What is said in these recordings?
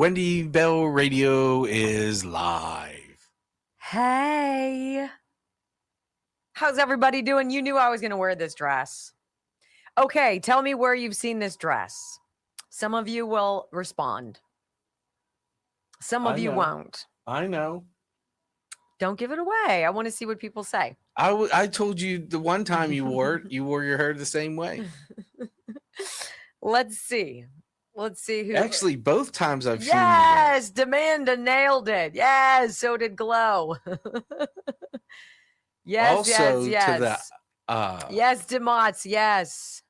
Wendy Bell Radio is live. Hey. How's everybody doing? You knew I was going to wear this dress. Okay, tell me where you've seen this dress. Some of you will respond. Some of you won't. I know. Don't give it away. I want to see what people say. I told you the one time you wore it, you wore your hair the same way. Let's see. Let's see who. Actually, both times I've seen you. Yes, Demanda nailed it. Yes, so did Glow. Yes, also yes. To the, yes, Demots, yes.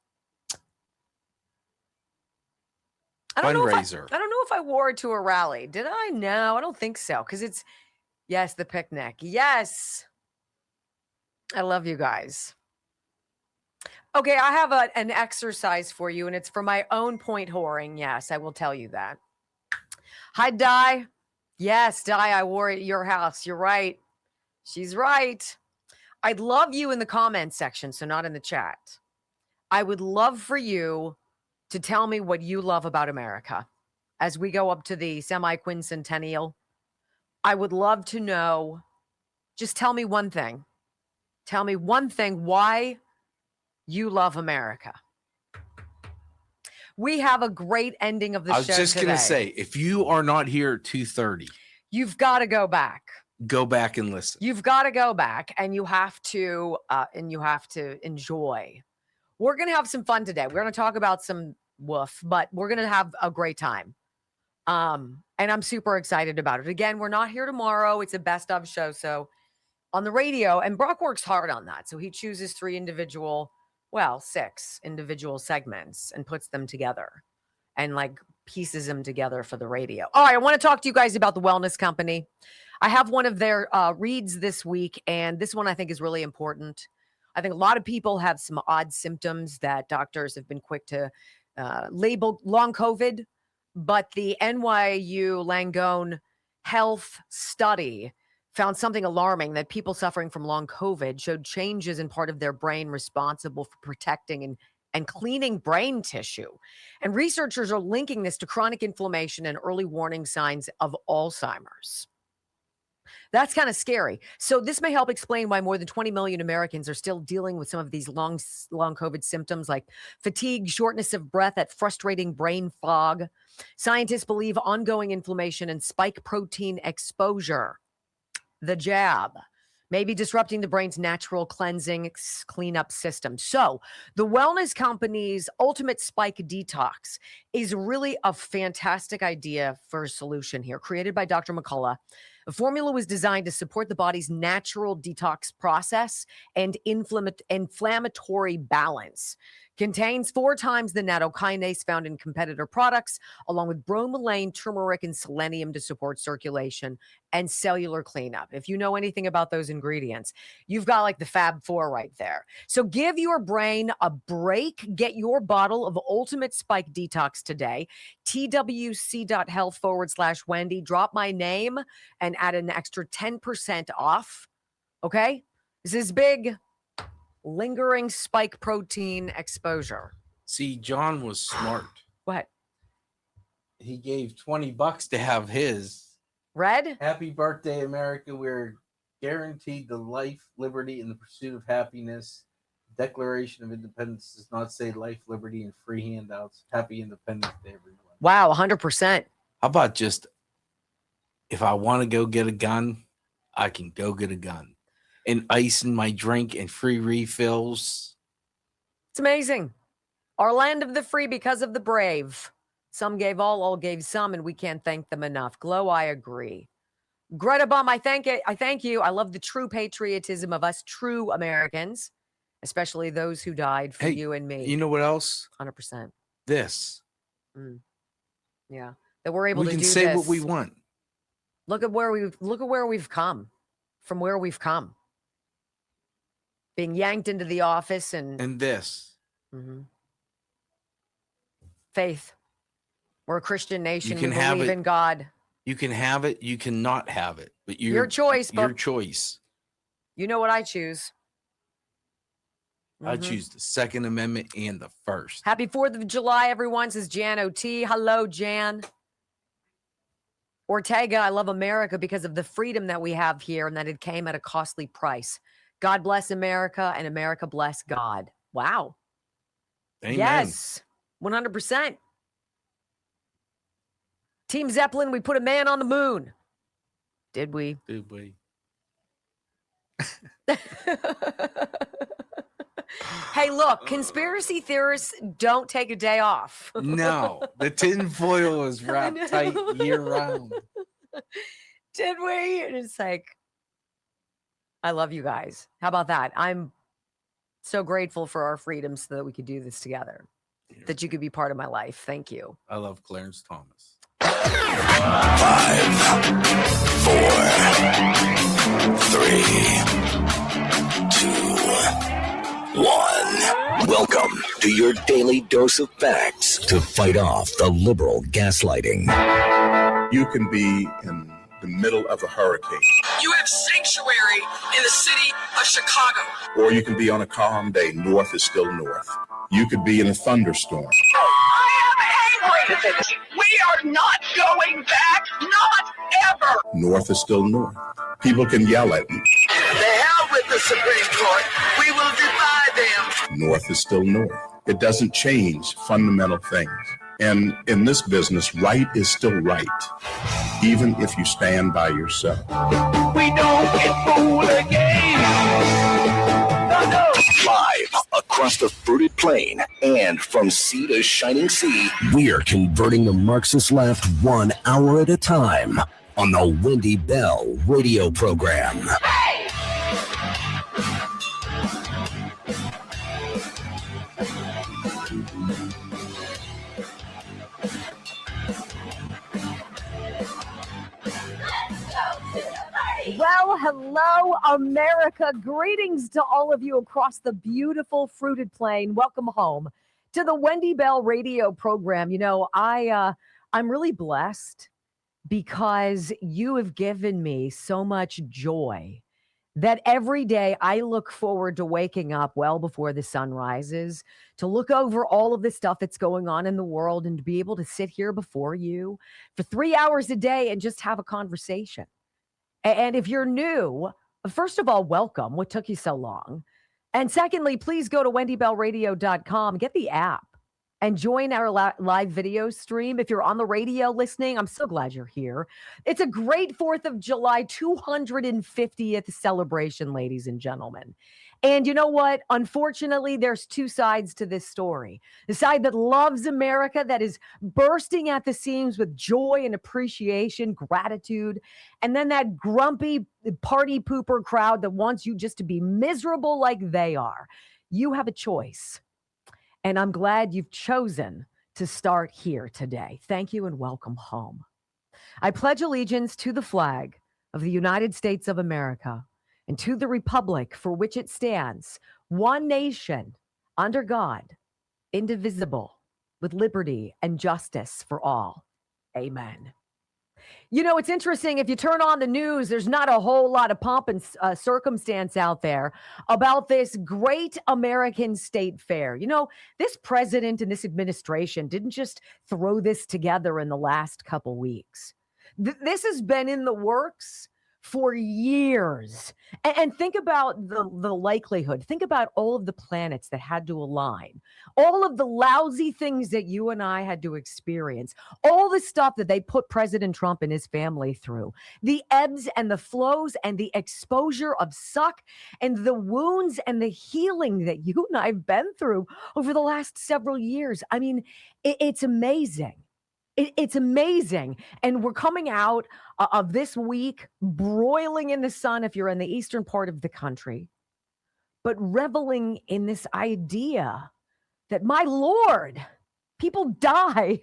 Fundraiser. I don't know if I wore it to a rally. Did I? No, I don't think so. Because it's, yes, the picnic. Yes. I love you guys. Okay, I have an exercise for you, and it's for my own point whoring. Yes, I will tell you that. Hi, Di. Yes, Di, I wore it at your house. You're right. She's right. I'd love you in the comments section, so not in the chat. I would love for you to tell me what you love about America as we go up to the semi-quincentennial. I would love to know, just tell me one thing. Tell me one thing why you love America. We have a great ending of the show today. I was just going to say, if you are not here at 2:30, you've got to go back. Go back and listen. You've got to go back, and you have to enjoy. We're going to have some fun today. We're going to talk about some woof, but we're going to have a great time. And I'm super excited about it. Again, we're not here tomorrow. It's a best of show. So on the radio, and Brock works hard on that. So he chooses 6 individual segments and puts them together and like pieces them together for the radio. All right. I want to talk to you guys about the Wellness Company. I have one of their reads this week, and this one I think is really important. I think a lot of people have some odd symptoms that doctors have been quick to label long COVID, but the NYU Langone Health Study found something alarming, that people suffering from long COVID showed changes in part of their brain responsible for protecting and cleaning brain tissue. And researchers are linking this to chronic inflammation and early warning signs of Alzheimer's. That's kind of scary. So this may help explain why more than 20 million Americans are still dealing with some of these long COVID symptoms like fatigue, shortness of breath, that frustrating brain fog. Scientists believe ongoing inflammation and spike protein exposure, the jab, may be disrupting the brain's natural cleansing cleanup system. So the Wellness Company's Ultimate Spike Detox is really a fantastic idea for a solution here, created by Dr. McCullough. The formula was designed to support the body's natural detox process and inflammatory balance. Contains 4 times the nattokinase found in competitor products, along with bromelain, turmeric, and selenium to support circulation and cellular cleanup. If you know anything about those ingredients, you've got like the Fab Four right there. So give your brain a break. Get your bottle of Ultimate Spike Detox today. twc.health/Wendy. Drop my name and add an extra 10% off. Okay? This is big. Lingering spike protein exposure. See, John was smart. What? He gave $20 to have his. Red? Happy birthday, America. We're guaranteed the life, liberty, and the pursuit of happiness. Declaration of Independence does not say life, liberty, and free handouts. Happy Independence Day, everyone. Wow, 100%. How about just, if I want to go get a gun, I can go get a gun. And ice in my drink and free refills. It's amazing. Our land of the free because of the brave. Some gave all gave some, and we can't thank them enough. Glow, I agree. Greta Bum, I thank you. I love the true patriotism of us true Americans, especially those who died for you and me. You know what else? 100%. This. Yeah. That we're able to do this. We can say what we want. Look at where we've come. From where we've come. Being yanked into the office and this. Faith. We're a Christian nation. We believe in God. You can have it. You cannot have it. But your choice. Your choice. You know what I choose. I choose the Second Amendment and the First. Happy 4th of July, everyone, says Jan O.T. Hello, Jan. Ortega, I love America because of the freedom that we have here and that it came at a costly price. God bless America and America bless God. Wow. Amen. Yes, 100%. Team Zeppelin, we put a man on the moon. Did we? Did we? Hey, look, conspiracy theorists don't take a day off. No, the tinfoil is wrapped tight year round. Did we? And it's like, I love you guys. How about that? I'm so grateful for our freedom so that we could do this together, that you could be part of my life. Thank you. I love Clarence Thomas. 5, 4, 3, 2, 1. Welcome to your daily dose of facts to fight off the liberal gaslighting. You can be in the middle of a hurricane. You have sanctuary in the city of Chicago. Or you can be on a calm day. North is still north. You could be in a thunderstorm. I am angry. We are not going back. Not ever. North is still north. People can yell at me. The hell with the Supreme Court. We will defy them. North is still north. It doesn't change fundamental things. And in this business, right is still right, even if you stand by yourself. We don't get fooled again. No. Live across the fruited plain and from sea to shining sea, we're converting the Marxist left 1 hour at a time on the Wendy Bell radio program. Hey! Well, hello, America. Greetings to all of you across the beautiful fruited plain. Welcome home to the Wendy Bell radio program. You know, I'm really blessed because you have given me so much joy that every day I look forward to waking up well before the sun rises, to look over all of the stuff that's going on in the world and to be able to sit here before you for 3 hours a day and just have a conversation. And if you're new, first of all, welcome. What took you so long? And secondly, please go to wendybellradio.com, get the app, and join our live video stream. If you're on the radio listening, I'm so glad you're here. It's a great 4th of July, 250th celebration, ladies and gentlemen. And you know what? Unfortunately, there's two sides to this story. The side that loves America, that is bursting at the seams with joy and appreciation, gratitude. And then that grumpy party pooper crowd that wants you just to be miserable like they are. You have a choice. And I'm glad you've chosen to start here today. Thank you and welcome home. I pledge allegiance to the flag of the United States of America and to the republic for which it stands, one nation, under God, indivisible, with liberty and justice for all. Amen. You know, it's interesting. If you turn on the news, there's not a whole lot of pomp and circumstance out there about this great American state fair. You know, this president and this administration didn't just throw this together in the last couple weeks. This has been in the works for years. And think about the likelihood. Think about all of the planets that had to align, all of the lousy things that you and I had to experience, all the stuff that they put President Trump and his family through, the ebbs and the flows and the exposure of suck and the wounds and the healing that you and I have been through over the last several years. I mean, it's amazing. It's amazing. And we're coming out of this week broiling in the sun if you're in the eastern part of the country, but reveling in this idea that, my Lord, people die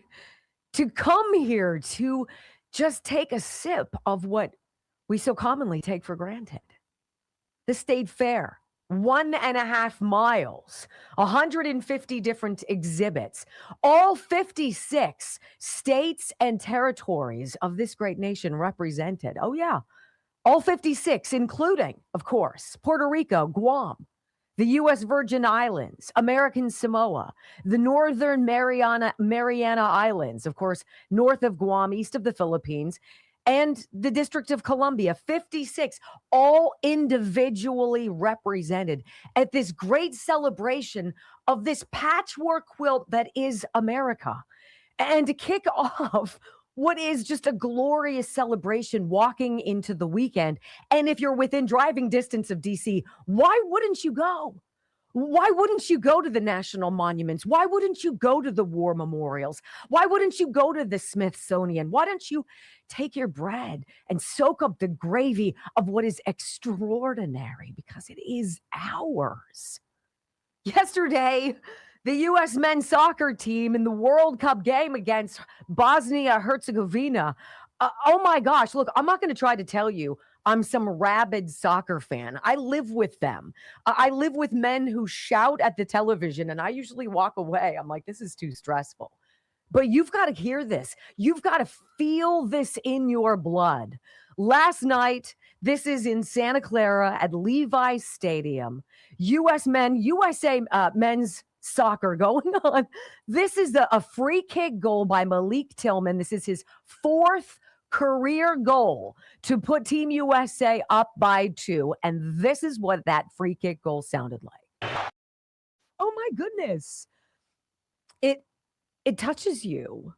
to come here to just take a sip of what we so commonly take for granted. The state fair. 1.5 miles, 150 different exhibits, all 56 states and territories of this great nation represented. Oh, yeah, all 56, including, of course, Puerto Rico, Guam, the U.S. Virgin Islands, American Samoa, the Northern Mariana Islands, of course, north of Guam, east of the Philippines, and the District of Columbia, 56, all individually represented at this great celebration of this patchwork quilt that is America. And to kick off what is just a glorious celebration walking into the weekend. And if you're within driving distance of DC, why wouldn't you go? Why wouldn't you go to the national monuments? Why wouldn't you go to the war memorials? Why wouldn't you go to the Smithsonian? Why don't you take your bread and soak up the gravy of what is extraordinary, because it is ours? Yesterday, the U.S. men's soccer team in the World Cup game against Bosnia-Herzegovina. Oh my gosh, look, I'm not going to try to tell you I'm some rabid soccer fan. I live with them. I live with men who shout at the television, and I usually walk away. I'm like, this is too stressful. But you've got to hear this. You've got to feel this in your blood. Last night, this is in Santa Clara at Levi's Stadium. USA men's soccer going on. This is a free kick goal by Malik Tillman. This is his fourth career goal to put Team USA up by 2. And this is what that free kick goal sounded like. Oh my goodness. It touches you.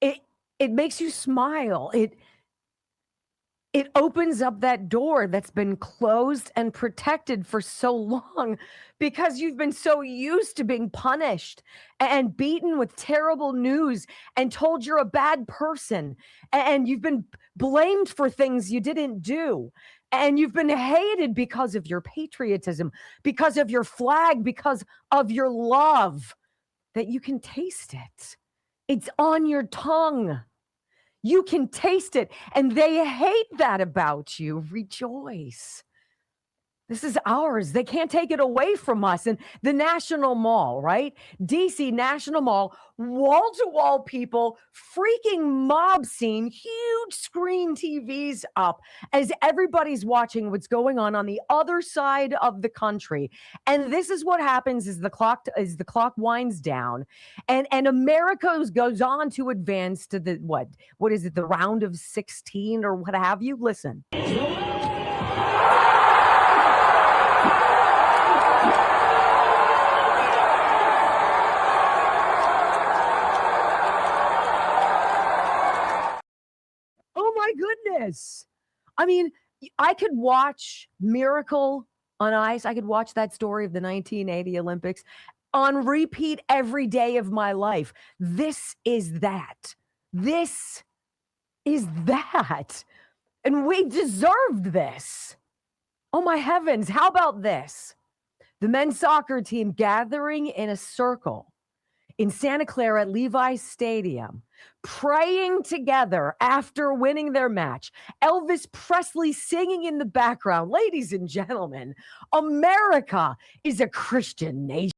It makes you smile. It opens up that door that's been closed and protected for so long because you've been so used to being punished and beaten with terrible news and told you're a bad person. And you've been blamed for things you didn't do. And you've been hated because of your patriotism, because of your flag, because of your love, that you can taste it. It's on your tongue. You can taste it, and they hate that about you. Rejoice. This is ours. They can't take it away from us. And the National Mall, right? DC National Mall, wall-to-wall people, freaking mob scene, huge screen TVs up as everybody's watching what's going on the other side of the country. And this is what happens as the clock winds down, and America goes on to advance to the what is it, the round of 16 or what have you. Listen. Oh my goodness. I mean, I could watch Miracle on Ice. I could watch that story of the 1980 Olympics on repeat every day of my life. This is that. This is that. And we deserved this. Oh my heavens. How about this? The men's soccer team gathering in a circle in Santa Clara at Levi's Stadium, praying together after winning their match. Elvis Presley singing in the background. Ladies and gentlemen, America is a Christian nation.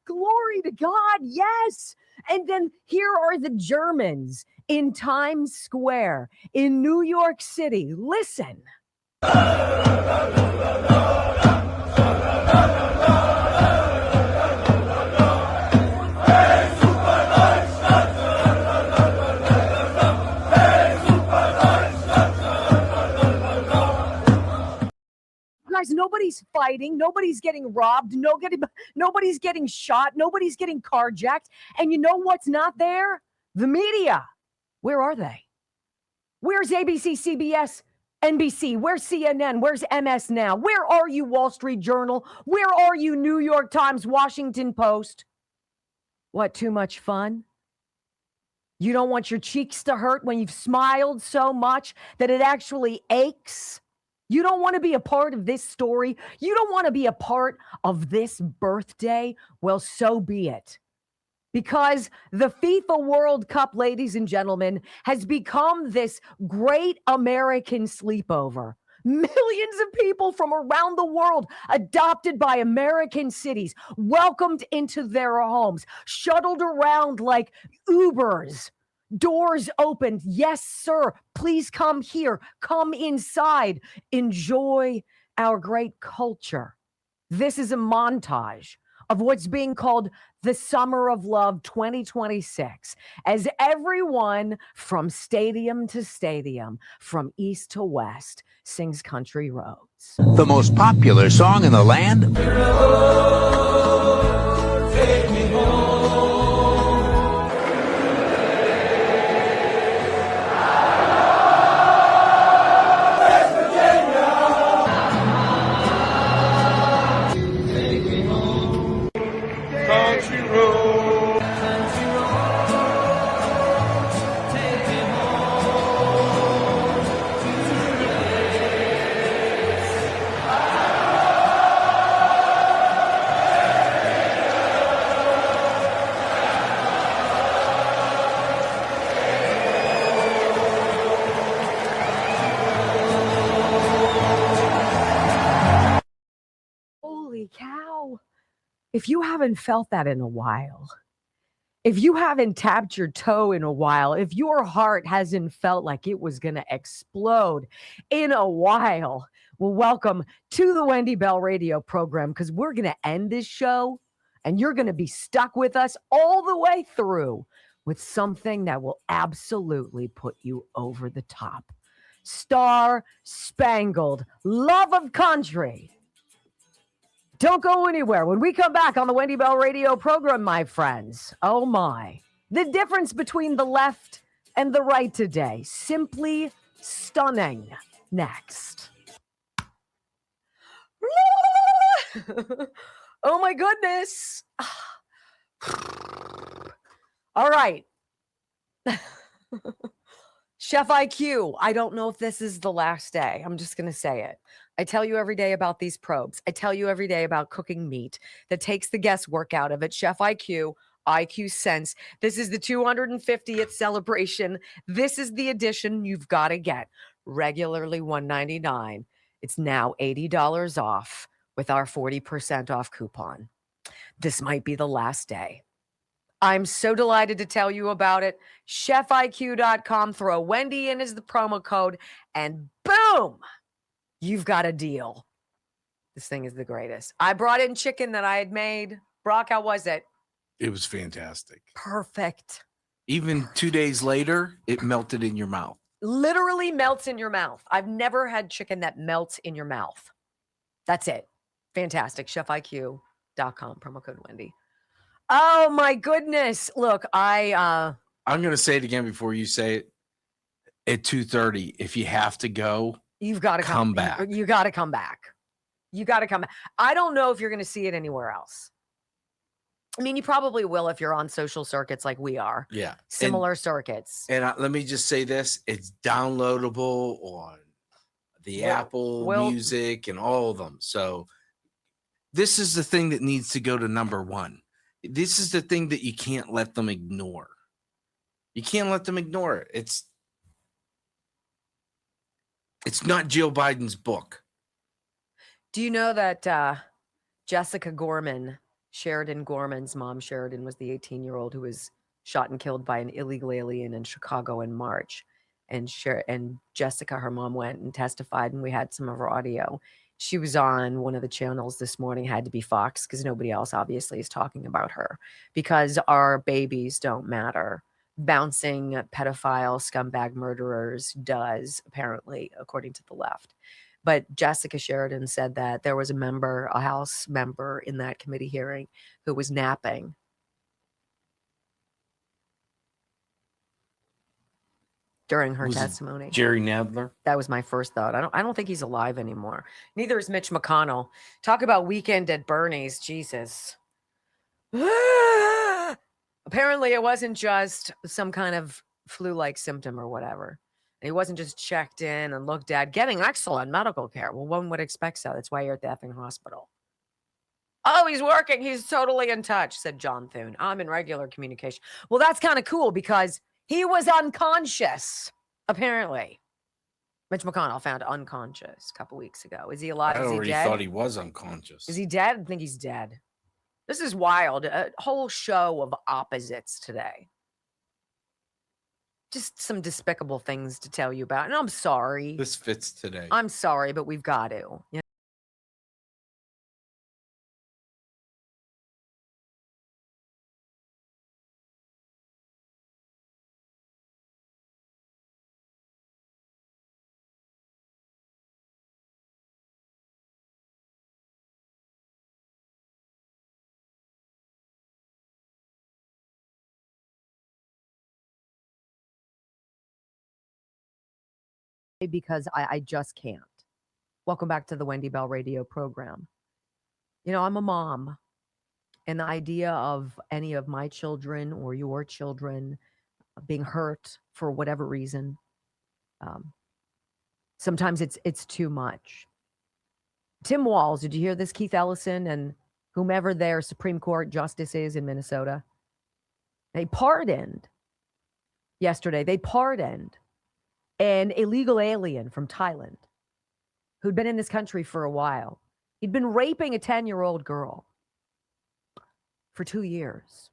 Glory to God, yes. And then here are the Germans in Times Square in New York City. Listen. Guys, nobody's fighting. Nobody's getting robbed. Nobody's getting shot. Nobody's getting carjacked. And you know what's not there? The media. Where are they? Where's ABC, CBS, NBC? Where's CNN? Where's MS Now? Where are you, Wall Street Journal? Where are you, New York Times, Washington Post? What, too much fun? You don't want your cheeks to hurt when you've smiled so much that it actually aches. You don't want to be a part of this story. You don't want to be a part of this birthday. Well, so be it. Because the FIFA World Cup, ladies and gentlemen, has become this great American sleepover. Millions of people from around the world adopted by American cities, welcomed into their homes, shuttled around like Ubers. Doors opened. Yes, sir. Please come here. Come inside. Enjoy our great culture. This is a montage of what's being called the Summer of Love 2026, as everyone from stadium to stadium, from east to west, sings Country Roads. The most popular song in the land. Take me home. West Virginia. Take me home. Country road. Country road. Take me home to the Holy cow. If you haven't felt that in a while, if you haven't tapped your toe in a while, if your heart hasn't felt like it was going to explode in a while, well, welcome to the Wendy Bell radio program, because we're going to end this show and you're going to be stuck with us all the way through with something that will absolutely put you over the top. Star Spangled Love of Country. Don't go anywhere. When we come back on the Wendy Bell radio program, my friends, oh my, the difference between the left and the right today, simply stunning. Next. Oh my goodness. All right. Chef IQ, I don't know if this is the last day. I'm just going to say it. I tell you every day about these probes. I tell you every day about cooking meat that takes the guesswork out of it. Chef IQ, IQ Sense. This is the 250th celebration. This is the edition you've got to get. Regularly $199. It's now $80 off with our 40% off coupon. This might be the last day. I'm so delighted to tell you about it. ChefIQ.com. Throw Wendy in as the promo code, and boom, you've got a deal. This thing is the greatest. I brought in chicken that I had made. Brock, how was it? It was fantastic. Perfect. Even 2 days later, it melted in your mouth. Literally melts in your mouth. I've never had chicken that melts in your mouth. That's it. Fantastic. ChefIQ.com. Promo code Wendy. Oh my goodness. Look, I'm going to say it again before you say it. At 2:30, if you have to go, you've got to come back. You got to come back. You got to come back. I don't know if you're going to see it anywhere else. I mean, you probably will if you're on social circuits like we are. Yeah. Similar circuits. And let me just say this. It's downloadable on the Apple Music and all of them. So this is the thing that needs to go to number one. This is the thing that you can't let them ignore. You can't let them ignore it. It's not Jill Biden's book. Do you know that Jessica Gorman, Sheridan Gorman's mom, Sheridan, was the 18-year-old who was shot and killed by an illegal alien in Chicago in March. And Jessica, her mom, went and testified, and we had some of her audio. She was on one of the channels this morning, had to be Fox, because nobody else obviously is talking about her, because our babies don't matter. Bouncing pedophile scumbag murderers does, apparently, according to the left. But Jessica Sheridan said that there was a House member in that committee hearing who was napping. During her testimony. Jerry Nadler. That was my first thought. I don't think he's alive anymore. Neither is Mitch McConnell. Talk about Weekend at Bernie's. Jesus. Apparently, it wasn't just some kind of flu-like symptom or whatever. And he wasn't just checked in and looked at, getting excellent medical care. Well, one would expect so. That's why you're at the effing hospital. Oh, he's working. He's totally in touch, said John Thune. I'm in regular communication. Well, that's kind of cool because he was unconscious, apparently. Mitch McConnell found unconscious a couple weeks ago. Is he alive? I Is he already dead? thought he was unconscious. Is he dead? I think he's dead. This is wild. A whole show of opposites today. Just some despicable things to tell you about. And I'm sorry. This fits today. I'm sorry, but we've got to. You because I just can't. Welcome back to the Wendy Bell radio program. You know, I'm a mom, and the idea of any of my children or your children being hurt for whatever reason, sometimes it's too much. Tim Walz, did you hear this? Keith Ellison and whomever their Supreme Court justice is in Minnesota, they pardoned yesterday. They pardoned an illegal alien from Thailand who'd been in this country for a while. He'd been raping a 10-year-old girl for 2 years,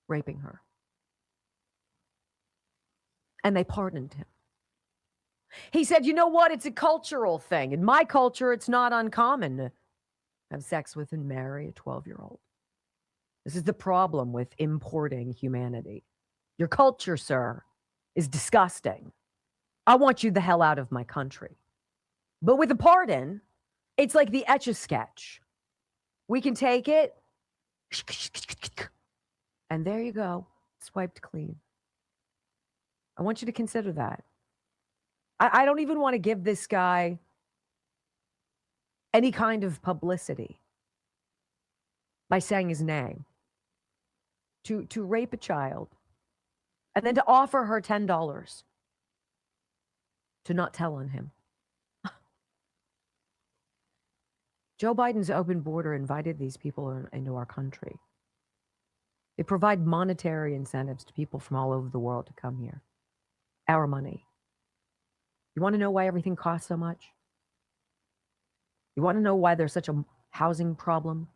raping her. And they pardoned him. He said, you know what? It's a cultural thing. In my culture, it's not uncommon to have sex with and marry a 12-year-old. This is the problem with importing humanity. Your culture, sir, is disgusting. I want you the hell out of my country. But with a pardon, it's like the Etch-a-Sketch. We can take it, and there you go, swiped clean. I want you to consider that. I don't even want to give this guy any kind of publicity by saying his name. To rape a child and then to offer her $10 to not tell on him. Joe Biden's open border invited these people into our country. They provide monetary incentives to people from all over the world to come here. Our money. You want to know why everything costs so much? You want to know why there's such a housing problem?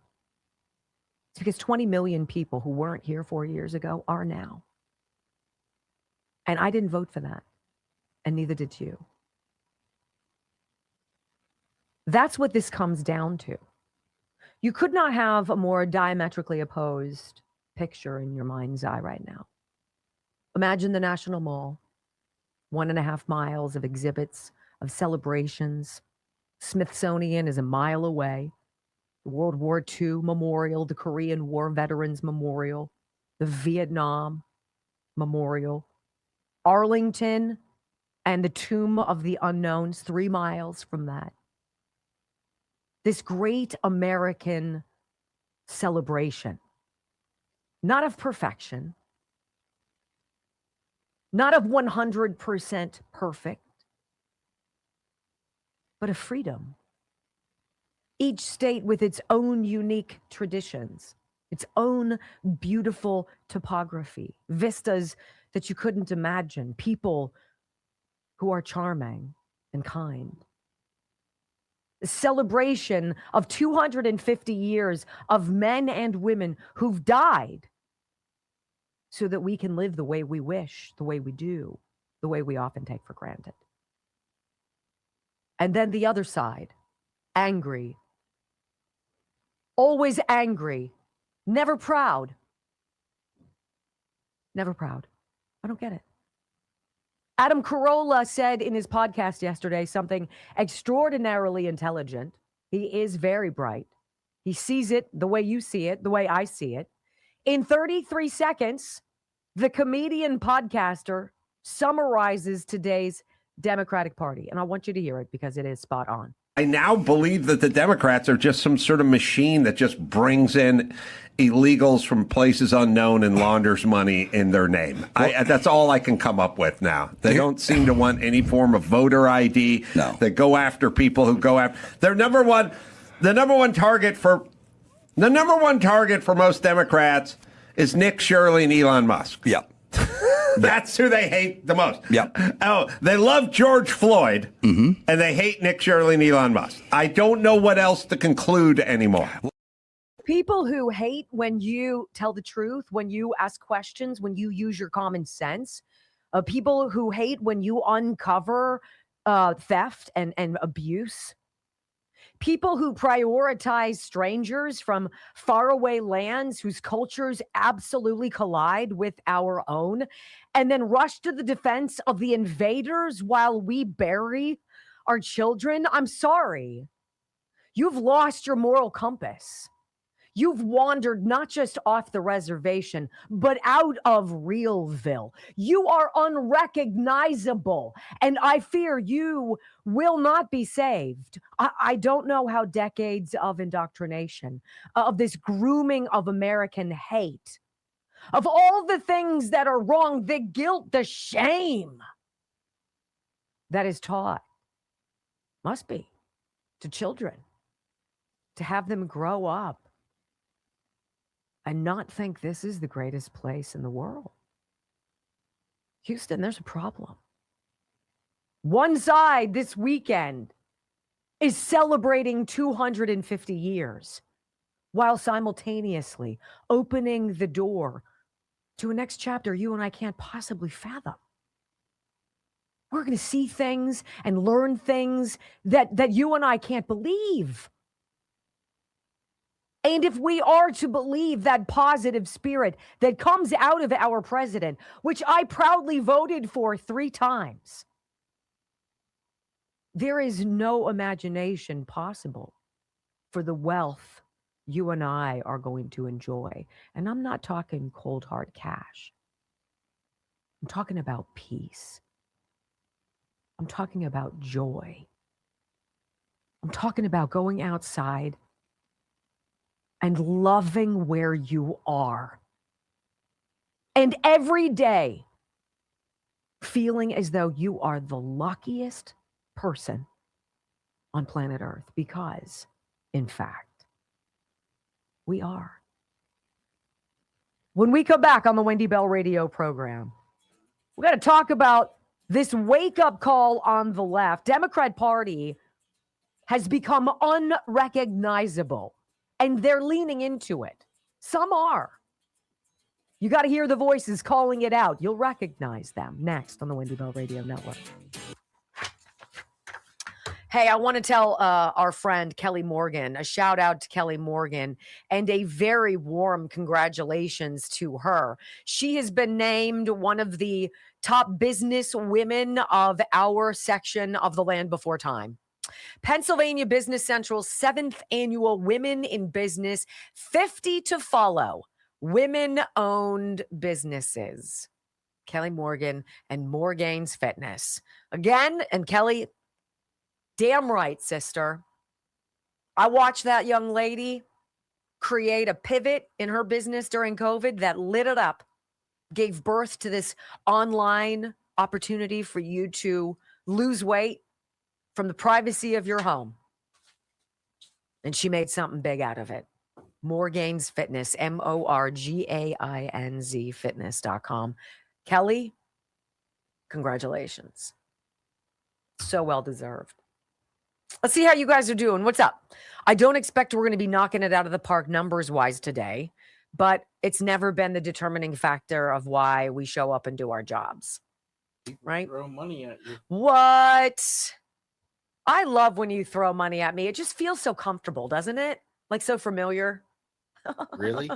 It's because 20 million people who weren't here 4 years ago are now. And I didn't vote for that. And neither did you. That's what this comes down to. You could not have a more diametrically opposed picture in your mind's eye right now. Imagine the National Mall, 1.5 miles of exhibits, of celebrations. Smithsonian is a mile away. The World War II Memorial, the Korean War Veterans Memorial, the Vietnam Memorial, Arlington, and the Tomb of the Unknowns, 3 miles from that. This great American celebration, not of perfection, not of 100% perfect, but of freedom. Each state with its own unique traditions, its own beautiful topography, vistas that you couldn't imagine, people who are charming and kind. A celebration of 250 years of men and women who've died so that we can live the way we wish, the way we do, the way we often take for granted. And then the other side, angry. Always angry, never proud. Never proud. I don't get it. Adam Carolla said in his podcast yesterday something extraordinarily intelligent. He is very bright. He sees it the way you see it, the way I see it. In 33 seconds, the comedian podcaster summarizes today's Democratic Party. And I want you to hear it because it is spot on. I now believe that the Democrats are just some sort of machine that just brings in illegals from places unknown and launders money in their name. That's all I can come up with now. They don't seem to want any form of voter ID. No. They go after people who go after the number one target for most Democrats is Nick Shirley and Elon Musk. Yeah. That's who they hate the most. Yep. Oh, they love George Floyd, and they hate Nick Shirley and Elon Musk. I don't know what else to conclude anymore. People who hate when you tell the truth, when you ask questions, when you use your common sense. People who hate when you uncover theft and abuse. People who prioritize strangers from faraway lands whose cultures absolutely collide with our own, and then rush to the defense of the invaders while we bury our children. I'm sorry. You've lost your moral compass. You've wandered not just off the reservation, but out of Realville. You are unrecognizable, and I fear you will not be saved. I don't know how decades of indoctrination, of this grooming of American hate, of all the things that are wrong, the guilt, the shame that is taught must be to children, to have them grow up and not think this is the greatest place in the world. Houston, there's a problem. One side this weekend is celebrating 250 years while simultaneously opening the door to a next chapter you and I can't possibly fathom. We're going to see things and learn things that you and I can't believe. And if we are to believe that positive spirit that comes out of our president, which I proudly voted for 3 times, there is no imagination possible for the wealth you and I are going to enjoy. And I'm not talking cold hard cash. I'm talking about peace. I'm talking about joy. I'm talking about going outside and loving where you are. And every day feeling as though you are the luckiest person on planet Earth, because, in fact, we are. When we come back on the Wendy Bell radio program, we got to talk about this wake-up call on the left. Democrat Party has become unrecognizable, and they're leaning into it. Some are. You got to hear the voices calling it out. You'll recognize them next on the Wendy Bell Radio Network. Hey, I want to tell our friend Kelly Morgan, a shout out to Kelly Morgan, and a very warm congratulations to her. She has been named one of the top business women of our section of the Land Before Time. Pennsylvania Business Central's 7th annual Women in Business 50 to Follow women-owned businesses. Kelly Morgan and Morgane's Fitness. Again, and Kelly, damn right, sister. I watched that young lady create a pivot in her business during COVID that lit it up, gave birth to this online opportunity for you to lose weight from the privacy of your home. And she made something big out of it. Morgane's Fitness, MORGAINZ fitness.com. Kelly, congratulations. So well deserved. Let's see how you guys are doing. What's up? I don't expect we're going to be knocking it out of the park numbers-wise today, but it's never been the determining factor of why we show up and do our jobs. Right? Throw money at you. What? I love when you throw money at me. It just feels so comfortable, doesn't it? Like so familiar. Really?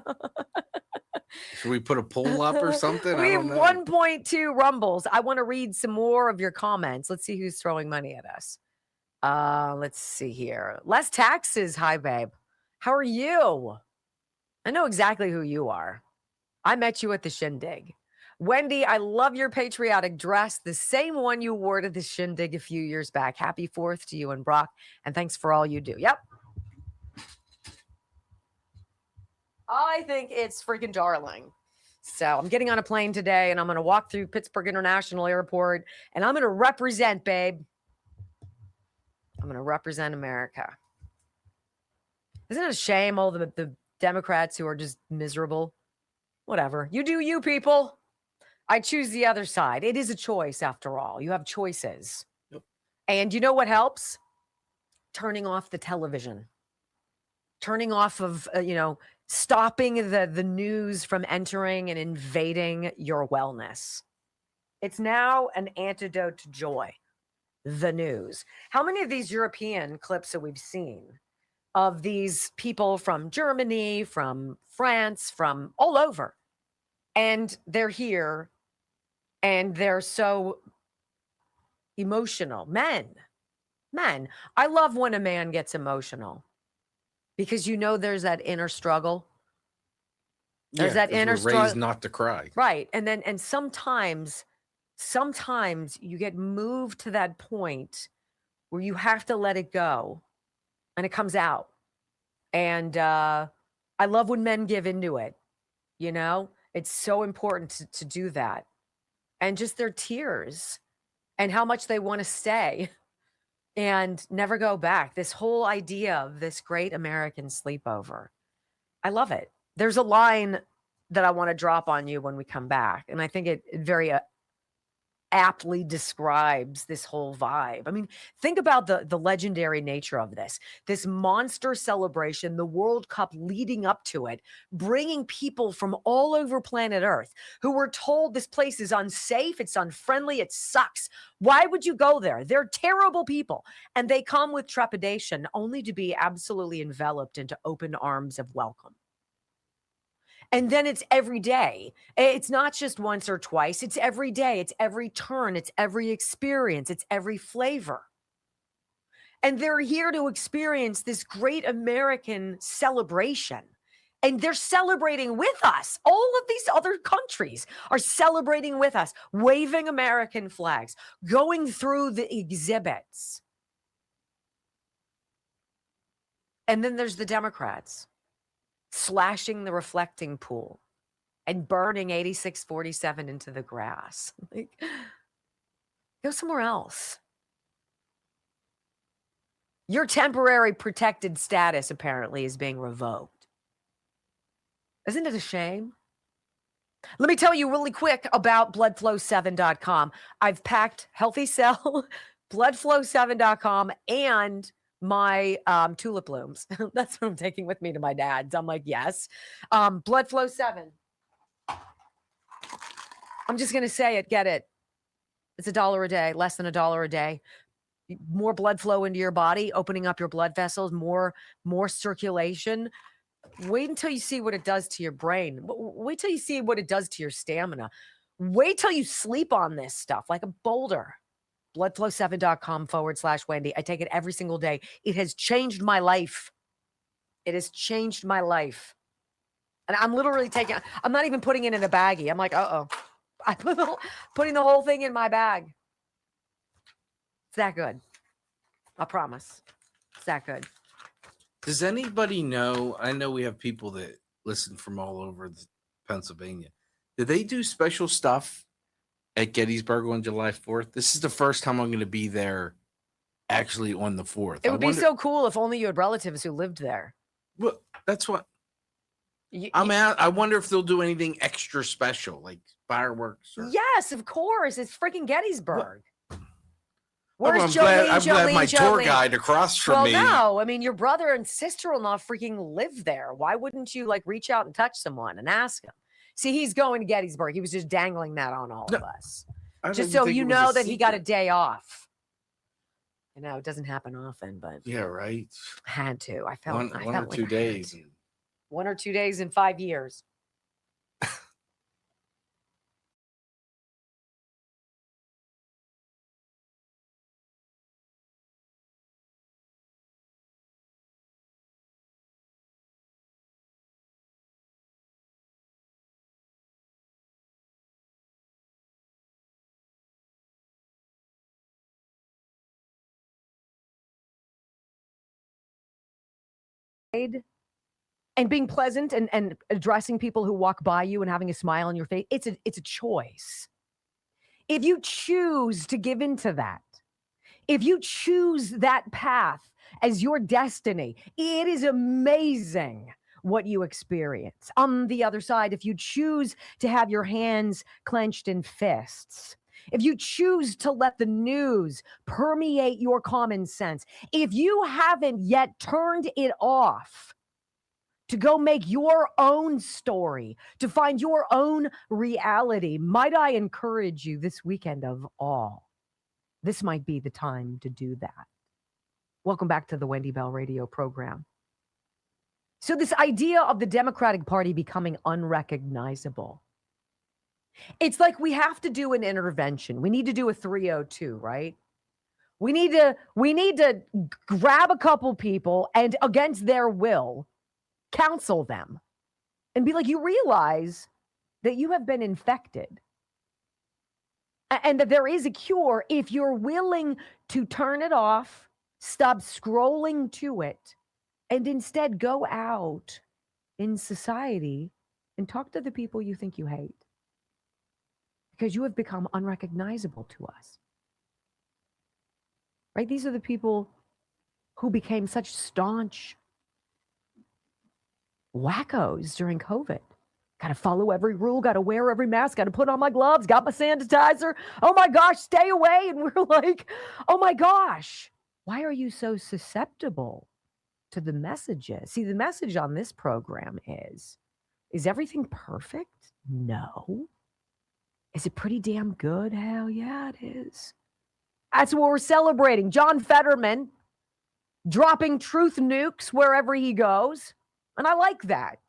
Should we put a poll up or something? We I have don't know. 1.2 rumbles. I want to read some more of your comments. Let's see who's throwing money at us. Let's see here. Less taxes. Hi, babe. How are you? I know exactly who you are. I met you at the shindig. Wendy, I love your patriotic dress, the same one you wore to the shindig a few years back. Happy 4th to you and Brock, and thanks for all you do. Yep. I think it's freaking darling. So I'm getting on a plane today, and I'm going to walk through Pittsburgh International Airport, and I'm going to represent, babe. I'm going to represent America. Isn't it a shame, all the Democrats who are just miserable? Whatever. You do you, people. I choose the other side. It is a choice, after all. You have choices. Yep. And you know what helps? Turning off the television. Turning off of, stopping the news from entering and invading your wellness. It's now an antidote to joy. The news. How many of these European clips that we've seen of these people from Germany, from France, from all over, and they're here and they're so emotional. Men, I love when a man gets emotional because there's that inner struggle. There's that 'cause inner we're struggle. raised not to cry. Right. And sometimes you get moved to that point where you have to let it go and it comes out. And I love when men give into it. It's so important to do that. And just their tears and how much they want to stay and never go back. This whole idea of this great American sleepover. I love it. There's a line that I want to drop on you when we come back. And I think it very aptly describes this whole vibe. I mean, think about the legendary nature of this monster celebration, the World Cup leading up to it, bringing people from all over planet Earth who were told this place is unsafe, it's unfriendly, it sucks. Why would you go there? They're terrible people. And they come with trepidation only to be absolutely enveloped into open arms of welcome. And then it's every day. It's not just once or twice. It's every day. It's every turn. It's every experience. It's every flavor. And they're here to experience this great American celebration. And they're celebrating with us. All of these other countries are celebrating with us, waving American flags, going through the exhibits. And then there's the Democrats slashing the reflecting pool and burning 8647 into the grass. Like, go somewhere else. Your temporary protected status apparently is being revoked. Isn't it a shame? Let me tell you really quick about bloodflow7.com. I've packed Healthy Cell, bloodflow7.com, and my tulip blooms. That's what I'm taking with me to my dad's. I'm like, yes. Blood Flow 7. I'm just going to say it. Get it. It's $1 a day, less than $1 a day. More blood flow into your body, opening up your blood vessels, more circulation. Wait until you see what it does to your brain. Wait till you see what it does to your stamina. Wait till you sleep on this stuff like a boulder. Bloodflow7.com/Wendy. I take it every single day. It has changed my life. It has changed my life. And I'm literally I'm not even putting it in a baggie. I'm like, I'm putting the whole thing in my bag. It's that good. I promise. It's that good. Does anybody know? I know we have people that listen from all over Pennsylvania. Do they do special stuff at Gettysburg on July 4th? This is the first time I'm going to be there actually on the 4th. It would be so cool if only you had relatives who lived there. Well, that's what I wonder if they'll do anything extra special, like fireworks. Yes, of course. It's freaking Gettysburg. Where's I'm glad my tour guide across from me. Well, no. I mean, your brother and sister-in-law freaking live there. Why wouldn't you reach out and touch someone and ask him? See, he's going to Gettysburg. He was just dangling that on all of us. Just so you know that he got a day off. It doesn't happen often, but yeah, right. Had to. I felt one or 2 days. 1 or 2 days in 5 years. and being pleasant and addressing people who walk by you and having a smile on your face, it's a choice. If you choose to give into that, if you choose that path as your destiny, it is amazing what you experience. On the other side, if you choose to have your hands clenched in fists, if you choose to let the news permeate your common sense, if you haven't yet turned it off to go make your own story, to find your own reality, might I encourage you this weekend of all, this might be the time to do that. Welcome back to the Wendy Bell radio program. So this idea of the Democratic Party becoming unrecognizable, it's like we have to do an intervention. We need to do a 302, right? We need to grab a couple people and against their will, counsel them and be like, you realize that you have been infected and that there is a cure if you're willing to turn it off, stop scrolling to it, and instead go out in society and talk to the people you think you hate. Because you have become unrecognizable to us. Right? These are the people who became such staunch wackos during COVID. Got to follow every rule, got to wear every mask, got to put on my gloves, got my sanitizer. Oh my gosh, stay away. And we're like, oh my gosh, why are you so susceptible to the messages? See, the message on this program is everything perfect? No. Is it pretty damn good? Hell yeah, it is. That's what we're celebrating. John Fetterman dropping truth nukes wherever he goes. And I like that.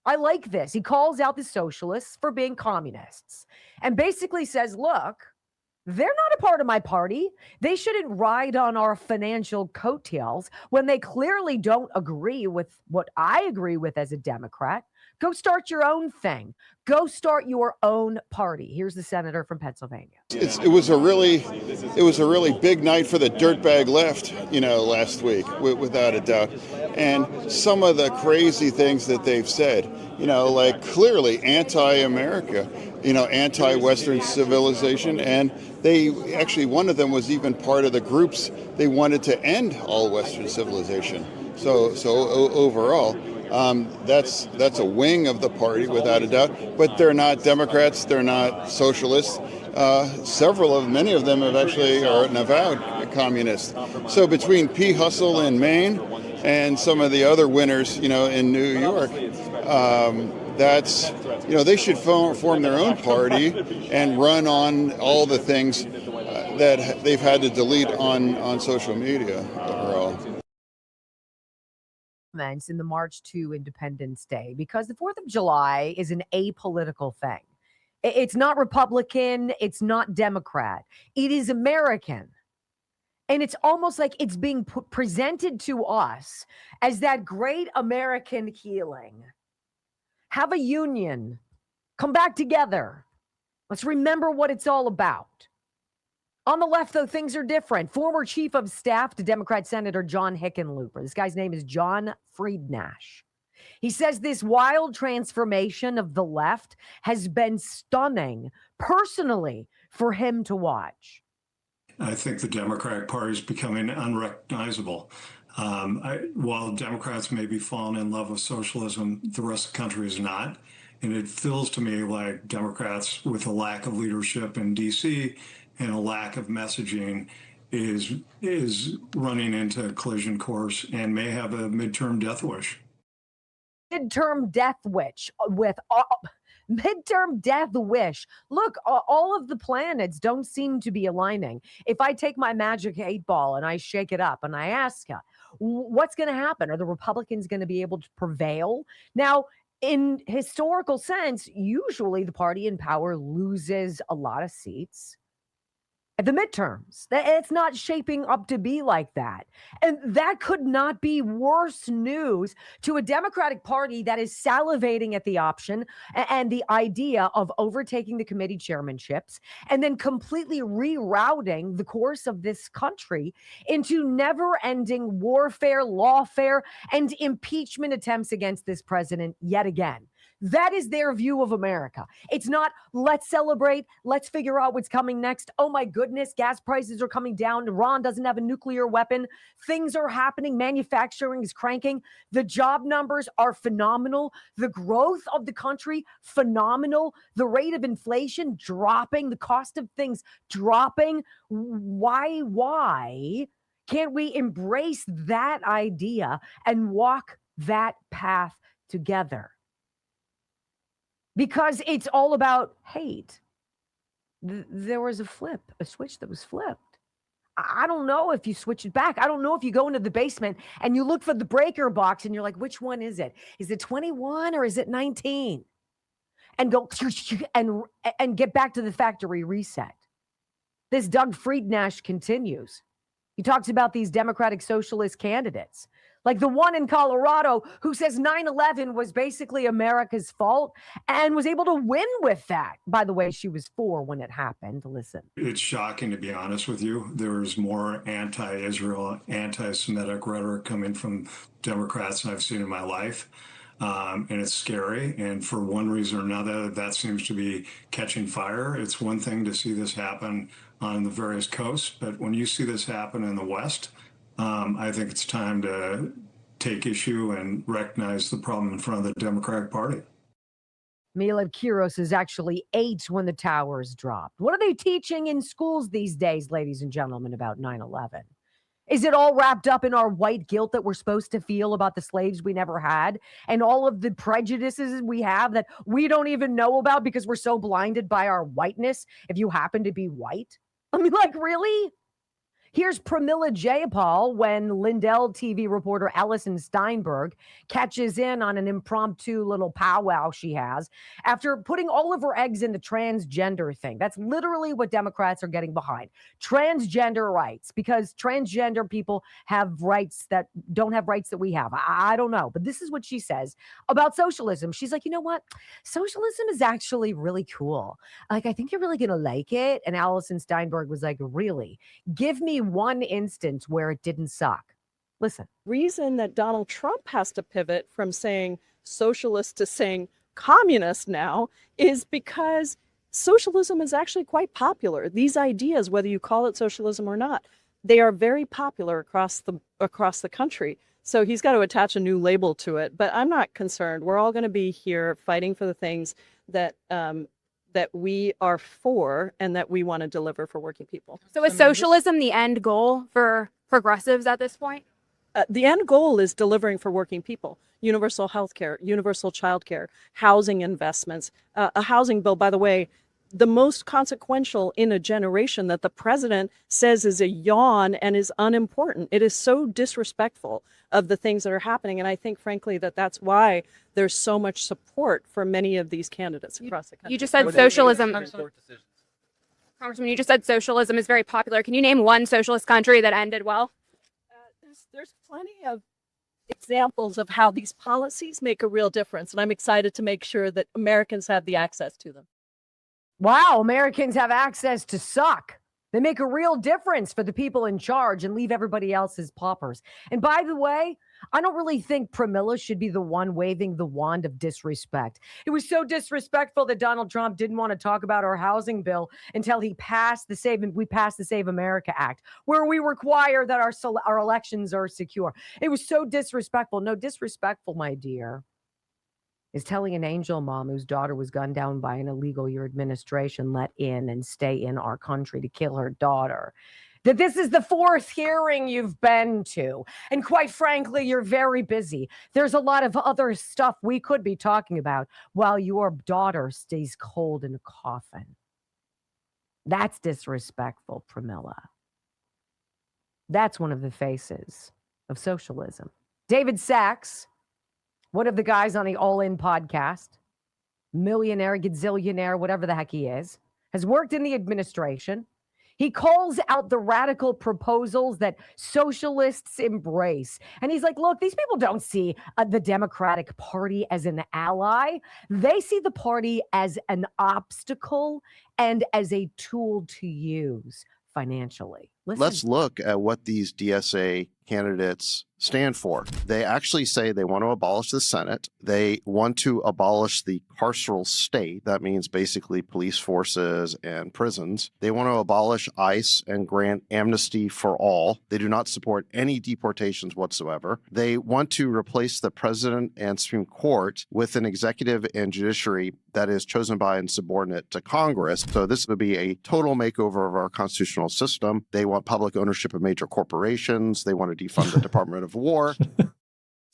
I like this. He calls out the socialists for being communists and basically says, look, they're not a part of my party. They shouldn't ride on our financial coattails when they clearly don't agree with what I agree with as a Democrat. Go start your own thing. Go start your own party. Here's the senator from Pennsylvania. It was a really big night for the dirtbag left, last week, without a doubt. And some of the crazy things that they've said, like clearly anti-America, anti-Western civilization. And they actually, one of them was even part of the groups, they wanted to end all Western civilization. So overall, that's a wing of the party without a doubt, but they're not Democrats, they're not socialists. Many of them are an avowed communist. So between P. Hustle in Maine and some of the other winners, in New York, they should form their own party and run on all the things that they've had to delete on social media overall. In the March to Independence Day, because the 4th of July is an apolitical thing. It's not Republican. It's not Democrat. It is American. And it's almost like it's being presented to us as that great American healing. Have a union. Come back together. Let's remember what it's all about. On the left, though, things are different. Former chief of staff to Democrat Senator John Hickenlooper. This guy's name is John Friednash. He says this wild transformation of the left has been stunning, personally, for him to watch. I think the Democratic Party is becoming unrecognizable. While Democrats may be falling in love with socialism, the rest of the country is not. And it feels to me like Democrats, with a lack of leadership in D.C., and a lack of messaging is running into a collision course and may have a midterm death wish. Midterm death wish midterm death wish. Look, all of the planets don't seem to be aligning. If I take my magic 8-ball and I shake it up and I ask you, what's going to happen? Are the Republicans going to be able to prevail? Now, in historical sense, usually the party in power loses a lot of seats. at the midterms. It's not shaping up to be like that. And that could not be worse news to a Democratic Party that is salivating at the option and the idea of overtaking the committee chairmanships and then completely rerouting the course of this country into never-ending warfare, lawfare, and impeachment attempts against this president yet again. That is their view of America. It's not, let's celebrate, let's figure out what's coming next. Oh my goodness, gas prices are coming down. Iran doesn't have a nuclear weapon. Things are happening. Manufacturing is cranking. The job numbers are phenomenal. The growth of the country, phenomenal. The rate of inflation dropping. The cost of things dropping. Why can't we embrace that idea and walk that path together? Because it's all about hate. There was a switch that was flipped. I don't know if you switch it back. I don't know if you go into the basement and you look for the breaker box and you're like, which one is it? Is it 21 or is it 19? And go and get back to the factory reset. This Doug Friednash continues. He talks about these Democratic Socialist candidates, like the one in Colorado who says 9/11 was basically America's fault and was able to win with that. By the way, she was 4 when it happened. Listen. It's shocking, to be honest with you. There's more anti-Israel, anti-Semitic rhetoric coming from Democrats than I've seen in my life. And it's scary. And for one reason or another, that seems to be catching fire. It's one thing to see this happen on the various coasts, but when you see this happen in the West, I think it's time to take issue and recognize the problem in front of the Democratic Party. Milad Kiros is actually 8 when the towers dropped. What are they teaching in schools these days, ladies and gentlemen, about 9/11? Is it all wrapped up in our white guilt that we're supposed to feel about the slaves we never had and all of the prejudices we have that we don't even know about because we're so blinded by our whiteness if you happen to be white? I mean, like, really? Here's Pramila Jayapal when Lindell TV reporter Allison Steinberg catches in on an impromptu little powwow she has after putting all of her eggs in the transgender thing. That's literally what Democrats are getting behind. Transgender rights, because transgender people have rights that don't have rights that we have. I don't know, but this is what she says about socialism. She's like, you know what? Socialism is actually really cool. Like, I think you're really going to like it. And Allison Steinberg was like, really? Give me one instance where it didn't suck. Listen. Reason that Donald Trump has to pivot from saying socialist to saying communist now is because socialism is actually quite popular. These ideas, whether you call it socialism or not, they are very popular across the country. So he's got to attach a new label to it. But I'm not concerned. We're all going to be here fighting for the things that that we are for and that we want to deliver for working people. So is socialism the end goal for progressives at this point? The end goal is delivering for working people. Universal health care, universal child care, housing investments, a housing bill, by the way, the most consequential in a generation that the president says is a yawn and is unimportant. It is so disrespectful of the things that are happening. And I think, frankly, that that's why there's so much support for many of these candidates across the country. You just said socialism. Congressman, you just said socialism is very popular. Can you name one socialist country that ended well? There's plenty of examples of how these policies make a real difference. And I'm excited to make sure that Americans have the access to them. Wow, Americans have access to suck. They make a real difference for the people in charge and leave everybody else as paupers. And by the way, I don't really think Pramila should be the one waving the wand of disrespect. It was so disrespectful that Donald Trump didn't want to talk about our housing bill until we passed the Save America Act, where we require that our elections are secure. It was so disrespectful. No, disrespectful, my dear, is telling an angel mom whose daughter was gunned down by an illegal your administration let in and stay in our country to kill her daughter, that this is the 4th hearing you've been to. And quite frankly, you're very busy. There's a lot of other stuff we could be talking about while your daughter stays cold in a coffin. That's disrespectful, Pramila. That's one of the faces of socialism. David Sachs, one of the guys on the All In podcast, millionaire, gazillionaire, whatever the heck he is, has worked in the administration. He calls out the radical proposals that socialists embrace. And he's like, look, these people don't see the Democratic Party as an ally. They see the party as an obstacle and as a tool to use financially. Listen. Let's look at what these DSA candidates stand for. They actually say they want to abolish the Senate. They want to abolish the carceral state. That means basically police forces and prisons. They want to abolish ICE and grant amnesty for all. They do not support any deportations whatsoever. They want to replace the president and Supreme Court with an executive and judiciary that is chosen by and subordinate to Congress. So this would be a total makeover of our constitutional system. They want public ownership of major corporations. They want to defund the Department of War.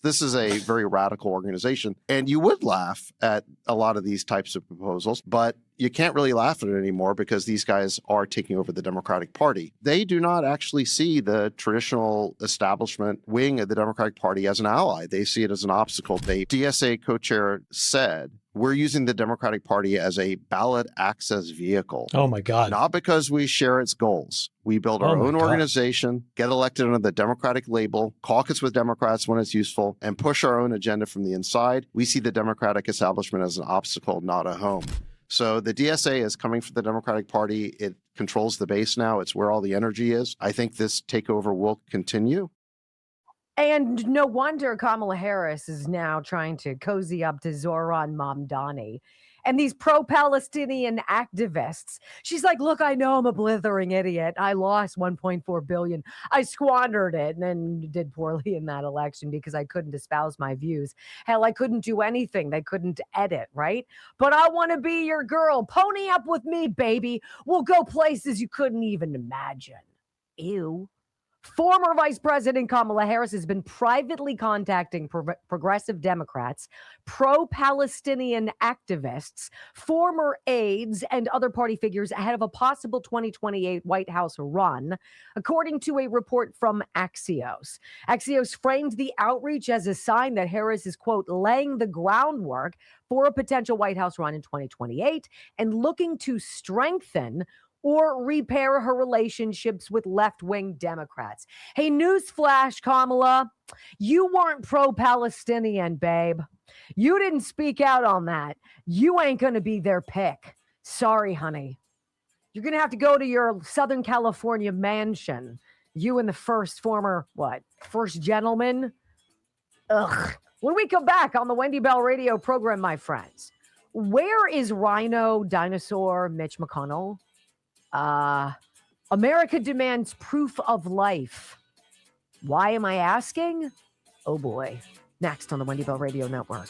This is a very radical organization. And you would laugh at a lot of these types of proposals, but you can't really laugh at it anymore because these guys are taking over the Democratic Party. They do not actually see the traditional establishment wing of the Democratic Party as an ally. They see it as an obstacle. The DSA co-chair said, we're using the Democratic Party as a ballot access vehicle. Oh, my God. Not because we share its goals. We build our own organization, get elected under the Democratic label, caucus with Democrats when it's useful, and push our own agenda from the inside. We see the Democratic establishment as an obstacle, not a home. So the DSA is coming for the Democratic Party. It controls the base now. It's where all the energy is. I think this takeover will continue. And no wonder Kamala Harris is now trying to cozy up to Zohran Mamdani and these pro-Palestinian activists. She's like, look, I know I'm a blithering idiot. I lost $1.4 billion. I squandered it and then did poorly in that election because I couldn't espouse my views. Hell, I couldn't do anything. They couldn't edit, right? But I want to be your girl. Pony up with me, baby. We'll go places you couldn't even imagine. Ew. Former Vice President Kamala Harris has been privately contacting progressive Democrats, pro-Palestinian activists, former aides, and other party figures ahead of a possible 2028 White House run, according to a report from Axios. Axios framed the outreach as a sign that Harris is, quote, laying the groundwork for a potential White House run in 2028 and looking to strengthen or repair her relationships with left-wing Democrats. Hey, newsflash, Kamala, you weren't pro-Palestinian, babe. You didn't speak out on that. You ain't going to be their pick. Sorry, honey. You're going to have to go to your Southern California mansion. You and the first gentleman? Ugh. When we come back on the Wendy Bell radio program, my friends, where is Rhino Dinosaur Mitch McConnell? America demands proof of life. Why am I asking? Oh boy. Next on the Wendy Bell Radio Network.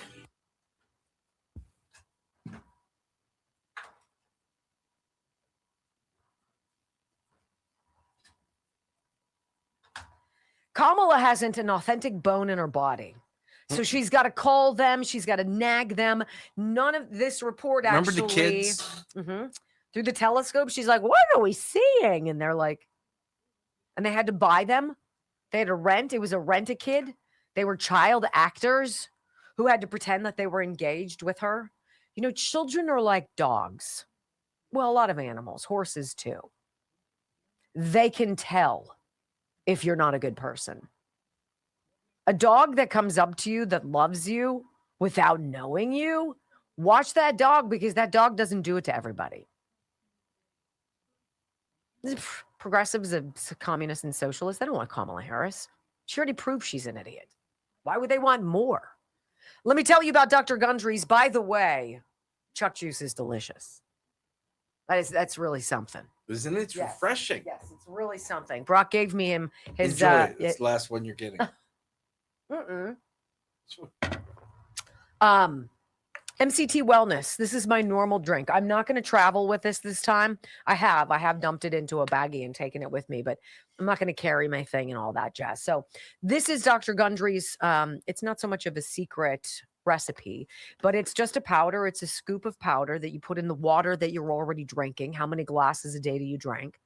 Kamala hasn't an authentic bone in her body. So she's got to call them. She's got to nag them. None of this report actually. Remember the kids? Mm-hmm. Through the telescope, she's like, what are we seeing? And they're like, and they had to buy them. They had to rent. It was a rent-a-kid. They were child actors who had to pretend that they were engaged with her. You know, children are like dogs. Well, a lot of animals, horses too. They can tell if you're not a good person. A dog that comes up to you that loves you without knowing you, watch that dog because that dog doesn't do it to everybody. Progressives, communists, and socialists, they don't want Kamala Harris. She already proved she's an idiot. Why would they want more? Let me tell you about Dr. Gundry's. By the way, Chuck juice is delicious. That's really something. Isn't it refreshing? Yes, it's really something. Brock gave me his. Enjoy it. It's the last one you're getting. MCT Wellness. This is my normal drink. I'm not going to travel with this time. I have dumped it into a baggie and taken it with me, but I'm not going to carry my thing and all that jazz. So this is Dr. Gundry's. It's not so much of a secret recipe, but it's just a powder. It's a scoop of powder that you put in the water that you're already drinking. How many glasses a day do you drink?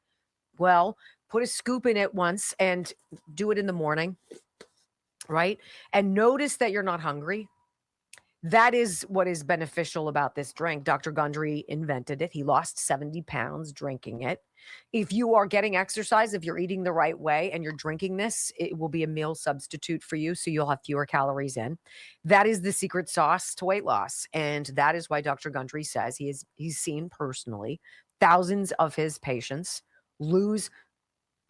Well, put a scoop in it once and do it in the morning, right? And notice that you're not hungry. That is what is beneficial about this drink. Dr. Gundry invented it. He lost 70 pounds drinking it. If you are getting exercise, if you're eating the right way and you're drinking this, it will be a meal substitute for you. So you'll have fewer calories in. That is the secret sauce to weight loss. And that is why Dr. Gundry says he's seen personally thousands of his patients lose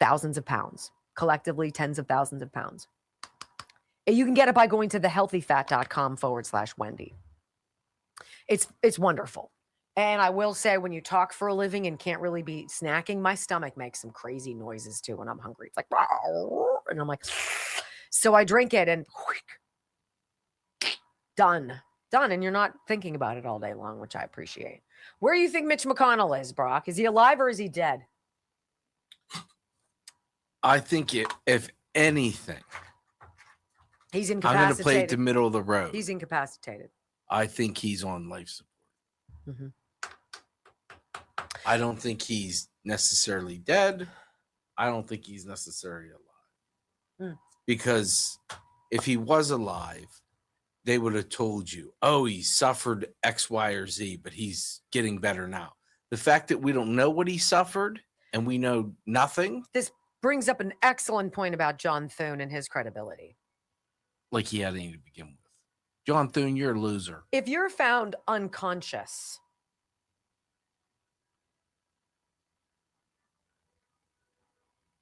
thousands of pounds, collectively tens of thousands of pounds. You can get it by going to thehealthyfat.com/Wendy. It's wonderful. And I will say, when you talk for a living and can't really be snacking, my stomach makes some crazy noises too when I'm hungry. It's like, and I'm like, so I drink it and done. And you're not thinking about it all day long, which I appreciate. Where do you think Mitch McConnell is, Brock? Is he alive or is he dead? I think if anything, he's I'm incapacitated. going to play it to middle of the road. He's incapacitated. I think he's on life support. Mm-hmm. I don't think he's necessarily dead. I don't think he's necessarily alive. Because if he was alive, they would have told you, oh, he suffered X, Y, or Z, but he's getting better now. The fact that we don't know what he suffered and we know nothing. This brings up an excellent point about John Thune and his credibility. Like he had any to begin with. John Thune, you're a loser. If you're found unconscious,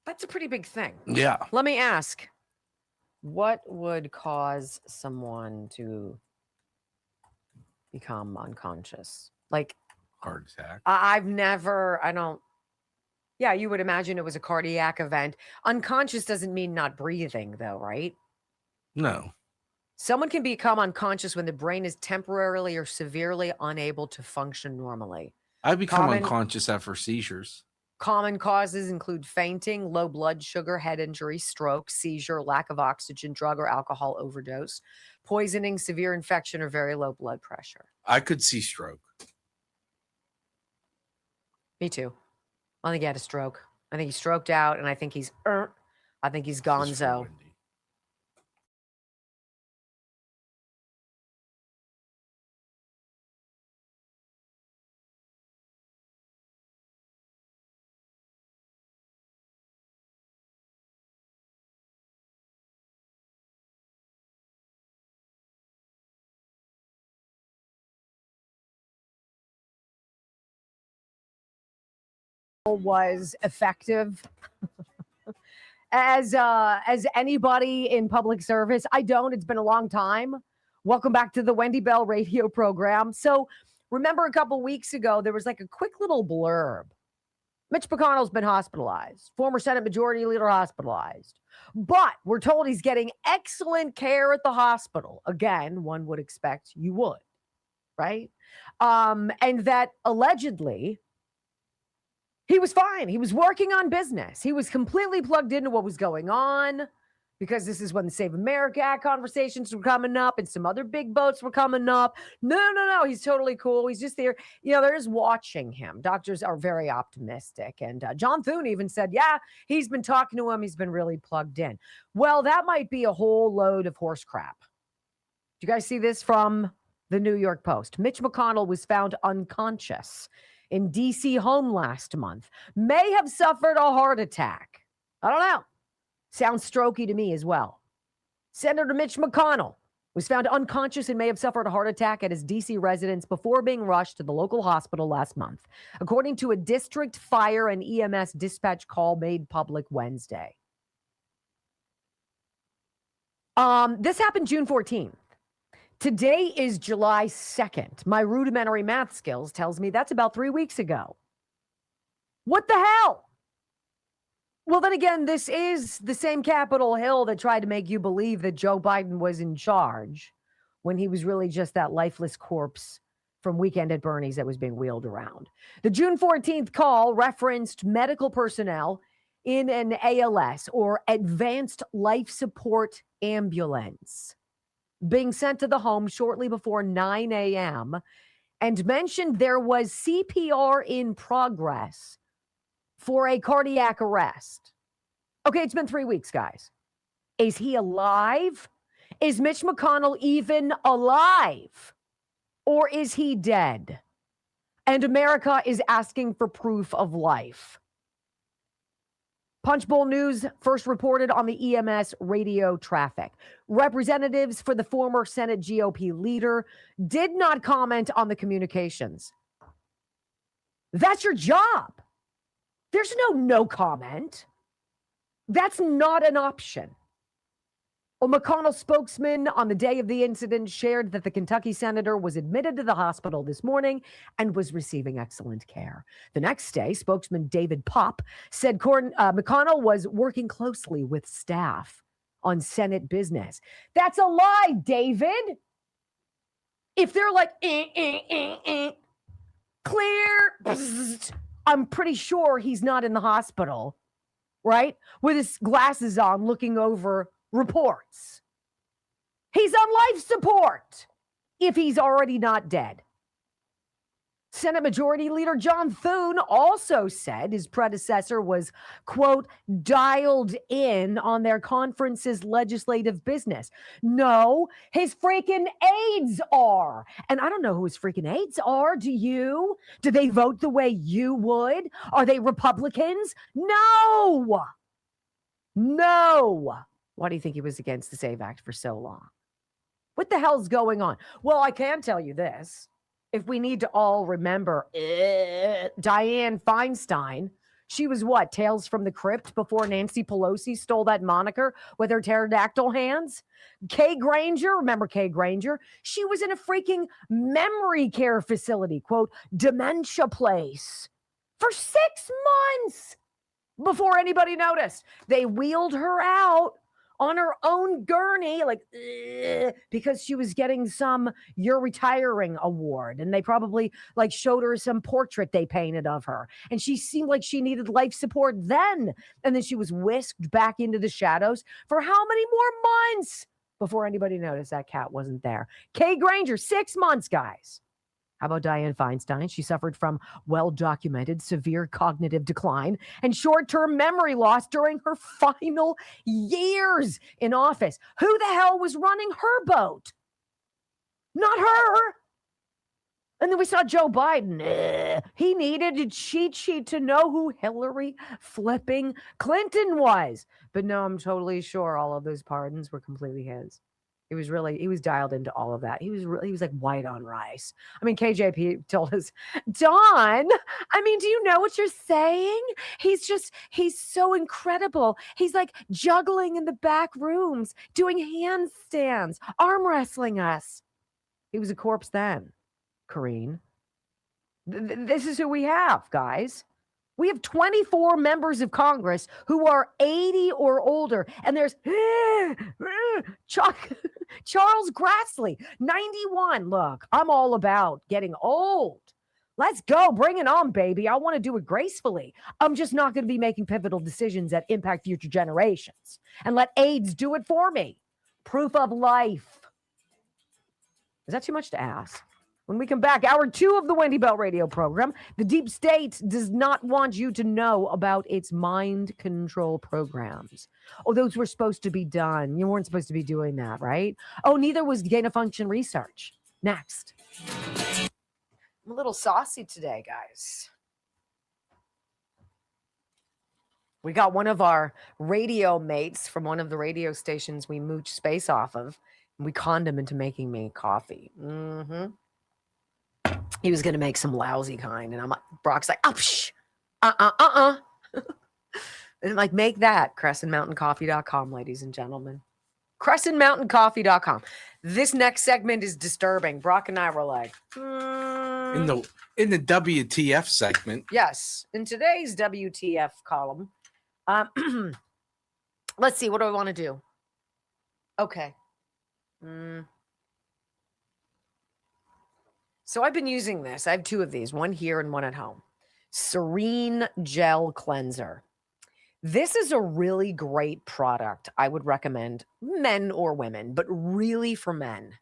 that's a pretty big thing. Yeah. Let me ask, what would cause someone to become unconscious? Like heart attack. Yeah, you would imagine it was a cardiac event. Unconscious doesn't mean not breathing though, right? No. Someone can become unconscious when the brain is temporarily or severely unable to function normally. I become unconscious after seizures. Common causes include fainting, low blood sugar, head injury, stroke, seizure, lack of oxygen, drug or alcohol overdose, poisoning, severe infection, or very low blood pressure. I could see stroke. Me too. I think he had a stroke. I think he stroked out, and I think he's gonzo. Was effective as anybody in public service. I don't. It's been a long time. Welcome back to the Wendy Bell radio program. So remember a couple weeks ago, there was like a quick little blurb. Mitch McConnell's been hospitalized. Former Senate Majority Leader hospitalized. But we're told he's getting excellent care at the hospital. Again, one would expect you would, right? And that allegedly he was fine. He was working on business. He was completely plugged into what was going on, because this is when the Save America Act conversations were coming up and some other big boats were coming up. No. He's totally cool. He's just there. They're just watching him. Doctors are very optimistic. And John Thune even said, yeah, he's been talking to him. He's been really plugged in. Well, that might be a whole load of horse crap. Do you guys see this from the New York Post? Mitch McConnell was found unconscious in D.C. home last month, may have suffered a heart attack. I don't know. Sounds strokey to me as well. Senator Mitch McConnell was found unconscious and may have suffered a heart attack at his D.C. residence before being rushed to the local hospital last month, according to a district fire and EMS dispatch call made public Wednesday. This happened June 14th. Today is July 2nd. My rudimentary math skills tells me that's about 3 weeks ago. What the hell? Well, then again, this is the same Capitol Hill that tried to make you believe that Joe Biden was in charge when he was really just that lifeless corpse from Weekend at Bernie's that was being wheeled around. The June 14th call referenced medical personnel in an ALS, or Advanced Life Support Ambulance, being sent to the home shortly before 9 a.m. and mentioned there was CPR in progress for a cardiac arrest. Okay, it's been 3 weeks, guys. Is he alive? Is Mitch McConnell even alive? Or is he dead? And America is asking for proof of life. Punchbowl News first reported on the EMS radio traffic. Representatives for the former Senate GOP leader did not comment on the communications. That's your job. There's no comment. That's not an option. A McConnell spokesman on the day of the incident shared that the Kentucky senator was admitted to the hospital this morning and was receiving excellent care. The next day, spokesman David Popp said McConnell was working closely with staff on Senate business. That's a lie, David. If they're like, clear, bzzzt, I'm pretty sure he's not in the hospital, right? With his glasses on, looking over reports. He's on life support if he's already not dead. Senate Majority Leader John Thune also said his predecessor was, quote, dialed in on their conference's legislative business. No, his freaking aides are. And I don't know who his freaking aides are. Do you? Do they vote the way you would? Are they Republicans? No. Why do you think he was against the SAVE Act for so long? What the hell's going on? Well, I can tell you this. If we need to all remember Dianne Feinstein, she was what? Tales from the Crypt before Nancy Pelosi stole that moniker with her pterodactyl hands? Kay Granger, remember Kay Granger? She was in a freaking memory care facility, quote, dementia place for 6 months before anybody noticed. They wheeled her out on her own gurney, like, because she was getting some "you're retiring" award. And they probably like showed her some portrait they painted of her. And she seemed like she needed life support then. And then she was whisked back into the shadows for how many more months before anybody noticed that cat wasn't there? Kay Granger, 6 months, guys. How about Dianne Feinstein? She suffered from well-documented severe cognitive decline and short-term memory loss during her final years in office. Who the hell was running her boat? Not her. And then we saw Joe Biden. He needed a cheat sheet to know who Hillary flipping Clinton was. But no, I'm totally sure all of those pardons were completely his. He was dialed into all of that. He was like white on rice. I mean, KJP told us, Dawn, I mean, do you know what you're saying? He's so incredible. He's like juggling in the back rooms, doing handstands, arm wrestling us. He was a corpse then, Karine. This is who we have, guys. We have 24 members of Congress who are 80 or older. And there's Charles Grassley, 91. Look, I'm all about getting old. Let's go. Bring it on, baby. I want to do it gracefully. I'm just not going to be making pivotal decisions that impact future generations. And let AIDS do it for me. Proof of life. Is that too much to ask? When we come back, hour 2 of the Wendy Bell radio program, the deep state does not want you to know about its mind control programs. Oh, those were supposed to be done. You weren't supposed to be doing that, right? Oh, neither was gain of function research. Next. I'm a little saucy today, guys. We got one of our radio mates from one of the radio stations we mooch space off of, and we conned him into making me coffee. Mm-hmm. He was going to make some lousy kind. And I'm like, Brock's like, and like, make that. CrescentMountainCoffee.com, ladies and gentlemen. CrescentMountainCoffee.com. This next segment is disturbing. Brock and I were like, in the WTF segment. Yes. In today's WTF column. Let's see. What do I want to do? Okay. So I've been using this. I have 2 of these, one here and one at home. Serene Gel Cleanser. This is a really great product. I would recommend men or women, but really for men.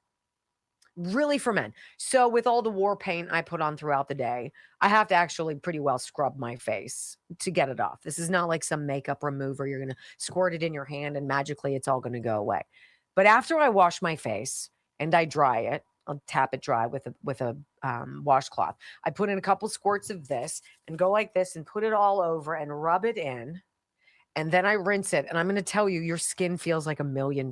Really for men. So with all the war paint I put on throughout the day, I have to actually pretty well scrub my face to get it off. This is not like some makeup remover. You're going to squirt it in your hand and magically it's all going to go away. But after I wash my face and I dry it, I'll tap it dry with a washcloth. I put in a couple squirts of this and go like this and put it all over and rub it in. And then I rinse it. And I'm going to tell you, your skin feels like $1 million.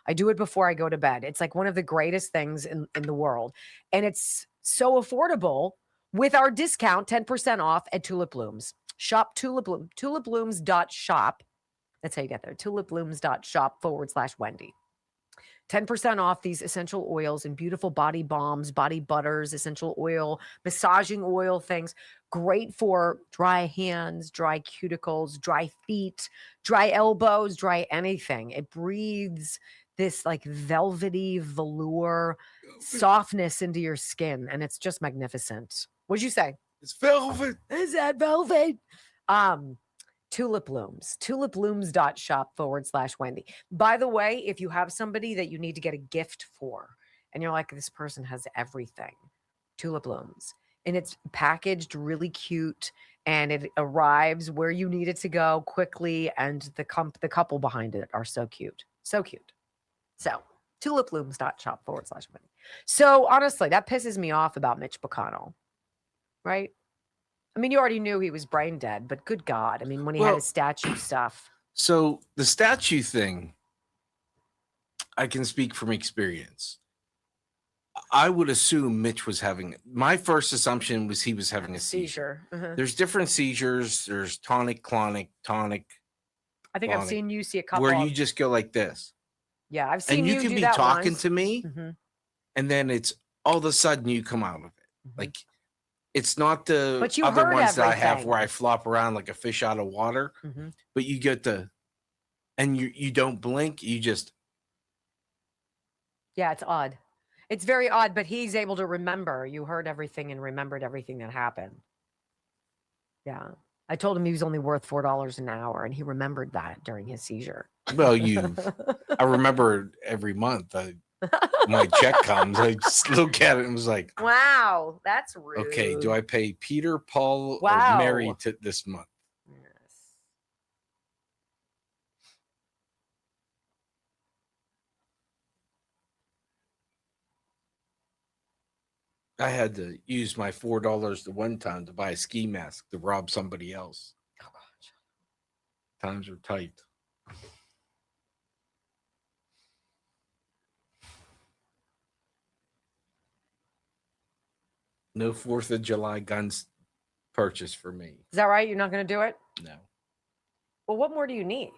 I do it before I go to bed. It's like one of the greatest things in the world. And it's so affordable with our discount, 10% off at Tulip Blooms. Shop Tulip Bloom, tulipblooms.shop. That's how you get there. tulipblooms.shop/Wendy. 10% off these essential oils and beautiful body balms, body butters, essential oil, massaging oil things. Great for dry hands, dry cuticles, dry feet, dry elbows, dry anything. It breathes this like velvety velour softness into your skin. And it's just magnificent. What'd you say? It's velvet. Is that velvet? Tulip Blooms, tulipblooms.shop/Wendy. By the way, if you have somebody that you need to get a gift for and you're like, this person has everything, Tulip Blooms. And it's packaged really cute and it arrives where you need it to go quickly. And the couple behind it are so cute. So cute. So tulipblooms.shop/Wendy. So honestly, that pisses me off about Mitch McConnell, right? I mean, you already knew he was brain dead, but good God. I mean, when he had his statue stuff. So the statue thing, I can speak from experience. I would assume Mitch was having, my first assumption was he was having a seizure. Uh-huh. There's different seizures. There's tonic, clonic. I think I've seen you see a couple where you just go like this. Yeah, I've seen and you do can be that talking once. to me, Mm-hmm. and then it's all of a sudden you come out of it. Mm-hmm. Like it's not the But you other heard ones that I have everything. where I flop around like a fish out of water. Mm-hmm. But you get and you don't blink. You just. Yeah, it's odd. It's very odd, but he's able to remember. You heard everything and remembered everything that happened. Yeah. I told him he was only worth $4 an hour, and he remembered that during his seizure. Well, I remember every month my check comes, I just look at it and was like, wow, that's rude. Okay, do I pay Peter, Paul, or Mary this month? Yes. I had to use my $4 the one time to buy a ski mask to rob somebody else. Oh, gosh. Times are tight. No 4th of July guns purchase for me. Is that right? You're not going to do it? No. Well, what more do you need?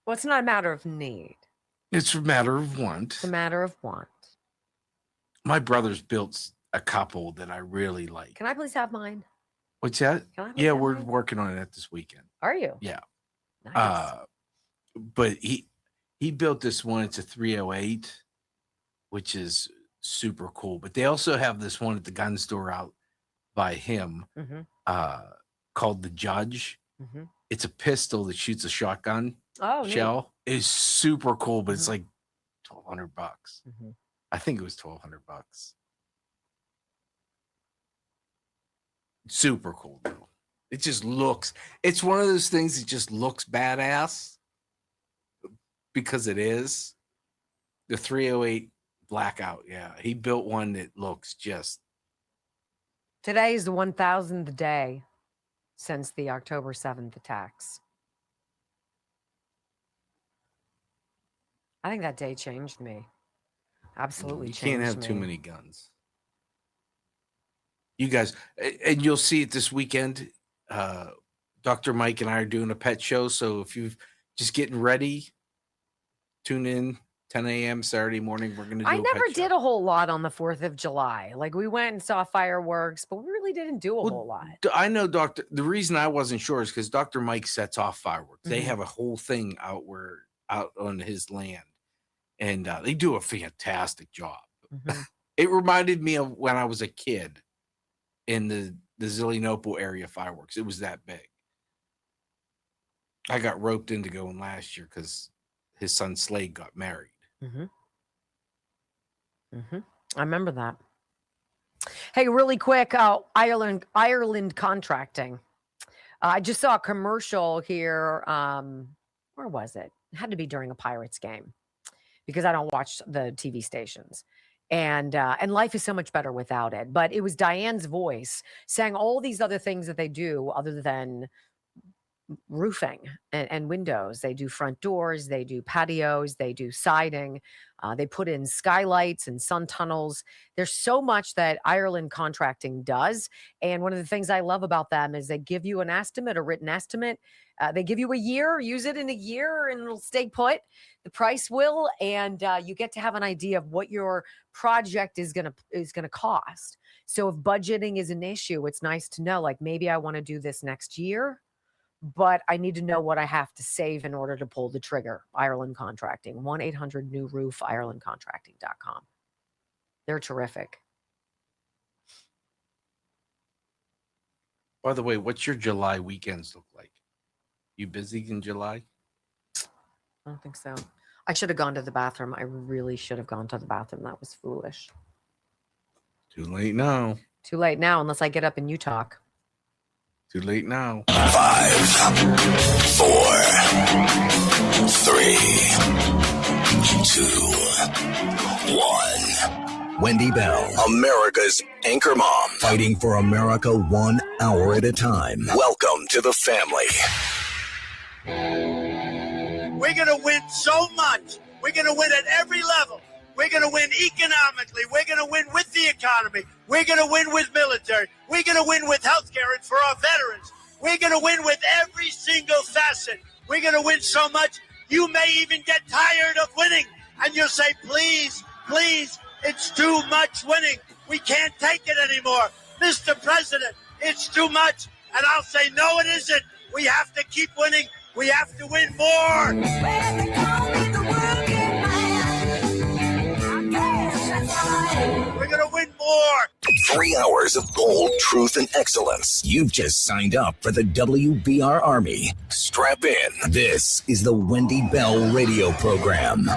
Well, it's not a matter of need. It's a matter of want. It's a matter of want. My brother's built a couple that I really like. Can I please have mine? What's that? Can I please Yeah, have we're mine? working on it this weekend. Are you? Yeah. Nice. But he built this one. It's a 308, which is super cool. But they also have this one at the gun store out by him called the Judge. Mm-hmm. It's a pistol that shoots a shotgun shell. It's super cool, but it's like $1,200. Mm-hmm. I think it was $1,200. Super cool though. It just looks. It's one of those things that just looks badass because it is. The 308 Blackout. Yeah, he built one that looks just. Today is the 1,000th day since the October 7th attacks. I think that day changed me. Absolutely changed me. You can't have too many guns. You guys, and you'll see it this weekend. Dr. Mike and I are doing a pet show. So if you're just getting ready, tune in 10 a.m. Saturday morning. We're going to do I a never pet did show. a whole lot on the 4th of July. Like we went and saw fireworks, but we really didn't do a whole lot. I know, the reason I wasn't sure is because Dr. Mike sets off fireworks. They Mm-hmm. have a whole thing out on his land. And they do a fantastic job. Mm-hmm. It reminded me of when I was a kid in the Zillinople area fireworks. It was that big. I got roped into going last year because his son Slade got married. Mm-hmm. Mm-hmm. I remember that. Hey, really quick, Ireland contracting. I just saw a commercial here. Where was it? It had to be during a Pirates game because I don't watch the TV stations. And life is so much better without it. But it was Diane's voice saying all these other things that they do other than roofing and windows. They do front doors, they do patios, they do siding, they put in skylights and sun tunnels. There's so much that Ireland Contracting does. And one of the things I love about them is they give you an estimate, a written estimate. They give you a year, use it in a year, and it'll stay put. The price will, and you get to have an idea of what your project is gonna cost. So if budgeting is an issue, it's nice to know, like, maybe I want to do this next year, but I need to know what I have to save in order to pull the trigger. Ireland Contracting, 1-800-NEW-ROOF, IrelandContracting.com. They're terrific. By the way, what's your July weekends look like? You busy in July? I don't think so. I should have gone to the bathroom. I really should have gone to the bathroom. That was foolish. Too late now. Too late now, unless I get up and you talk. Too late now. 5, 4, 3, 2, 1. Wendy Bell, America's anchor mom, fighting for America 1 hour at a time. Welcome to the family. We're going to win so much. We're going to win at every level. We're going to win economically. We're going to win with the economy. We're going to win with military. We're going to win with health care and for our veterans. We're going to win with every single facet. We're going to win so much, you may even get tired of winning. And you'll say, please, please, it's too much winning. We can't take it anymore. Mr. President, it's too much. And I'll say, no, it isn't. We have to keep winning. We have to win more. We're going to win more. 3 hours of gold, truth, and excellence. You've just signed up for the WBR Army. Strap in. This is the Wendy Bell radio program.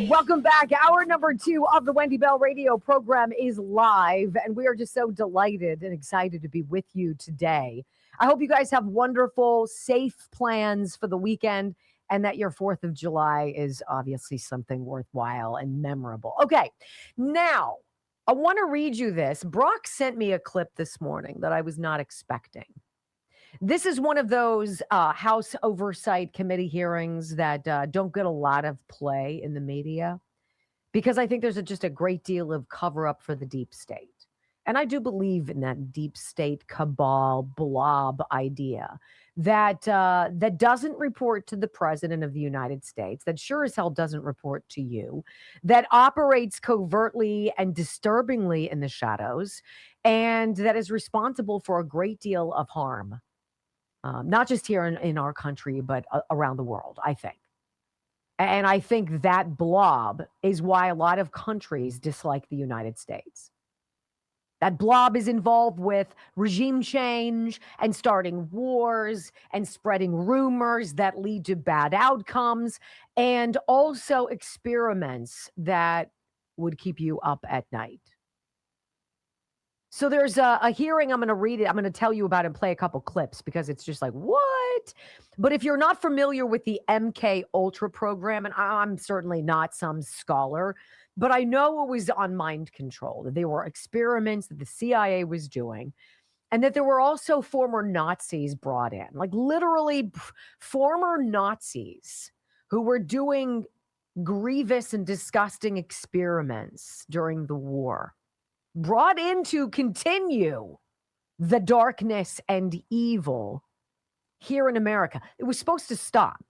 Welcome back. Hour number 2 of the Wendy Bell radio program is live, and we are just so delighted and excited to be with you today. I hope you guys have wonderful, safe plans for the weekend, and that your 4th of July is obviously something worthwhile and memorable. Okay, now I want to read you this. Brock sent me a clip this morning that I was not expecting. This is one of those House Oversight Committee hearings that don't get a lot of play in the media because I think there's just a great deal of cover up for the deep state. And I do believe in that deep state cabal blob idea that that doesn't report to the president of the United States, that sure as hell doesn't report to you, that operates covertly and disturbingly in the shadows, and that is responsible for a great deal of harm. Not just here in our country, but around the world, I think. And I think that blob is why a lot of countries dislike the United States. That blob is involved with regime change and starting wars and spreading rumors that lead to bad outcomes, and also experiments that would keep you up at night. So there's a hearing. I'm going to read it. I'm going to tell you about it and play a couple clips because it's just like, what? But if you're not familiar with the MK Ultra program, and I'm certainly not some scholar, but I know it was on mind control, that they were experiments that the CIA was doing, and that there were also former Nazis brought in, like literally former Nazis who were doing grievous and disgusting experiments during the war, brought in to continue the darkness and evil here in America. It was supposed to stop.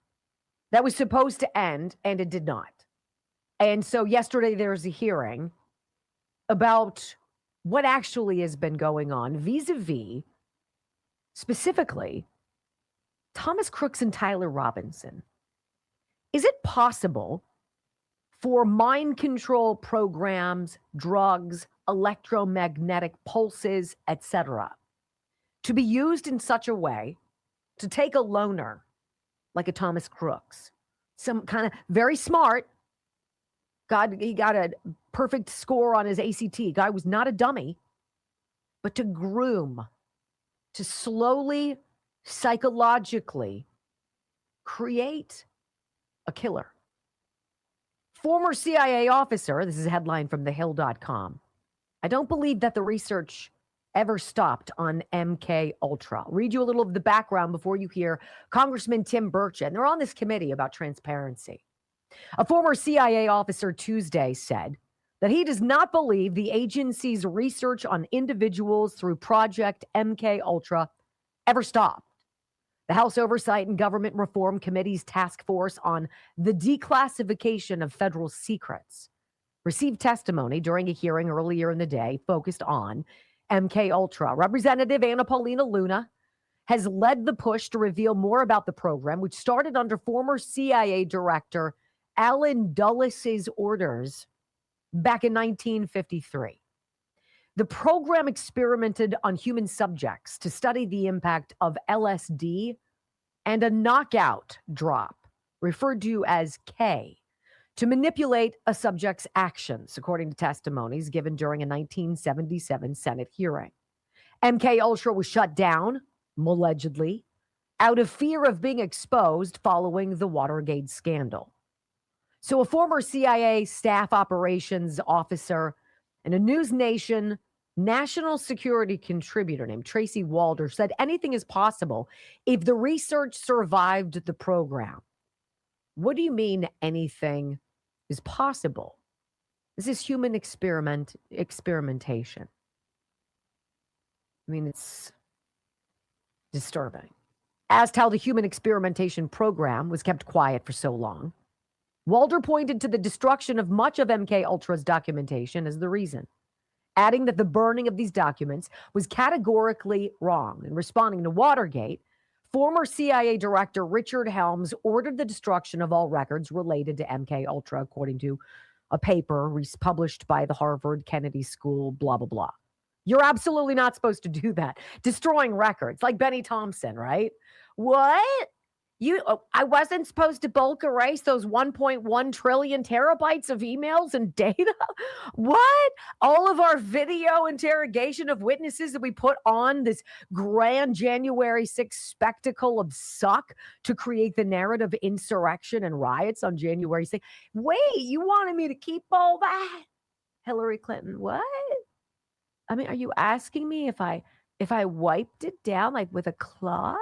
That was supposed to end, and it did not. And so yesterday there was a hearing about what actually has been going on vis-a-vis, specifically, Thomas Crooks and Tyler Robinson. Is it possible for mind control programs, drugs, electromagnetic pulses, etc., to be used in such a way to take a loner like a Thomas Crooks, some kind of very smart, he got a perfect score on his ACT. Guy was not a dummy. but to groom, to slowly, psychologically create a killer. Former CIA officer, this is a headline from thehill.com. I don't believe that the research ever stopped on MK Ultra. I'll read you a little of the background before you hear Congressman Tim Burchett, and they're on this committee about transparency. A former CIA officer Tuesday said that he does not believe the agency's research on individuals through Project MK Ultra ever stopped. The House Oversight and Government Reform Committee's task force on the declassification of federal secrets received testimony during a hearing earlier in the day focused on MK Ultra. Representative Anna Paulina Luna has led the push to reveal more about the program, which started under former CIA Director Alan Dulles' orders back in 1953. The program experimented on human subjects to study the impact of LSD and a knockout drop, referred to as K, to manipulate a subject's actions, according to testimonies given during a 1977 Senate hearing. MK Ultra was shut down, allegedly, out of fear of being exposed following the Watergate scandal. So a former CIA staff operations officer and a News Nation national security contributor named Tracy Walder said anything is possible if the research survived the program. What do you mean anything is possible? This is human experimentation. I mean, it's disturbing. As to how the human experimentation program was kept quiet for so long, Walder pointed to the destruction of much of MK Ultra's documentation as the reason, adding that the burning of these documents was categorically wrong. In responding to Watergate, former CIA Director Richard Helms ordered the destruction of all records related to MK Ultra, according to a paper published by the Harvard Kennedy School, blah, blah, blah. You're absolutely not supposed to do that. Destroying records, like Benny Thompson, right? What? I wasn't supposed to bulk erase those 1.1 trillion terabytes of emails and data? What? All of our video interrogation of witnesses that we put on this grand January 6th spectacle of suck to create the narrative of insurrection and riots on January 6th. Wait, you wanted me to keep all that? Hillary Clinton, what? I mean, are you asking me if I wiped it down like with a cloth?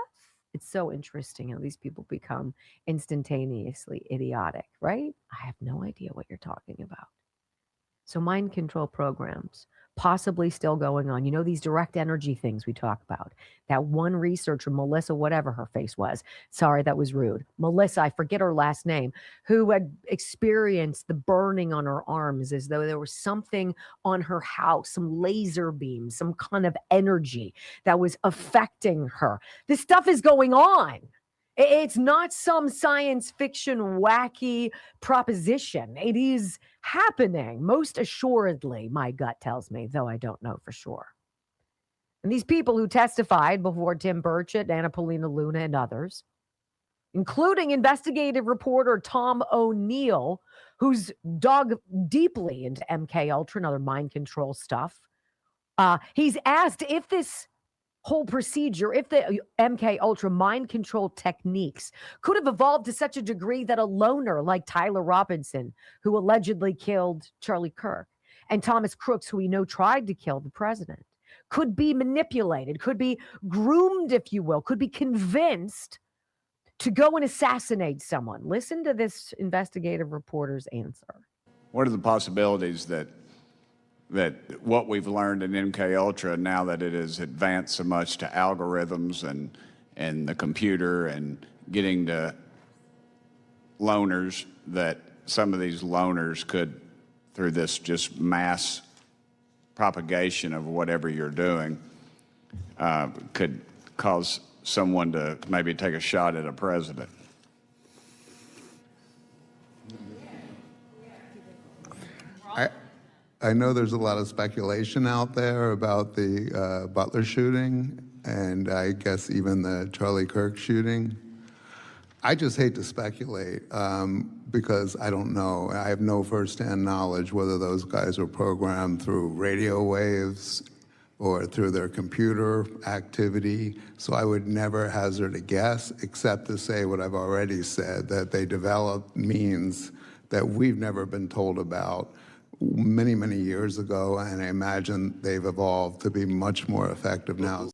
It's so interesting how these people become instantaneously idiotic, right? I have no idea what you're talking about. So mind control programs possibly still going on. You know, these direct energy things we talk about. That one researcher, Melissa, whatever her face was. Sorry, that was rude. Melissa, I forget her last name, who had experienced the burning on her arms as though there was something on her house, some laser beam, some kind of energy that was affecting her. This stuff is going on. It's not some science fiction wacky proposition. It is happening, most assuredly, my gut tells me, though I don't know for sure. And these people who testified before Tim Burchett, Anna Paulina Luna, and others, including investigative reporter Tom O'Neill, who's dug deeply into MK Ultra and other mind control stuff, he's asked if this whole procedure, if the MK Ultra mind control techniques could have evolved to such a degree that a loner like Tyler Robinson, who allegedly killed Charlie Kirk, and Thomas Crooks, who we know tried to kill the president, could be manipulated, could be groomed, if you will, could be convinced to go and assassinate someone. Listen to this investigative reporter's answer. What are the possibilities that what we've learned in MK Ultra, now that it has advanced so much to algorithms and the computer and getting to loners, that some of these loners could, through this just mass propagation of whatever you're doing, could cause someone to maybe take a shot at a president? I know there's a lot of speculation out there about the Butler shooting, and I guess even the Charlie Kirk shooting. I just hate to speculate because I don't know. I have no firsthand knowledge whether those guys were programmed through radio waves, or through their computer activity. So I would never hazard a guess, except to say what I've already said, that they developed means that we've never been told about many, many years ago, and I imagine they've evolved to be much more effective now.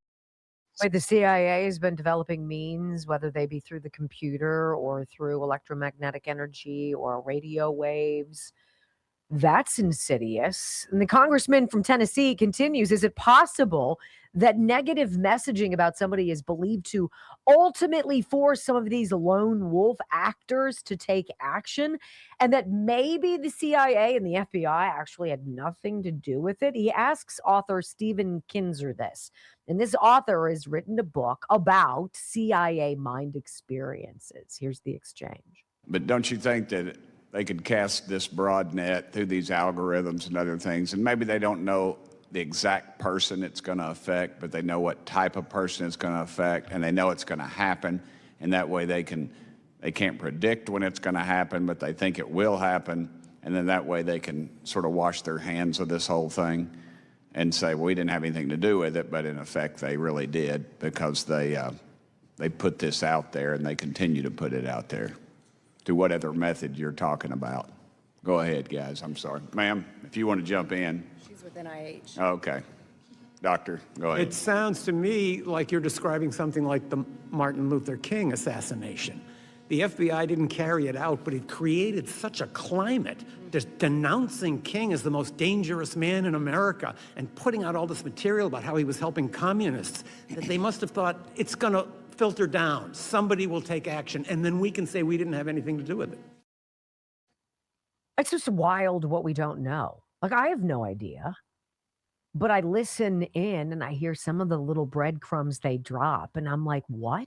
Wait, the CIA has been developing means, whether they be through the computer or through electromagnetic energy or radio waves. That's insidious. And the congressman from Tennessee continues, is it possible that negative messaging about somebody is believed to ultimately force some of these lone wolf actors to take action, and that maybe the CIA and the FBI actually had nothing to do with it? He asks author Stephen Kinzer this, and this author has written a book about CIA mind experiences. Here's the exchange. But don't you think that they could cast this broad net through these algorithms and other things, and maybe they don't know the exact person it's going to affect, but they know what type of person it's going to affect, and they know it's going to happen, and that way they can't predict when it's going to happen, but they think it will happen, and then that way they can sort of wash their hands of this whole thing and say, well, we didn't have anything to do with it, but in effect they really did, because they put this out there, and they continue to put it out there. To what other method you're talking about. Go ahead, guys. I'm sorry. Ma'am, if you want to jump in. She's with NIH. Okay. Doctor, go ahead. It sounds to me like you're describing something like the Martin Luther King assassination. The FBI didn't carry it out, but it created such a climate, just denouncing King as the most dangerous man in America and putting out all this material about how he was helping communists, that they must have thought, it's going to filter down. Somebody will take action, and then we can say we didn't have anything to do with it. It's just wild what we don't know. Like, I have no idea, but I listen in and I hear some of the little breadcrumbs they drop, and I'm like, what?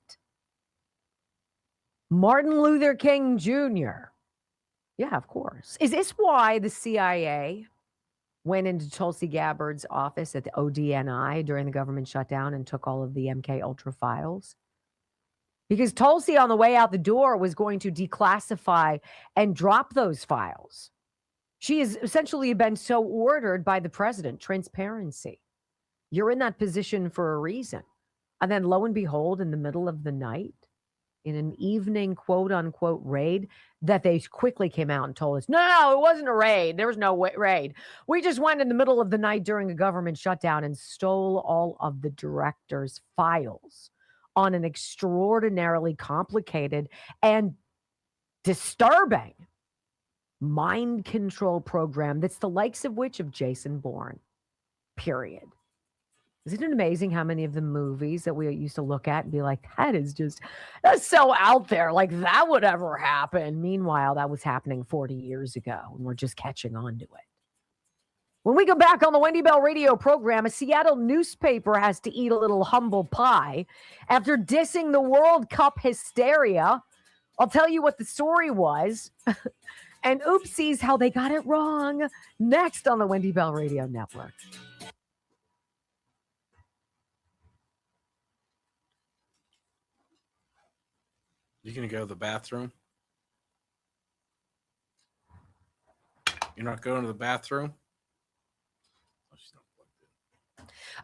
Martin Luther King Jr. Yeah, of course. Is this why the CIA went into Tulsi Gabbard's office at the ODNI during the government shutdown and took all of the MK Ultra files? Because Tulsi, on the way out the door, was going to declassify and drop those files. She has essentially been so ordered by the president. Transparency. You're in that position for a reason. And then lo and behold, in the middle of the night, in an evening quote unquote raid, that they quickly came out and told us, no, it wasn't a raid. There was no raid. We just went in the middle of the night during a government shutdown and stole all of the director's files on an extraordinarily complicated and disturbing mind control program that's the likes of which of Jason Bourne, period. Isn't it amazing how many of the movies that we used to look at and be like, that's so out there, like that would ever happen. Meanwhile, that was happening 40 years ago, and we're just catching on to it. When we go back on the Wendy Bell radio program, a Seattle newspaper has to eat a little humble pie after dissing the World Cup hysteria. I'll tell you what the story was. And oopsies, how they got it wrong. Next on the Wendy Bell Radio Network. You gonna go to the bathroom? You're not going to the bathroom?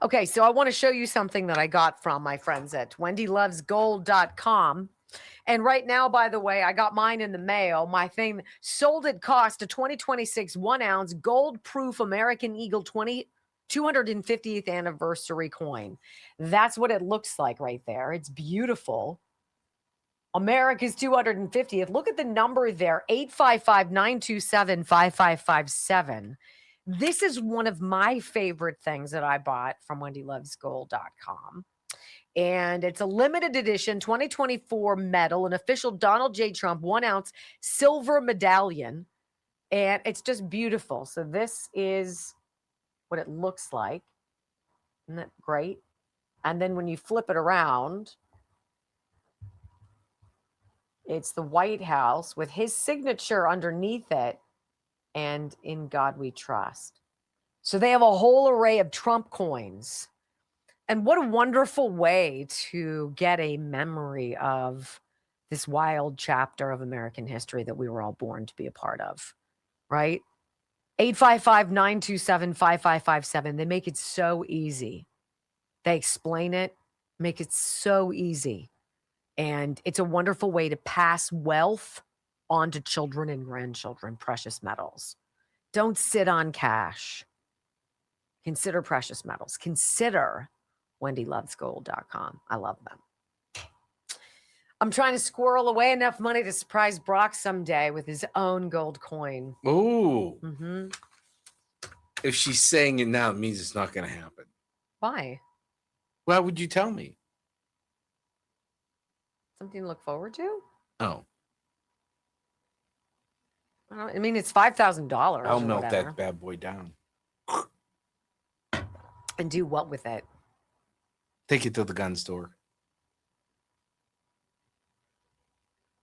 Okay, so I want to show you something that I got from my friends at wendylovesgold.com. And right now, by the way, I got mine in the mail. My thing sold at cost, a 2026 1-ounce gold-proof American Eagle 250th anniversary coin. That's what it looks like right there. It's beautiful. America's 250th. Look at the number there, 855-927-5557. This is one of my favorite things that I bought from wendylovesgold.com. And it's a limited edition 2024 medal, an official Donald J. Trump 1-ounce silver medallion. And it's just beautiful. So this is what it looks like. Isn't that great? And then when you flip it around, it's the White House with his signature underneath it. And in God we trust. So they have a whole array of Trump coins. And what a wonderful way to get a memory of this wild chapter of American history that we were all born to be a part of, right? 855-927-5557. They make it so easy. They explain it, make it so easy. And it's a wonderful way to pass wealth on to children and grandchildren, precious metals. Don't sit on cash. Consider precious metals. Consider wendylovesgold.com. I love them. I'm trying to squirrel away enough money to surprise Brock someday with his own gold coin. Ooh. Mm-hmm. If she's saying it now, it means it's not going to happen. Why? Why would you tell me? Something to look forward to? Oh. I mean, it's $5,000. I'll melt that bad boy down. And do what with it? Take it to the gun store.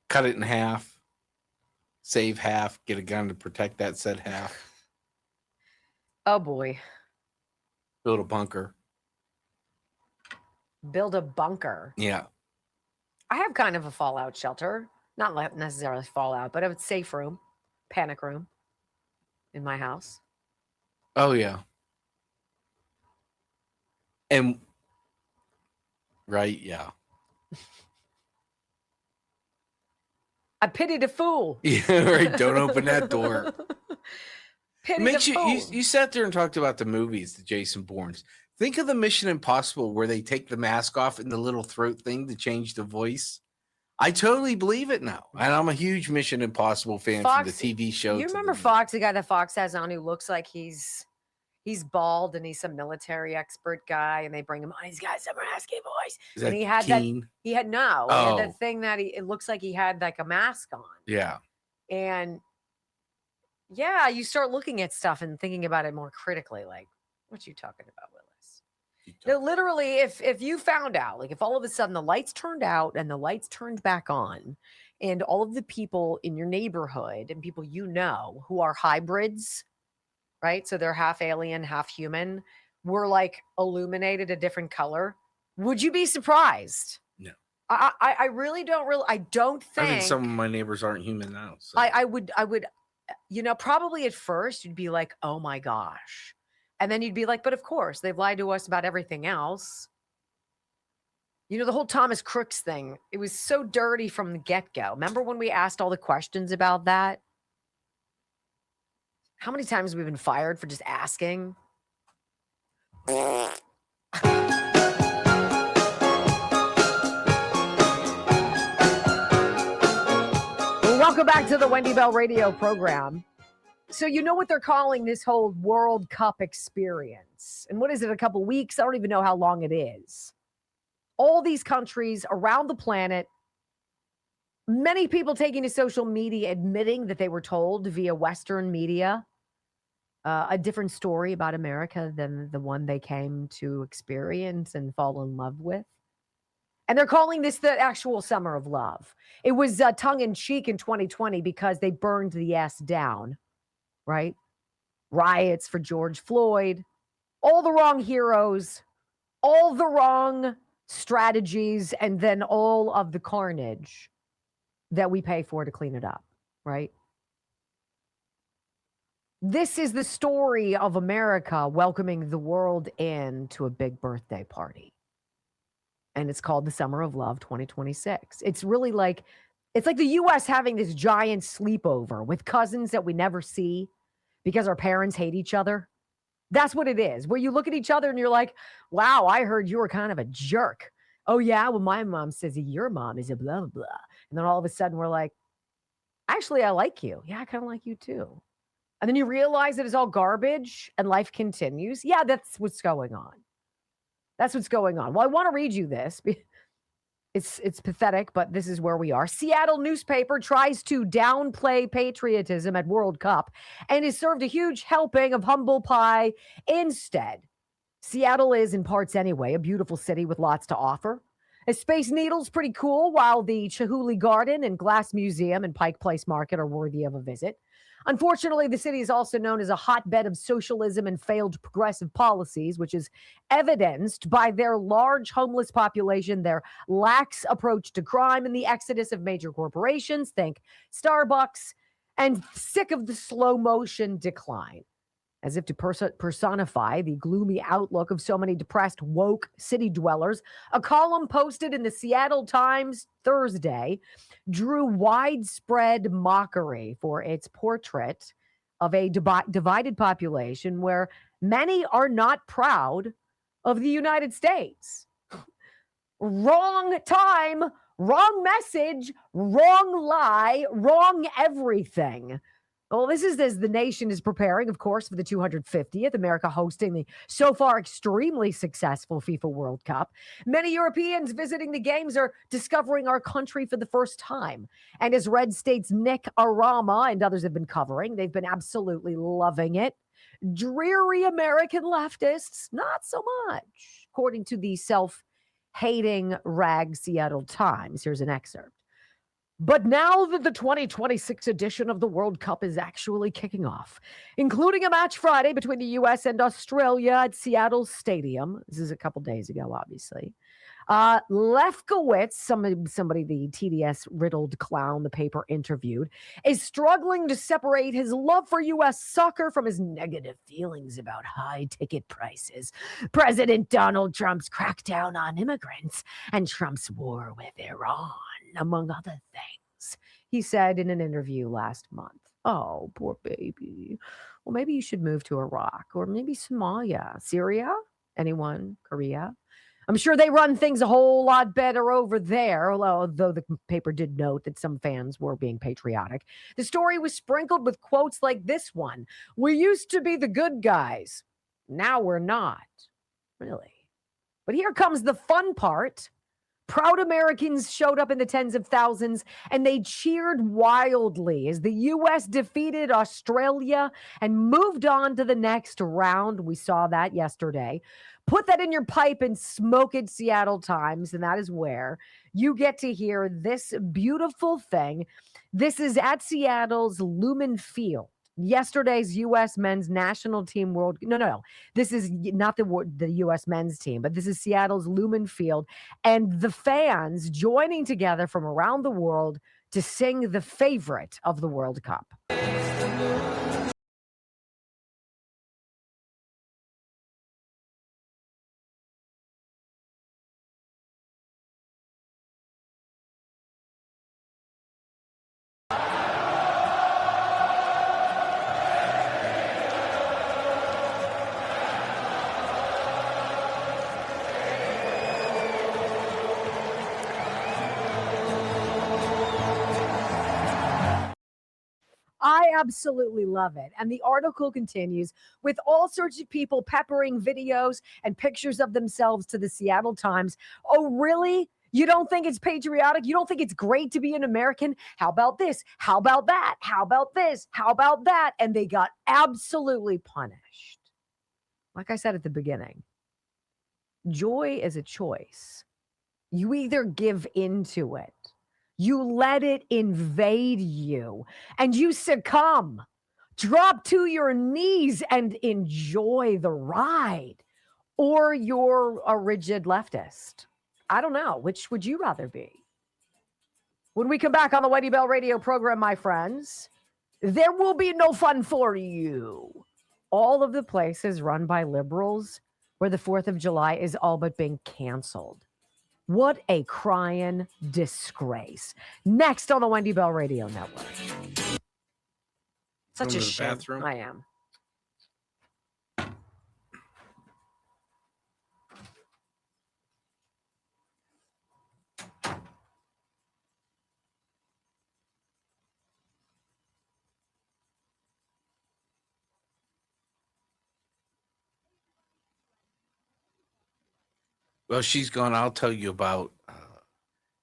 Cut it in half. Save half. Get a gun to protect that said half. Oh, boy. Build a bunker. Build a bunker. Yeah. I have kind of a fallout shelter. Not necessarily fallout, but a safe room, panic room in my house. Oh, yeah. And, right, yeah. I pity the fool. Yeah, right. Don't open that door. Pity Makes the you, fool. you sat there and talked about the movies, the Jason Bournes. Think of the Mission Impossible where they take the mask off and the little throat thing to change the voice. I totally believe it now. And I'm a huge Mission Impossible fan from the TV show. You remember Fox, the guy that Fox has on who looks like he's bald and he's some military expert guy, and they bring him on. He's got some raspy voice. Is And that he had Keen? that. He had no. He Oh. had that thing that it looks like he had like a mask on. Yeah. And yeah, you start looking at stuff and thinking about it more critically. Like, what you talking about, Willis? No, literally, if you found out, like if all of a sudden the lights turned out and the lights turned back on, and all of the people in your neighborhood and people you know who are hybrids, right? So they're half alien, half human, were like illuminated a different color, would you be surprised? No. I really don't I don't I think think some of my neighbors aren't human now. So. I would, probably at first you'd be like, oh my gosh. And then you'd be like, but of course, they've lied to us about everything else. The whole Thomas Crooks thing, it was so dirty from the get-go. Remember when we asked all the questions about that? How many times have we been fired for just asking? Welcome back to the Wendy Bell radio program. So you know what they're calling this whole World Cup experience. And what is it, a couple weeks? I don't even know how long it is. All these countries around the planet, many people taking to social media admitting that they were told via Western media a different story about America than the one they came to experience and fall in love with. And they're calling this the actual summer of love. It was tongue-in-cheek in 2020 because they burned the ass down. Right? Riots for George Floyd, all the wrong heroes, all the wrong strategies, and then all of the carnage that we pay for to clean it up, right? This is the story of America welcoming the world into a big birthday party. And it's called the Summer of Love 2026. It's really like, it's like the U.S. having this giant sleepover with cousins that we never see because our parents hate each other. That's what it is, where you look at each other and you're like, wow, I heard you were kind of a jerk. Oh, yeah, well, my mom says your mom is a blah, blah, blah. And then all of a sudden we're like, actually, I like you. Yeah, I kind of like you too. And then you realize it is all garbage and life continues. Yeah, that's what's going on. That's what's going on. Well, I want to read you this. It's pathetic, but this is where we are. Seattle newspaper tries to downplay patriotism at World Cup and is served a huge helping of humble pie instead. Seattle is, in parts anyway, a beautiful city with lots to offer. A Space Needle's pretty cool, while the Chihuly Garden and Glass Museum and Pike Place Market are worthy of a visit. Unfortunately, the city is also known as a hotbed of socialism and failed progressive policies, which is evidenced by their large homeless population, their lax approach to crime, and the exodus of major corporations, think Starbucks, and sick of the slow motion decline. As if to personify the gloomy outlook of so many depressed, woke city dwellers, a column posted in the Seattle Times Thursday drew widespread mockery for its portrait of a divided population where many are not proud of the United States. Wrong time, wrong message, wrong lie, wrong everything. Well, this is as the nation is preparing, of course, for the 250th, America hosting the so far extremely successful FIFA World Cup. Many Europeans visiting the games are discovering our country for the first time. And as Red State's Nick Arama and others have been covering, they've been absolutely loving it. Dreary American leftists, not so much, according to the self-hating rag Seattle Times. Here's an excerpt. But now that the 2026 edition of the World Cup is actually kicking off, including a match Friday between the U.S. and Australia at Seattle Stadium. This is a couple days ago, obviously. Lefkowitz, somebody the TDS-riddled clown the paper interviewed, is struggling to separate his love for U.S. soccer from his negative feelings about high ticket prices, President Donald Trump's crackdown on immigrants, and Trump's war with Iran, among other things, he said in an interview last month. Oh, poor baby. Well, maybe you should move to Iraq or maybe Somalia, Syria, anyone, Korea. I'm sure they run things a whole lot better over there, although the paper did note that some fans were being patriotic. The story was sprinkled with quotes like this one. We used to be the good guys. Now we're not. Really. But here comes the fun part. Proud Americans showed up in the tens of thousands, and they cheered wildly as the U.S. defeated Australia and moved on to the next round. We saw that yesterday. Put that in your pipe and smoke it, Seattle Times, and that is where you get to hear this beautiful thing. This is at Seattle's Lumen Field. Yesterday's U.S. men's national team No. This is not the U.S. men's team, but this is Seattle's Lumen Field. And the fans joining together from around the world to sing the favorite of the World Cup. I absolutely love it. And the article continues with all sorts of people peppering videos and pictures of themselves to the Seattle Times. Oh, really? You don't think it's patriotic? You don't think it's great to be an American? How about this? How about that? How about this? How about that? And they got absolutely punished. Like I said at the beginning, joy is a choice. You either give into it, you let it invade you, and you succumb. Drop to your knees and enjoy the ride. Or you're a rigid leftist. I don't know. Which would you rather be? When we come back on the Wendy Bell radio program, my friends, there will be no fun for you. All of the places run by liberals where the 4th of July is all but being canceled. What a crying disgrace. Next on the Wendy Bell Radio Network. Such a shame. Bathroom? I am. Well, she's gone. I'll tell you about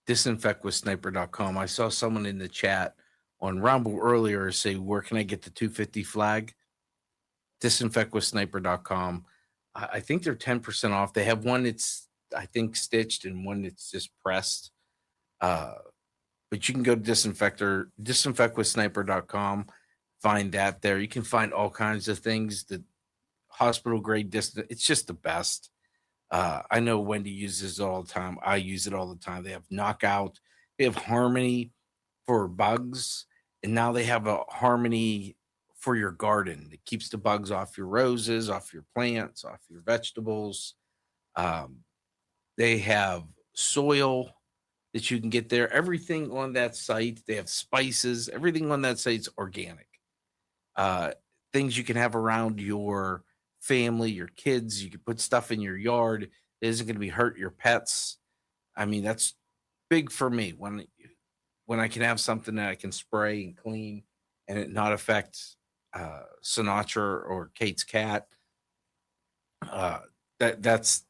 disinfectwithsniper.com. I saw someone in the chat on Rumble earlier say, where can I get the 250 flag? Disinfectwithsniper.com. I think they're 10% off. They have one that's, I think, stitched and one that's just pressed. But you can go to disinfectwithsniper.com, find that there. You can find all kinds of things. The hospital grade distance, it's just the best. I know Wendy uses it all the time. I use it all the time. They have Knockout. They have Harmony for bugs. And now they have a harmony for your garden. It keeps the bugs off your roses, off your plants, off your vegetables. They have soil that you can get there. Everything on that site, they have spices. Everything on that site's organic. Things you can have around your family, your kids. You can put stuff in your yard that isn't going to be hurt your pets. I mean, that's big for me when I can have something that I can spray and clean and it not affect Sinatra or Kate's cat. That's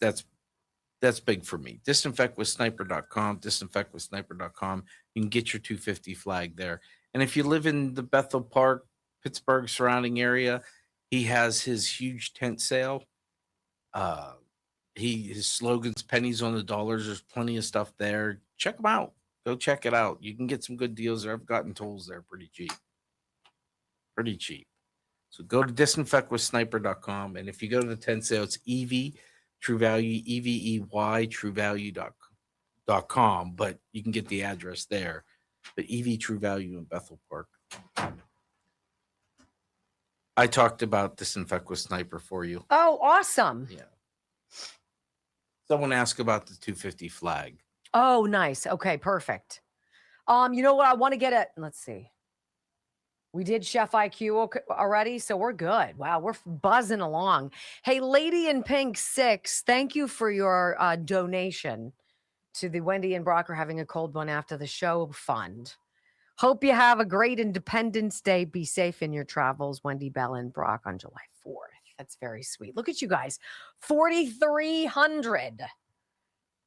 big for me. Disinfectwithsniper.com, disinfectwithsniper.com. You can get your 250 flag there. And if you live in the Bethel Park, Pittsburgh surrounding area, he has his huge tent sale. His slogan's pennies on the dollars. There's plenty of stuff there. Check them out. Go check it out. You can get some good deals there. I've gotten tools there pretty cheap. Pretty cheap. So go to disinfectwithsniper.com. And if you go to the tent sale, it's EV True Value, EVEY TrueValue.com. But you can get the address there. The EV True Value in Bethel Park. I talked about Disinfect with Sniper for you. Oh, awesome. Yeah. Someone asked about the 250 flag. Oh, nice. Okay, perfect. You know what? I want to get at, let's see. We did Chef IQ already, so we're good. Wow, we're buzzing along. Hey, Lady in Pink 6, thank you for your donation to the Wendy and Brock are having a cold one after the show fund. Hope you have a great Independence Day. Be safe in your travels. Wendy, Bella, and Brock on July 4th. That's very sweet. Look at you guys. 4,300.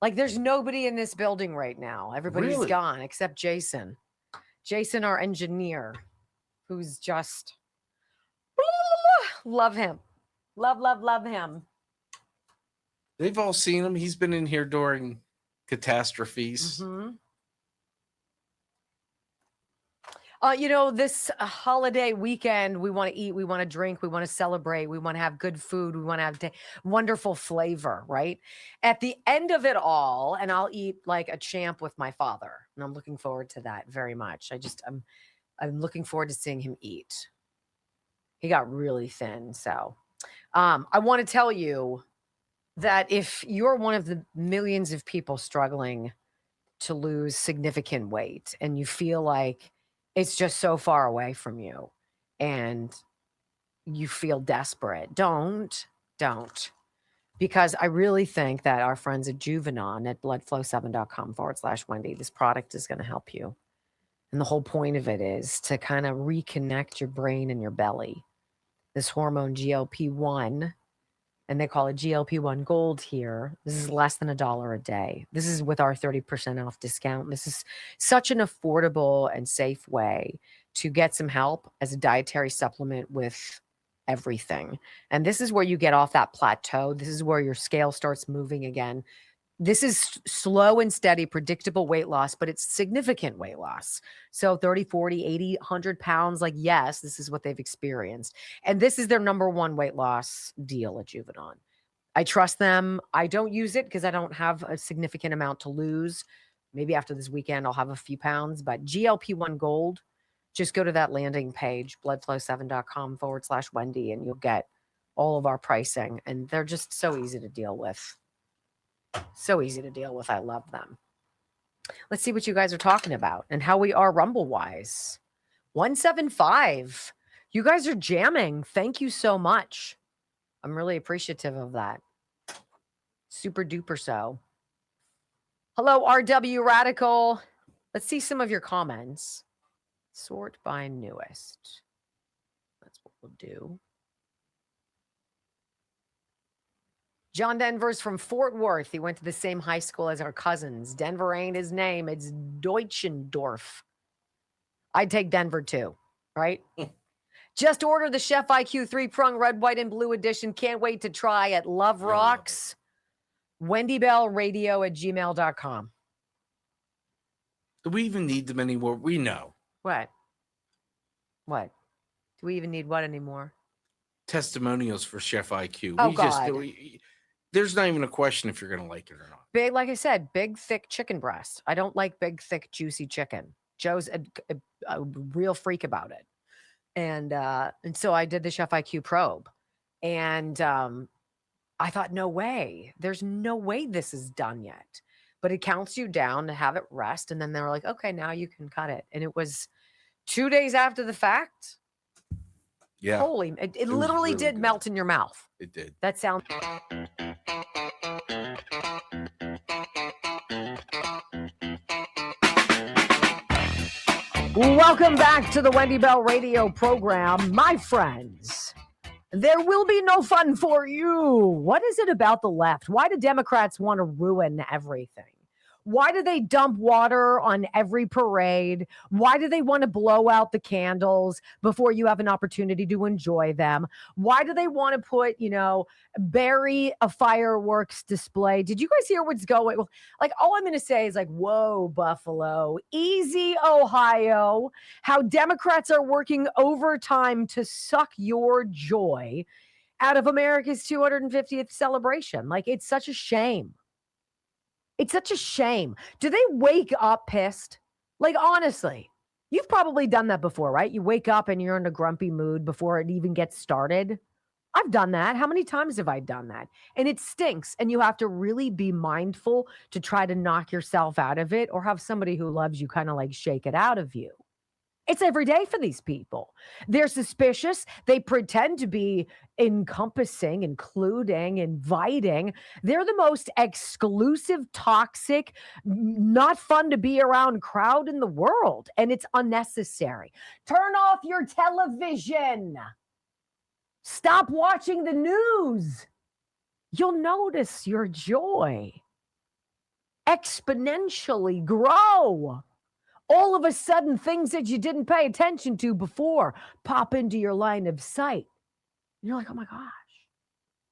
Like there's nobody in this building right now. Everybody's Really? gone except Jason. Jason, our engineer, who's just love him. Love him. They've all seen him. He's been in here during catastrophes. Mm-hmm. This holiday weekend, we want to eat, we want to drink, we want to celebrate, we want to have good food, we want to have wonderful flavor, right? At the end of it all, and I'll eat like a champ with my father, and I'm looking forward to that very much. I'm looking forward to seeing him eat. He got really thin, so I want to tell you that if you're one of the millions of people struggling to lose significant weight, and you feel like it's just so far away from you and you feel desperate, don't. Because I really think that our friends at Juvenon at bloodflow7.com/Wendy, this product is going to help you. And the whole point of it is to kind of reconnect your brain and your belly. This hormone GLP-1, and they call it GLP-1 Gold here. This is less than $1 a day. This is with our 30% off discount. This is such an affordable and safe way to get some help as a dietary supplement with everything. And this is where you get off that plateau. This is where your scale starts moving again. This is slow and steady, predictable weight loss, but it's significant weight loss. So 30, 40, 80, 100 pounds, like, yes, this is what they've experienced. And this is their number one weight loss deal at Juvenon. I trust them. I don't use it because I don't have a significant amount to lose. Maybe after this weekend, I'll have a few pounds, but GLP-1 Gold, just go to that landing page, bloodflow7.com/Wendy, and you'll get all of our pricing. And they're just so easy to deal with. So easy to deal with. I love them. Let's see what you guys are talking about and how we are Rumble-wise. 175. You guys are jamming. Thank you so much. I'm really appreciative of that. Super duper so. Hello, RW Radical. Let's see some of your comments. Sort by newest. That's what we'll do. John Denver's from Fort Worth. He went to the same high school as our cousins. Denver ain't his name. It's Deutschendorf. I'd take Denver too, right? Just ordered the Chef IQ 3-prong red, white, and blue edition. Can't wait to try at Love Rocks. WendyBellRadio@gmail.com. Do we even need them anymore? We know. What? Do we even need what anymore? Testimonials for Chef IQ. Oh, God. There's not even a question if you're going to like it or not. Big, like I said, big, thick chicken breast. I don't like big, thick, juicy chicken. Joe's a real freak about it. And so I did the Chef IQ probe. And I thought, no way. There's no way this is done yet. But it counts you down to have it rest. And then they were like, okay, now you can cut it. And it was 2 days after the fact. Yeah. Holy, it literally really did good. melt in your mouth. It did. That sound. Welcome back to the Wendy Bell radio program, my friends. There will be no fun for you. What is it about the left? Why do Democrats want to ruin everything? Why do they dump water on every parade? Why do they want to blow out the candles before you have an opportunity to enjoy them? Why do they want to put, bury a fireworks display? Did you guys hear what's going? Like, all I'm going to say is like, whoa, Buffalo, easy, Ohio. How Democrats are working overtime to suck your joy out of America's 250th celebration. Like, it's such a shame. It's such a shame. Do they wake up pissed? Like, honestly, you've probably done that before, right? You wake up and you're in a grumpy mood before it even gets started. I've done that. How many times have I done that? And it stinks. And you have to really be mindful to try to knock yourself out of it or have somebody who loves you kind of like shake it out of you. It's every day for these people. They're suspicious. They pretend to be encompassing, including, inviting. They're the most exclusive, toxic, not fun to be around crowd in the world. And it's unnecessary. Turn off your television. Stop watching the news. You'll notice your joy exponentially grow. All of a sudden, things that you didn't pay attention to before pop into your line of sight. And you're like, oh my gosh,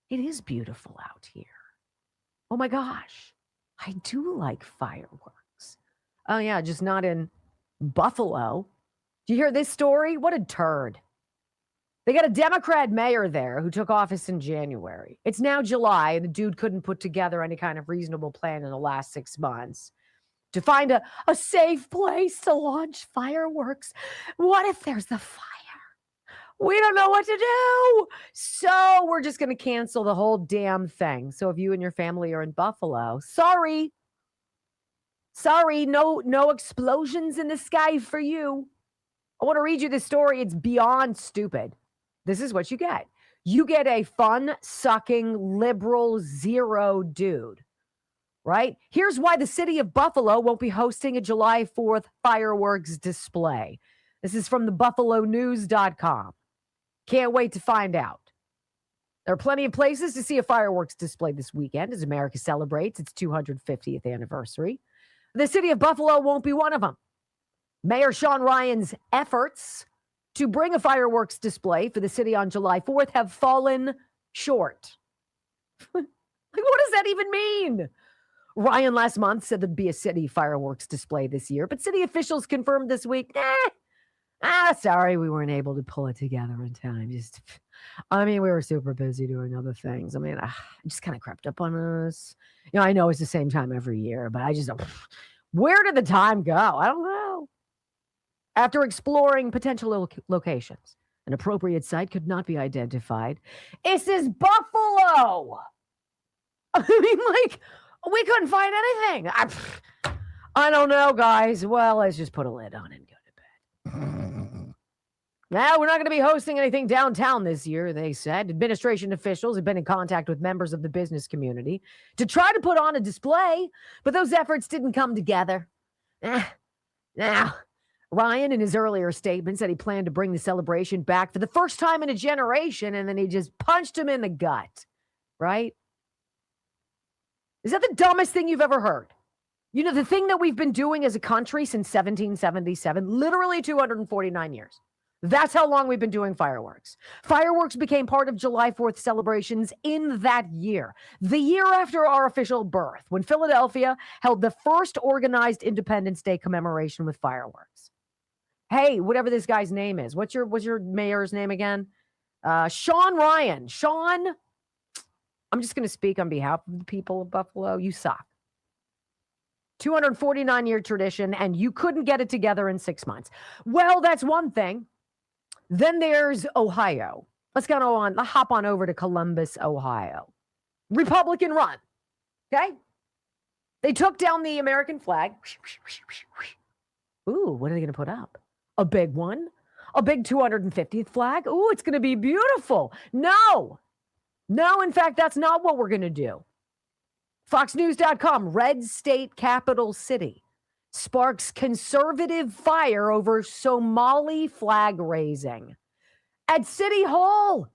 it is beautiful out here. Oh my gosh, I do like fireworks. Oh yeah, just not in Buffalo. Do you hear this story? What a turd. They got a Democrat mayor there who took office in January. It's now July, and the dude couldn't put together any kind of reasonable plan in the last 6 months to find a safe place to launch fireworks. What if there's a fire? We don't know what to do. So we're just going to cancel the whole damn thing. So if you and your family are in Buffalo, sorry, no explosions in the sky for you. I want to read you this story. It's beyond stupid. This is what you get. You get a fun-sucking liberal zero dude. Right? Here's why the city of Buffalo won't be hosting a July 4th fireworks display. This is from the buffalonews.com. Can't wait to find out. There are plenty of places to see a fireworks display this weekend as America celebrates its 250th anniversary. The city of Buffalo won't be one of them. Mayor Sean Ryan's efforts to bring a fireworks display for the city on July 4th have fallen short. Like, what does that even mean? Ryan last month said there'd be a city fireworks display this year, but city officials confirmed this week, sorry, we weren't able to pull it together in time. We were super busy doing other things. It just kind of crept up on us. I know it's the same time every year, but where did the time go? I don't know. After exploring potential locations, an appropriate site could not be identified. This is Buffalo. We couldn't find anything. I don't know, guys. Well, let's just put a lid on and go to bed. Now, we're not going to be hosting anything downtown this year, they said. Administration officials have been in contact with members of the business community to try to put on a display, but those efforts didn't come together. Now, Ryan, in his earlier statement, said he planned to bring the celebration back for the first time in a generation, and then he just punched him in the gut, right? Is that the dumbest thing you've ever heard? The thing that we've been doing as a country since 1777, literally 249 years. That's how long we've been doing fireworks. Fireworks became part of July 4th celebrations in that year, the year after our official birth, when Philadelphia held the first organized Independence Day commemoration with fireworks. Hey, whatever this guy's name is, what's your mayor's name again? Sean Ryan. Sean, I'm just going to speak on behalf of the people of Buffalo. You suck. 249-year tradition, and you couldn't get it together in 6 months. Well, that's one thing. Then there's Ohio. Let's hop on over to Columbus, Ohio. Republican run. Okay? They took down the American flag. Ooh, what are they going to put up? A big one? A big 250th flag? Ooh, it's going to be beautiful. No, in fact, that's not what we're going to do. FoxNews.com, red state capital city sparks conservative fire over Somali flag raising at City Hall.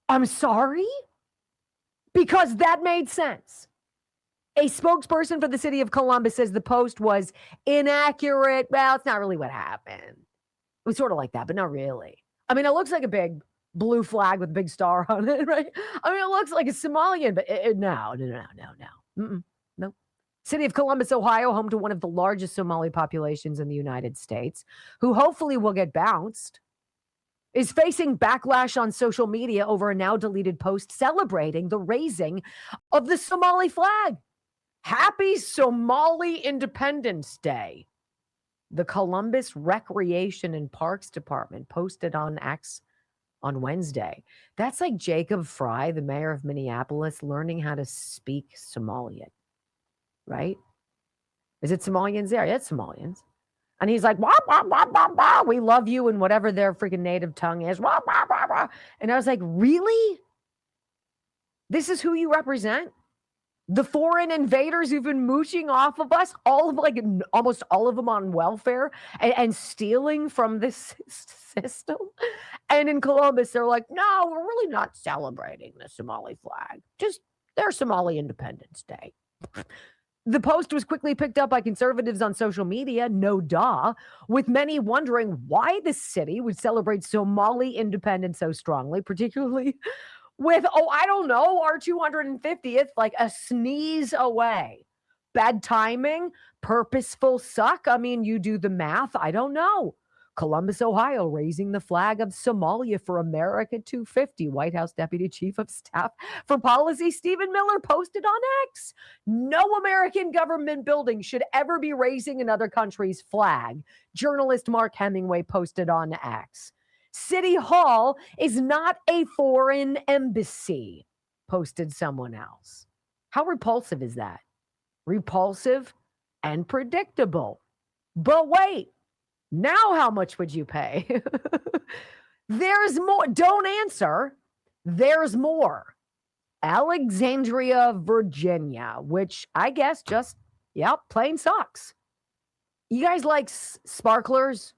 I'm sorry? Because that made sense. A spokesperson for the city of Columbus says the post was inaccurate. Well, it's not really what happened. It was sort of like that, but not really. I mean, it looks like a big blue flag with a big star on it, right? I mean, it looks like a Somalian, but no. No. City of Columbus, Ohio, home to one of the largest Somali populations in the United States, who hopefully will get bounced, is facing backlash on social media over a now deleted post celebrating the raising of the Somali flag. Happy Somali Independence Day. The Columbus Recreation and Parks Department posted on X on Wednesday. That's like Jacob Fry, the mayor of Minneapolis, learning how to speak Somalian, right? Is it Somalians there? Yeah, it's Somalians. And he's like, wah, wah, wah, wah, wah. We love you in whatever their freaking native tongue is. Wah, wah, wah, wah. And I was like, really? This is who you represent? The foreign invaders who've been mooching off of us, almost all of them on welfare and stealing from this system. And in Columbus, they're like, no, we're really not celebrating the Somali flag. Just their Somali Independence Day. The post was quickly picked up by conservatives on social media, no duh, with many wondering why the city would celebrate Somali independence so strongly, particularly with, our 250th, like a sneeze away. Bad timing, purposeful suck. I mean, you do the math. I don't know. Columbus, Ohio, raising the flag of Somalia for America 250. White House Deputy Chief of Staff for Policy Stephen Miller posted on X. No American government building should ever be raising another country's flag. Journalist Mark Hemingway posted on X. City Hall is not a foreign embassy, posted someone else. How repulsive is that? Repulsive and predictable. But wait, now how much would you pay? There's more. Don't answer. There's more. Alexandria, Virginia, which I guess just, plain sucks. You guys like sparklers?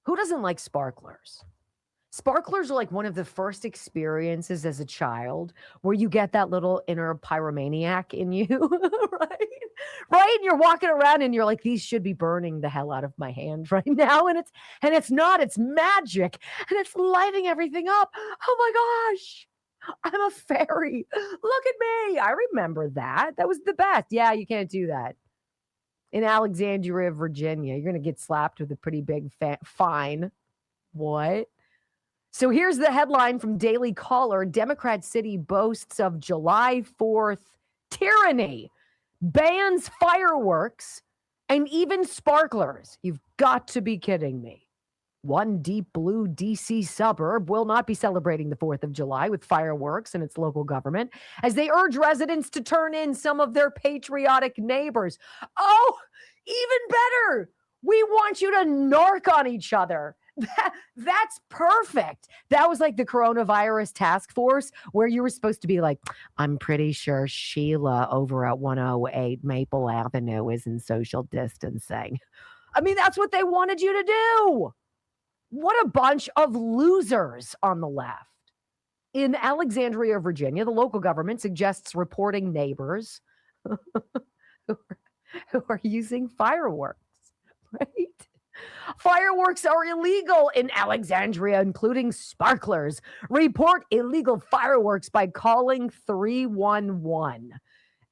Who doesn't like sparklers? Sparklers are like one of the first experiences as a child where you get that little inner pyromaniac in you, right? Right? And you're walking around and you're like, these should be burning the hell out of my hand right now. And it's not, it's magic. And it's lighting everything up. Oh my gosh. I'm a fairy. Look at me. I remember that. That was the best. Yeah, you can't do that. In Alexandria, Virginia, you're going to get slapped with a pretty big fine. What? So here's the headline from Daily Caller. Democrat city boasts of July 4th tyranny, bans fireworks, and even sparklers. You've got to be kidding me. One deep blue DC suburb will not be celebrating the 4th of July with fireworks in its local government as they urge residents to turn in some of their patriotic neighbors. Oh, even better. We want you to narc on each other. That's perfect. That was like the coronavirus task force where you were supposed to be like, I'm pretty sure Sheila over at 108 Maple Avenue is in social distancing. I mean, that's what they wanted you to do. What a bunch of losers on the left. In Alexandria, Virginia, the local government suggests reporting neighbors who are using fireworks, right? Fireworks are illegal in Alexandria, including sparklers. Report illegal fireworks by calling 311.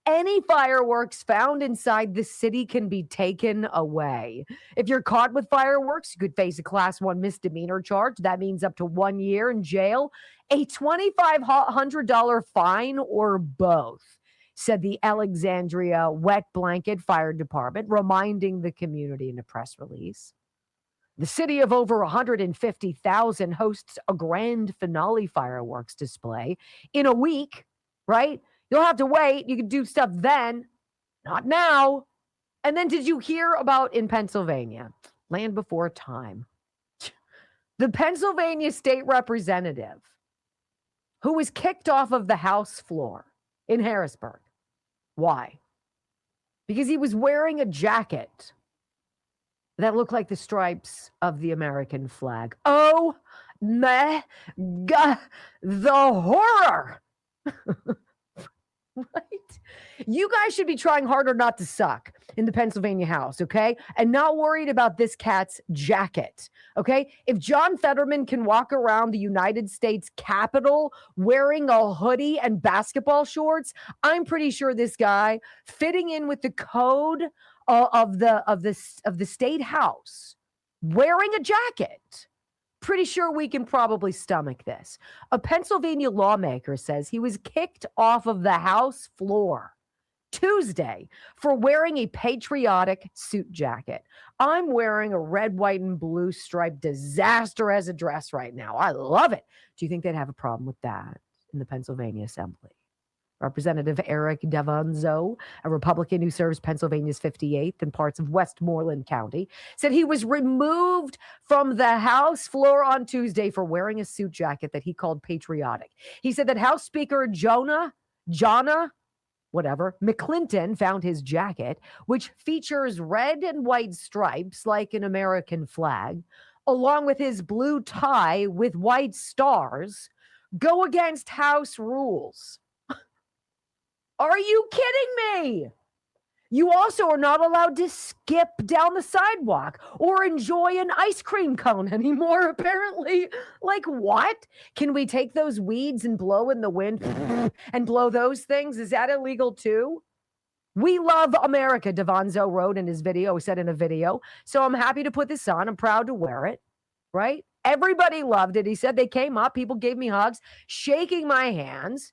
Any fireworks found inside the city can be taken away. If you're caught with fireworks, you could face a Class 1 misdemeanor charge. That means up to 1 year in jail, a $2,500 fine, or both. said the Alexandria Wet Blanket Fire Department, reminding the community in a press release. The city of over 150,000 hosts a grand finale fireworks display in a week, right? You'll have to wait. You can do stuff then, not now. And then did you hear about in Pennsylvania, land before time, the Pennsylvania state representative who was kicked off of the House floor in Harrisburg? Why? Because he was wearing a jacket that looked like the stripes of the American flag. Oh my God, the horror. Right? You guys should be trying harder not to suck in the Pennsylvania House, okay? And not worried about this cat's jacket, okay? If John Fetterman can walk around the United States Capitol wearing a hoodie and basketball shorts, I'm pretty sure this guy fitting in with the code of the state house wearing a jacket. Pretty sure we can probably stomach this. A Pennsylvania lawmaker says he was kicked off of the House floor Tuesday for wearing a patriotic suit jacket. I'm wearing a red, white, and blue striped disaster as a dress right now. I love it. Do you think they'd have a problem with that in the Pennsylvania Assembly? Representative Eric Davanzo, a Republican who serves Pennsylvania's 58th and parts of Westmoreland County, said he was removed from the House floor on Tuesday for wearing a suit jacket that he called patriotic. He said that House Speaker Jonna McClinton found his jacket, which features red and white stripes like an American flag, along with his blue tie with white stars, go against House rules. Are you kidding me? You also are not allowed to skip down the sidewalk or enjoy an ice cream cone anymore, apparently. Like, what? Can we take those weeds and blow in the wind and blow those things? Is that illegal too? We love America, Davanzo wrote in his video. He said in a video. So I'm happy to put this on. I'm proud to wear it, right? Everybody loved it. He said they came up. People gave me hugs, shaking my hands.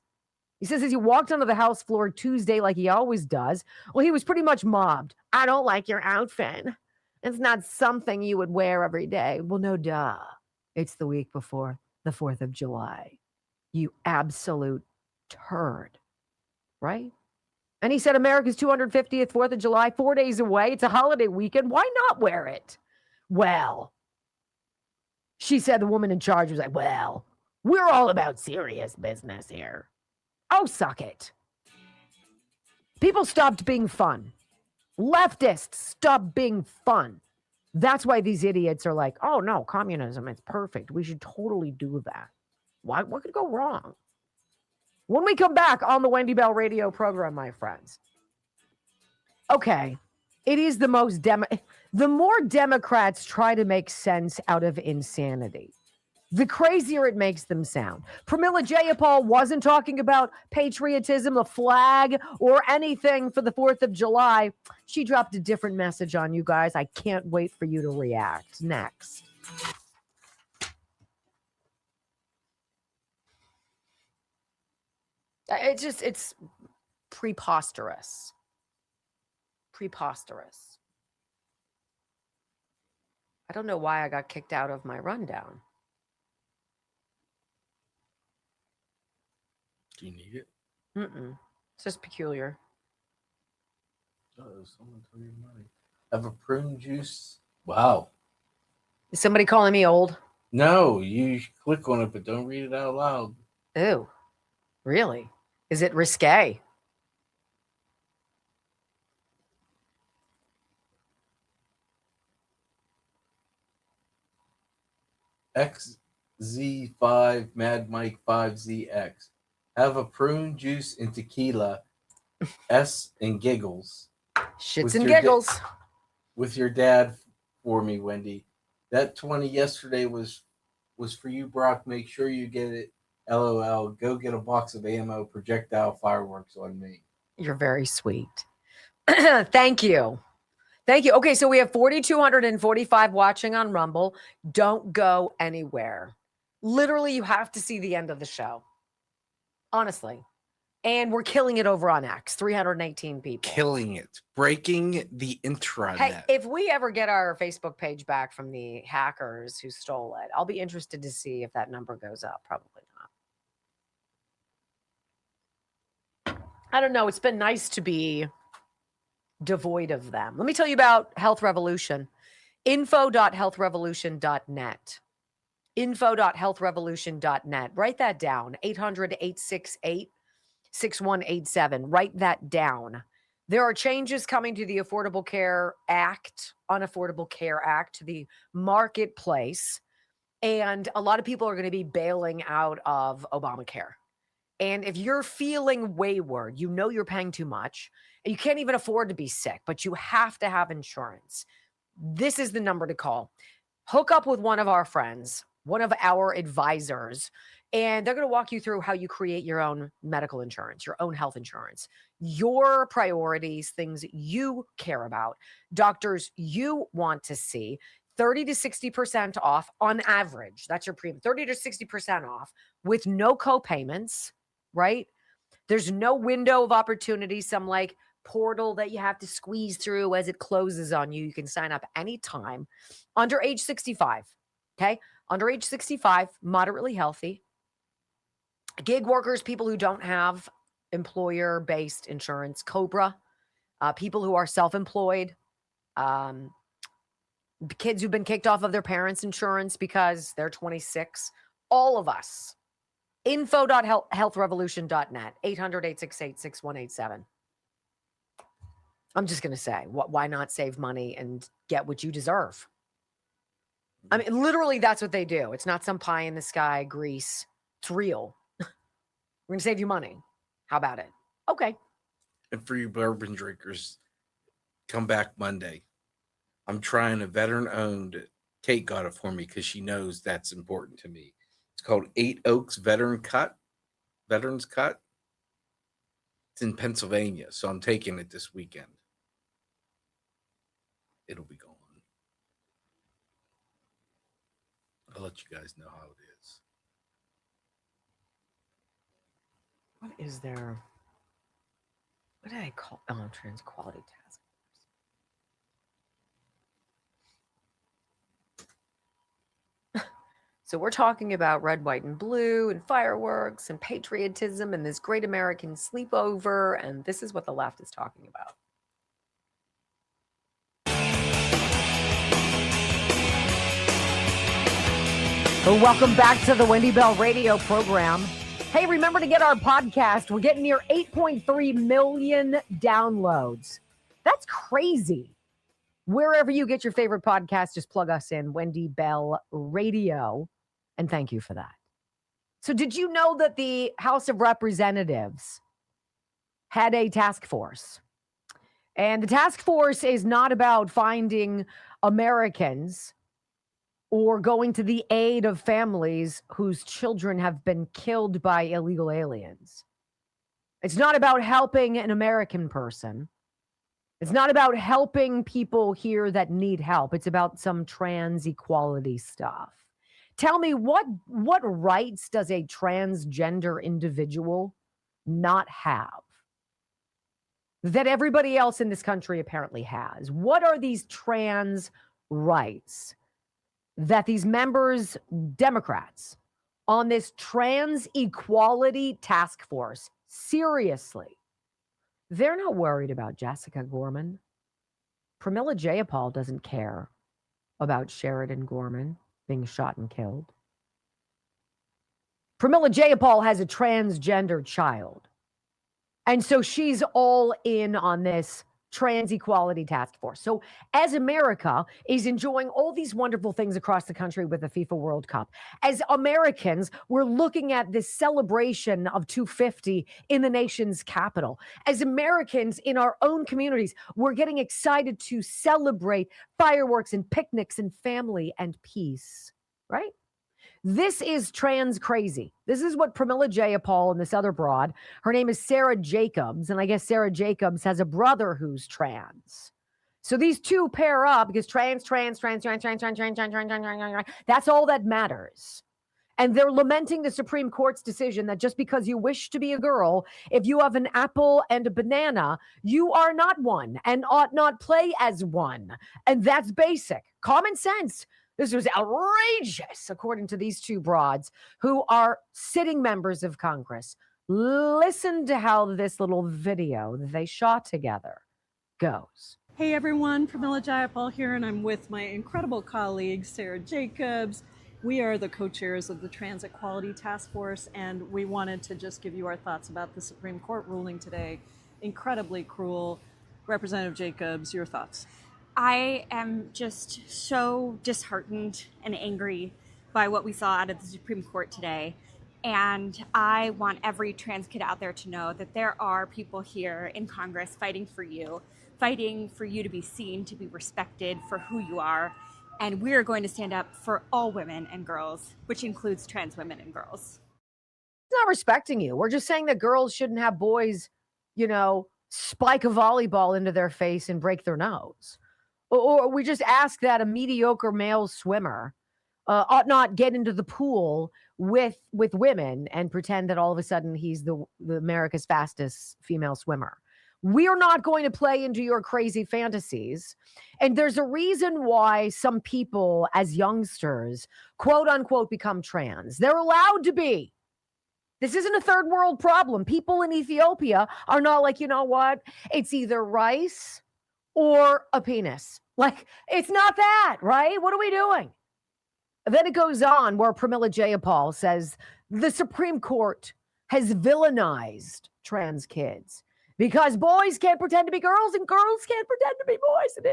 He says as he walked onto the House floor Tuesday like he always does, well, he was pretty much mobbed. I don't like your outfit. It's not something you would wear every day. Well, no, duh. It's the week before the 4th of July. You absolute turd, right? And he said America's 250th 4th of July, 4 days away. It's a holiday weekend. Why not wear it? Well, she said the woman in charge was like, well, we're all about serious business here. Oh, suck it. People stopped being fun. Leftists stopped being fun. That's why these idiots are like, oh, no, communism, it's perfect. We should totally do that. Why? What could go wrong? When we come back on the Wendy Bell radio program, my friends. Okay, it is the more Democrats try to make sense out of insanity, the crazier it makes them sound. Pramila Jayapal wasn't talking about patriotism, a flag, or anything for the 4th of July. She dropped a different message on you guys. I can't wait for you to react. Next. It's preposterous. Preposterous. I don't know why I got kicked out of my rundown. Do you need it? It's just peculiar. Someone took your money. Have a prune juice. Wow. Is somebody calling me old? No, you click on it, but don't read it out loud. Ew. Really? Is it risque? XZ5 Mad Mike 5ZX. Have a prune juice and tequila. S and giggles. Shits and giggles. With your dad for me, Wendy. That 20 yesterday was for you, Brock. Make sure you get it. LOL. Go get a box of ammo, projectile fireworks on me. You're very sweet. Thank you. Thank you. Okay, so we have 4,245 watching on Rumble. Don't go anywhere. Literally, you have to see the end of the show. Honestly. And we're killing it over on X, 318 people. Killing it. Breaking the intranet. Hey, if we ever get our Facebook page back from the hackers who stole it, I'll be interested to see if that number goes up. Probably not. I don't know. It's been nice to be devoid of them. Let me tell you about Health Revolution. Info.healthrevolution.net. Info.healthrevolution.net. Write that down. 800-868-6187. Write that down. There are changes coming to the Unaffordable Care Act, to the marketplace. And a lot of people are going to be bailing out of Obamacare. And if you're feeling wayward, you know you're paying too much, and you can't even afford to be sick, but you have to have insurance, this is the number to call. Hook up with one of our friends, one of our advisors, and they're going to walk you through how you create your own medical insurance, your own health insurance, your priorities, things you care about, doctors you want to see. 30 to 60% off on average. That's your premium. 30 to 60% off with no co-payments, right? There's no window of opportunity, some like portal that you have to squeeze through as it closes on you. You can sign up anytime. Under age 65, okay? Under age 65, moderately healthy. Gig workers, people who don't have employer-based insurance, COBRA, people who are self-employed, kids who've been kicked off of their parents' insurance because they're 26, all of us. Info.healthrevolution.net, 800-868-6187. I'm just going to say, why not save money and get what you deserve? I mean, literally, that's what they do. It's not some pie in the sky grease. It's real. We're going to save you money. How about it? Okay. And for you bourbon drinkers, come back Monday. I'm trying a veteran-owned. Kate got it for me because she knows that's important to me. It's called 8 Oaks Veterans Cut. It's in Pennsylvania, so I'm taking it this weekend. It'll be gone. I'll let you guys know how it is. What is there? What did I call? Oh, Trans Quality Task. So we're talking about red, white, and blue, and fireworks, and patriotism, and this great American sleepover, and this is what the left is talking about. Well, welcome back to the Wendy Bell radio program. Hey, remember to get our podcast. We're getting near 8.3 million downloads. That's crazy. Wherever you get your favorite podcast, just plug us in, Wendy Bell Radio. And thank you for that. So did you know that the House of Representatives had a task force? And the task force is not about finding Americans or going to the aid of families whose children have been killed by illegal aliens. It's not about helping an American person. It's not about helping people here that need help. It's about some trans equality stuff. Tell me, what rights does a transgender individual not have that everybody else in this country apparently has? What are these trans rights that these members, Democrats, on this trans equality task force, seriously, they're not worried about Jessica Gorman. Pramila Jayapal doesn't care about Sheridan Gorman being shot and killed. Pramila Jayapal has a transgender child. And so she's all in on this trans equality task force. So as America is enjoying all these wonderful things across the country with the FIFA World Cup, as Americans, we're looking at this celebration of 250 in the nation's capital. As Americans in our own communities, we're getting excited to celebrate fireworks and picnics and family and peace, right? This is trans crazy. This is what Pramila Jayapal and this other broad, her name is Sarah Jacobs, and I guess Sarah Jacobs has a brother who's trans. So these two pair up because trans, that's all that matters. And they're lamenting the Supreme Court's decision that just because you wish to be a girl, if you have an apple and a banana, you are not one and ought not play as one. And that's basic common sense. This was outrageous, according to these two broads who are sitting members of Congress. Listen to how this little video that they shot together goes. Hey everyone, Pramila Jayapal here, and I'm with my incredible colleague, Sarah Jacobs. We are the co-chairs of the Trans Equality Task Force, and we wanted to just give you our thoughts about the Supreme Court ruling today. Incredibly cruel. Representative Jacobs, your thoughts? I am just so disheartened and angry by what we saw out of the Supreme Court today. And I want every trans kid out there to know that there are people here in Congress fighting for you to be seen, to be respected for who you are. And we are going to stand up for all women and girls, which includes trans women and girls. It's not respecting you. We're just saying that girls shouldn't have boys, spike a volleyball into their face and break their nose. Or we just ask that a mediocre male swimmer ought not get into the pool with women and pretend that all of a sudden he's the America's fastest female swimmer. We are not going to play into your crazy fantasies. And there's a reason why some people as youngsters, quote unquote, become trans. They're allowed to be. This isn't a third world problem. People in Ethiopia are not like, you know what? It's either rice or a penis. Like, it's not that, right? What are we doing? Then it goes on where Pramila Jayapal says the Supreme Court has villainized trans kids because boys can't pretend to be girls and girls can't pretend to be boys. And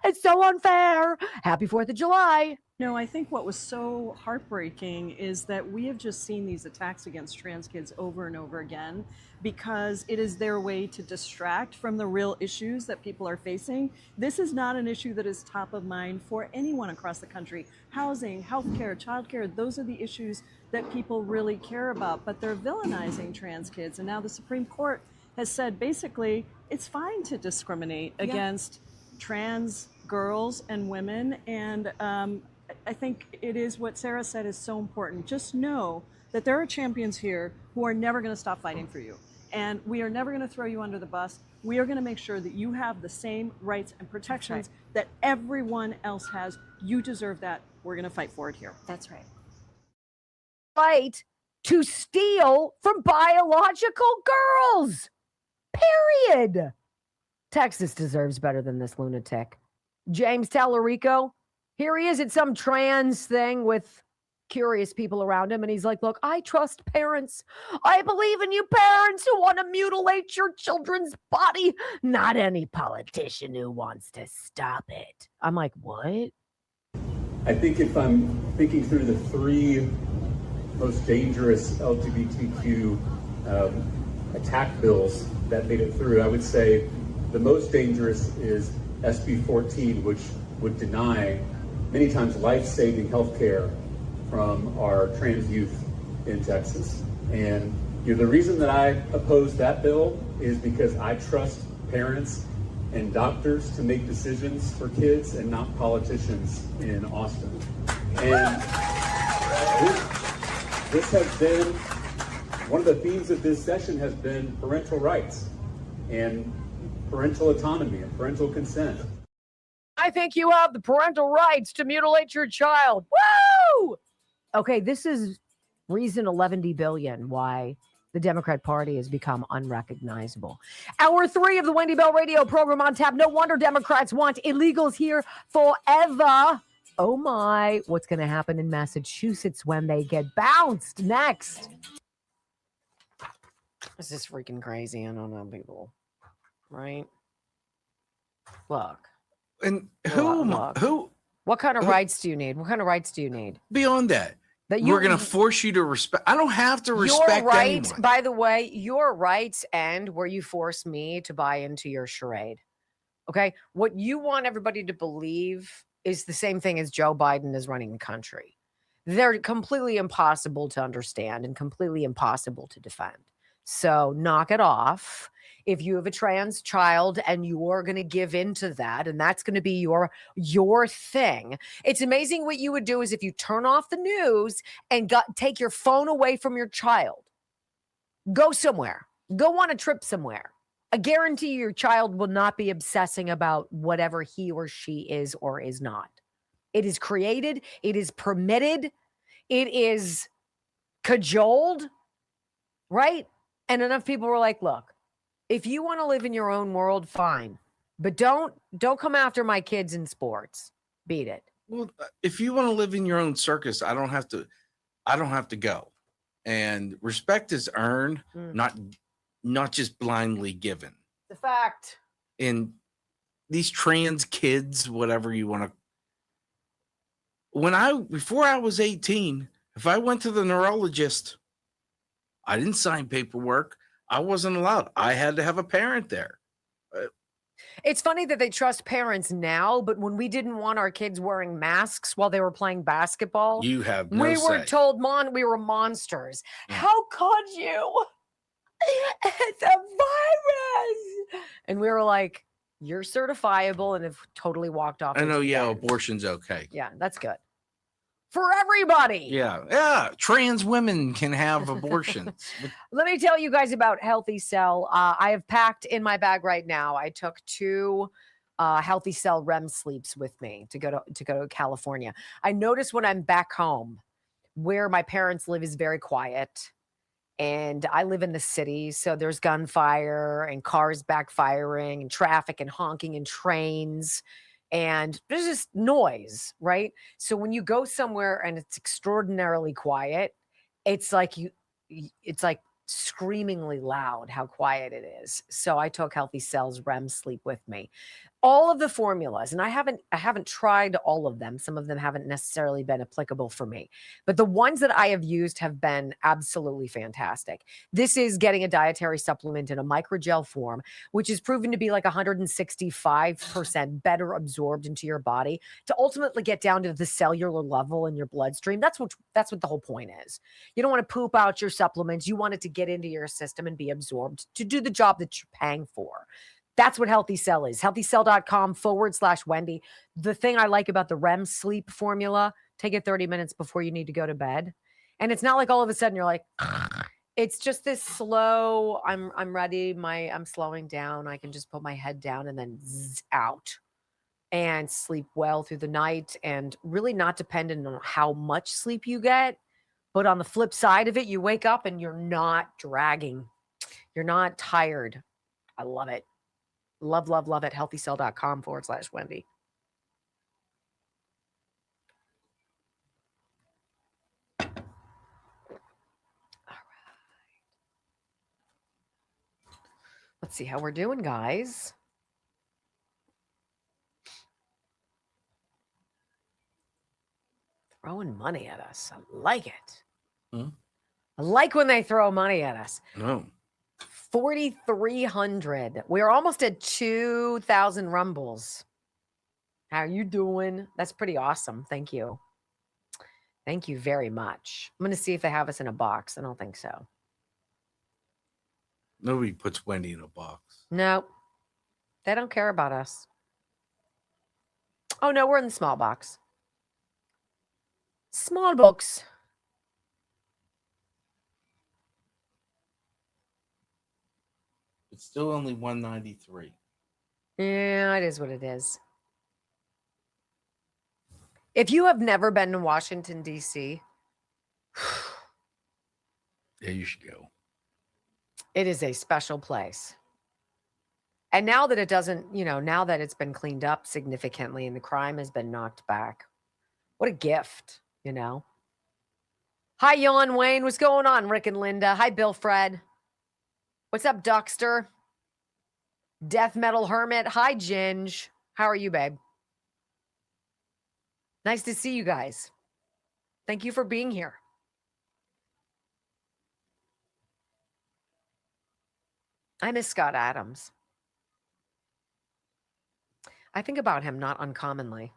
it's so unfair. Happy 4th of July. No, I think what was so heartbreaking is that we have just seen these attacks against trans kids over and over again because it is their way to distract from the real issues that people are facing. This is not an issue that is top of mind for anyone across the country. Housing, healthcare, childcare, those are the issues that people really care about, but they're villainizing trans kids. And now the Supreme Court has said basically it's fine to discriminate against trans girls and women. And I think it is what Sarah said is so important. Just know that there are champions here who are never going to stop fighting for you. And we are never going to throw you under the bus. We are going to make sure that you have the same rights and protections that everyone else has. You deserve that. We're going to fight for it here. That's right. Fight to steal from biological girls. Period. Texas deserves better than this lunatic. James Tallarico, here he is at some trans thing with curious people around him, and he's like, look, I trust parents. I believe in you parents who want to mutilate your children's body, not any politician who wants to stop it. I'm like, what? I think if I'm thinking through the three most dangerous LGBTQ attack bills that made it through, I would say the most dangerous is SB 14, which would deny many times life-saving health care from our trans youth in Texas. And the reason that I oppose that bill is because I trust parents and doctors to make decisions for kids and not politicians in Austin. And this has been, one of the themes of this session has been parental rights and parental autonomy and parental consent. I think you have the parental rights to mutilate your child. Woo! Okay, this is reason 11 billion why the Democrat Party has become unrecognizable. Hour 3 of the Wendy Bell radio program on tap. No wonder Democrats want illegals here forever. Oh my, what's going to happen in Massachusetts when they get bounced next? This is freaking crazy. I don't know, people. Right? Look. And what kind of rights do you need? What kind of rights do you need? Beyond that, we're going to force you to respect. I don't have to respect your right, anyone. By the way, your rights end where you force me to buy into your charade. Okay? What you want everybody to believe is the same thing as Joe Biden is running the country. They're completely impossible to understand and completely impossible to defend. So knock it off. If you have a trans child and you are going to give into that, and that's going to be your thing, it's amazing what you would do is if you turn off the news and take your phone away from your child. Go somewhere. Go on a trip somewhere. I guarantee your child will not be obsessing about whatever he or she is or is not. It is created. It is permitted. It is cajoled, right? And enough people were like, look, if you want to live in your own world, fine. But don't come after my kids in sports. Beat it. Well, if you want to live in your own circus, I don't have to go. And respect is earned, not just blindly given. The fact. And these trans kids, whatever you want to. Before I was 18, if I went to the neurologist, I didn't sign paperwork. I wasn't allowed. I had to have a parent there. It's funny that they trust parents now, but when we didn't want our kids wearing masks while they were playing basketball, You have no we were say. told, we were monsters. How could you? It's a virus. And we were like, you're certifiable, and have totally walked off. I know, abortion's okay. Yeah, that's good. For everybody. Yeah. Trans women can have abortions. Let me tell you guys about Healthy Cell. I have packed in my bag right now. I took 2 Healthy Cell REM sleeps with me to go to California. I notice when I'm back home, where my parents live is very quiet, and I live in the city, so there's gunfire and cars backfiring and traffic and honking and trains. And there's just noise, right? So when you go somewhere and it's extraordinarily quiet, it's like screamingly loud how quiet it is. So I took Healthy Cells REM sleep with me. All of the formulas, and I haven't tried all of them. Some of them haven't necessarily been applicable for me, but the ones that I have used have been absolutely fantastic. This is getting a dietary supplement in a microgel form, which is proven to be like 165% better absorbed into your body to ultimately get down to the cellular level in your bloodstream. That's what the whole point is. You don't want to poop out your supplements. You want it to get into your system and be absorbed to do the job that you're paying for. That's what Healthy Cell is. HealthyCell.com/Wendy. The thing I like about the REM sleep formula, take it 30 minutes before you need to go to bed. And it's not like all of a sudden you're like, it's just this slow, I'm ready. I'm slowing down. I can just put my head down and then out and sleep well through the night, and really not dependent on how much sleep you get. But on the flip side of it, you wake up and you're not dragging. You're not tired. I love it. Love, love, love it. HealthyCell.com/Wendy. All right. Let's see how we're doing, guys. Throwing money at us. I like it. I like when they throw money at us. No. 4,300. We're almost at 2,000 rumbles. How are you doing? That's pretty awesome. Thank you. Thank you very much. I'm going to see if they have us in a box. I don't think so. Nobody puts Wendy in a box. No, they don't care about us. Oh, no, we're in the small box. Small box. It's still only 193. Yeah, it is what it is. If you have never been to Washington, D.C., yeah, you should go. It is a special place. And now that it doesn't, now that it's been cleaned up significantly and the crime has been knocked back, what a gift, Hi, Yon Wayne. What's going on, Rick and Linda? Hi, Bill Fred. What's up, Duckster? Death Metal Hermit. Hi, Ginge. How are you, babe? Nice to see you guys. Thank you for being here. I miss Scott Adams. I think about him not uncommonly.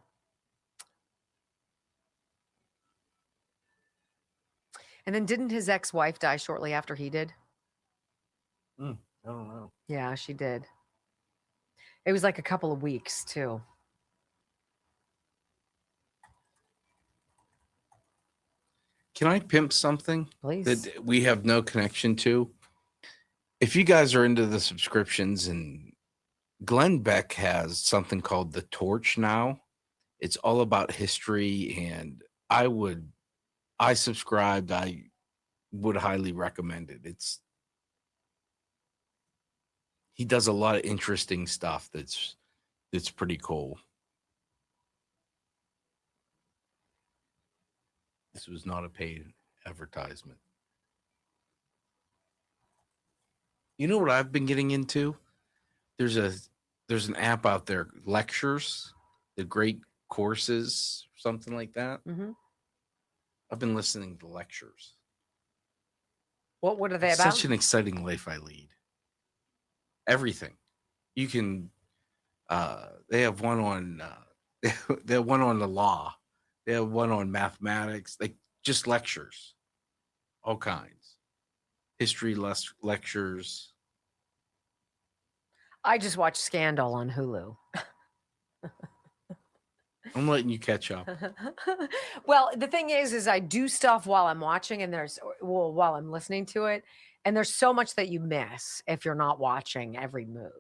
And then didn't his ex-wife die shortly after he did? I I don't know. Yeah, she did. It was like a couple of weeks too. Can I pimp something Please. that we have no connection to? If you guys are into the subscriptions, and Glenn Beck has something called The Torch now. It's all about history, and I subscribed. I would highly recommend it. He does a lot of interesting stuff that's pretty cool. This was not a paid advertisement. You know what I've been getting into? There's an app out there, Lectures, the great courses, something like that. Mm-hmm. I've been listening to lectures. What are they It's about? such an exciting life I lead. Everything. You can they have one on they have one on the law. They have one on mathematics, like just lectures. All kinds. History lectures. I just watched Scandal on Hulu. I'm letting you catch up. Well, the thing is I do stuff while I'm watching, and while I'm listening to it, and there's so much that you miss if you're not watching every move.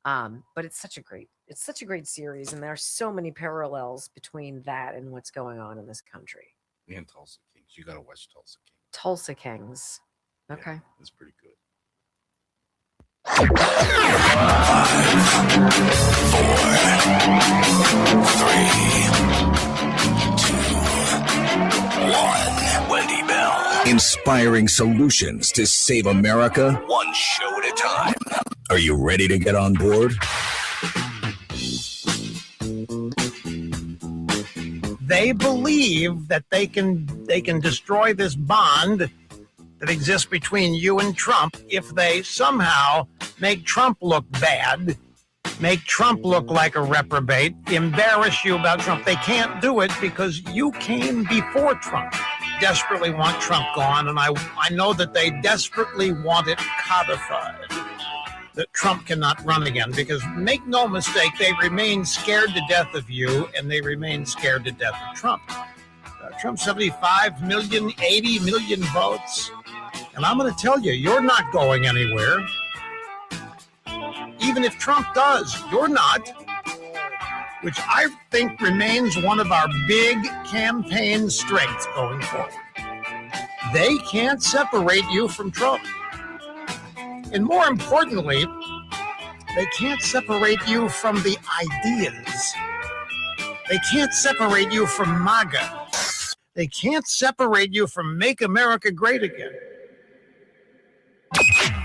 But it's such a great series, and there are so many parallels between that and what's going on in this country. And Tulsa Kings. You gotta watch Tulsa Kings. Tulsa Kings. Okay. Yeah, it's pretty good. 5, 4, 3, 2, 1. Wendy Bell. Inspiring solutions to save America, one show at a time. Are you ready to get on board? They believe that they can destroy this bond that exists between you and Trump if they somehow make Trump look bad, make Trump look like a reprobate, embarrass you about Trump. They can't do it because you came before Trump. Desperately want Trump gone, and I know that they desperately want it codified, that Trump cannot run again, because make no mistake, they remain scared to death of you, and they remain scared to death of Trump. Trump, 75 million, 80 million votes. And I'm going to tell you, you're not going anywhere. Even if Trump does, you're not. Which I think remains one of our big campaign strengths going forward. They can't separate you from Trump. And more importantly, they can't separate you from the ideas. They can't separate you from MAGA. They can't separate you from Make America Great Again.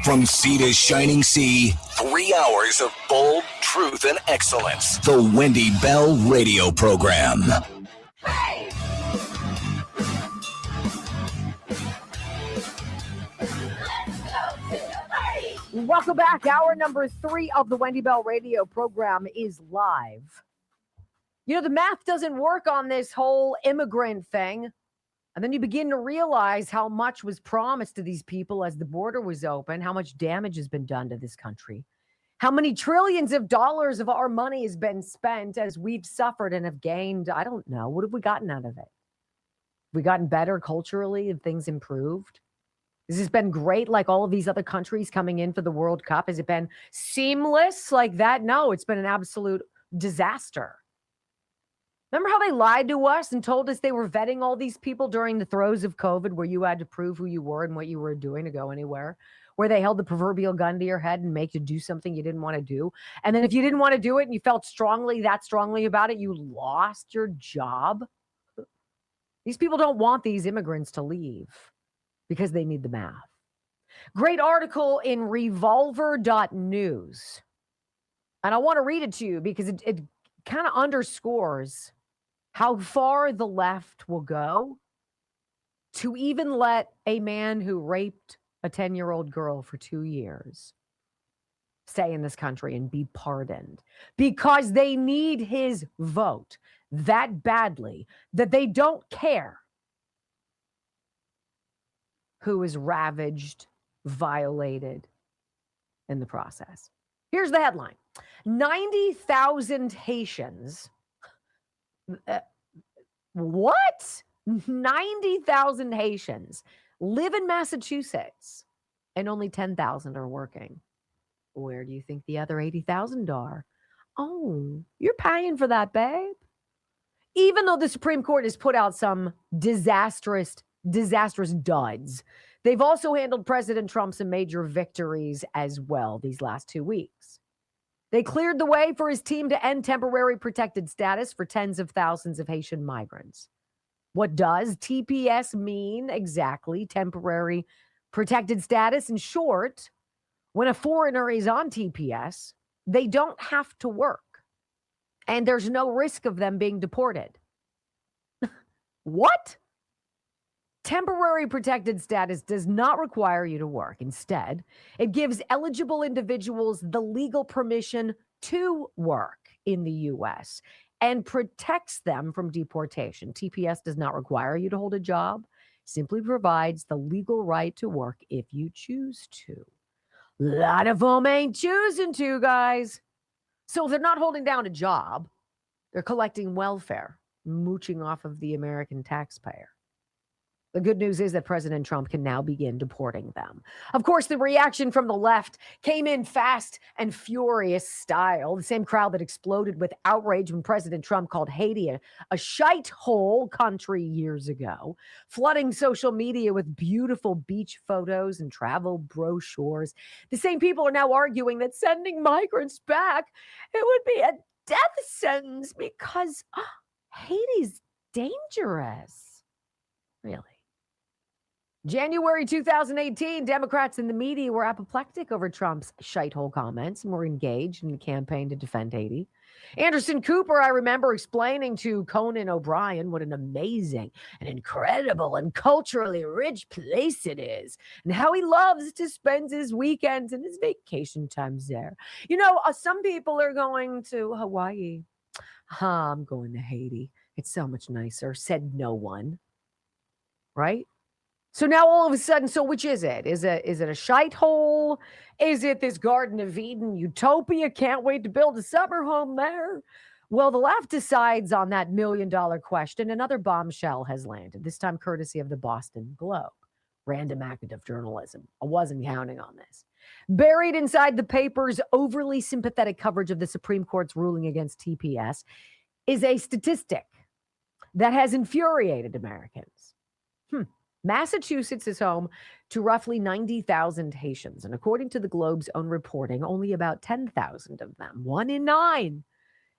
From sea to shining sea, 3 hours of bold truth and excellence. The Wendy Bell Radio Program. Welcome back. Hour number 3 of the Wendy Bell Radio Program is live. You know, the math doesn't work on this whole immigrant thing. And then you begin to realize how much was promised to these people as the border was open, how much damage has been done to this country, how many trillions of dollars of our money has been spent as we've suffered and have gained. I don't know. What have we gotten out of it? Have we gotten better culturally? Have things improved? Has this been great like all of these other countries coming in for the World Cup? Has it been seamless like that? No, it's been an absolute disaster. Remember how they lied to us and told us they were vetting all these people during the throes of COVID, where you had to prove who you were and what you were doing to go anywhere, where they held the proverbial gun to your head and make you do something you didn't want to do. And then if you didn't want to do it and you felt that strongly about it, you lost your job. These people don't want these immigrants to leave because they need the math. Great article in revolver.news. And I want to read it to you because it kind of underscores how far the left will go to even let a man who raped a 10-year-old girl for 2 years stay in this country and be pardoned because they need his vote that badly that they don't care who is ravaged, violated, in the process. Here's the headline. 90,000 Haitians. What? 90,000 Haitians live in Massachusetts and only 10,000 are working. Where do you think the other 80,000 are? Oh, you're paying for that, babe. Even though the Supreme Court has put out some disastrous duds, they've also handled President Trump some major victories as well these last 2 weeks. They cleared the way for his team to end temporary protected status for tens of thousands of Haitian migrants. What does TPS mean exactly? Temporary protected status. In short, when a foreigner is on TPS, they don't have to work. And there's no risk of them being deported. What? Temporary protected status does not require you to work. Instead, it gives eligible individuals the legal permission to work in the U.S. and protects them from deportation. TPS does not require you to hold a job, simply provides the legal right to work if you choose to. A lot of them ain't choosing to, guys. So they're not holding down a job. They're collecting welfare, mooching off of the American taxpayer. The good news is that President Trump can now begin deporting them. Of course, the reaction from the left came in fast and furious style. The same crowd that exploded with outrage when President Trump called Haiti a shite hole country years ago, flooding social media with beautiful beach photos and travel brochures. The same people are now arguing that sending migrants back, it would be a death sentence because Haiti's dangerous. Really? January 2018, Democrats and the media were apoplectic over Trump's shithole comments and were engaged in a campaign to defend Haiti. Anderson Cooper, I remember explaining to Conan O'Brien what an amazing and incredible and culturally rich place it is and how he loves to spend his weekends and his vacation times there. You know, some people are going to Hawaii. I'm going to Haiti. It's so much nicer, said no one. Right? So now all of a sudden, so which is it? Is it a shite hole? Is it this Garden of Eden utopia? Can't wait to build a summer home there. Well, the left decides on that $1 million question. Another bombshell has landed, this time courtesy of the Boston Globe. Random act of journalism. I wasn't counting on this. Buried inside the paper's overly sympathetic coverage of the Supreme Court's ruling against TPS is a statistic that has infuriated Americans. Massachusetts is home to roughly 90,000 Haitians, and according to the Globe's own reporting, only about 10,000 of them, 1 in 9,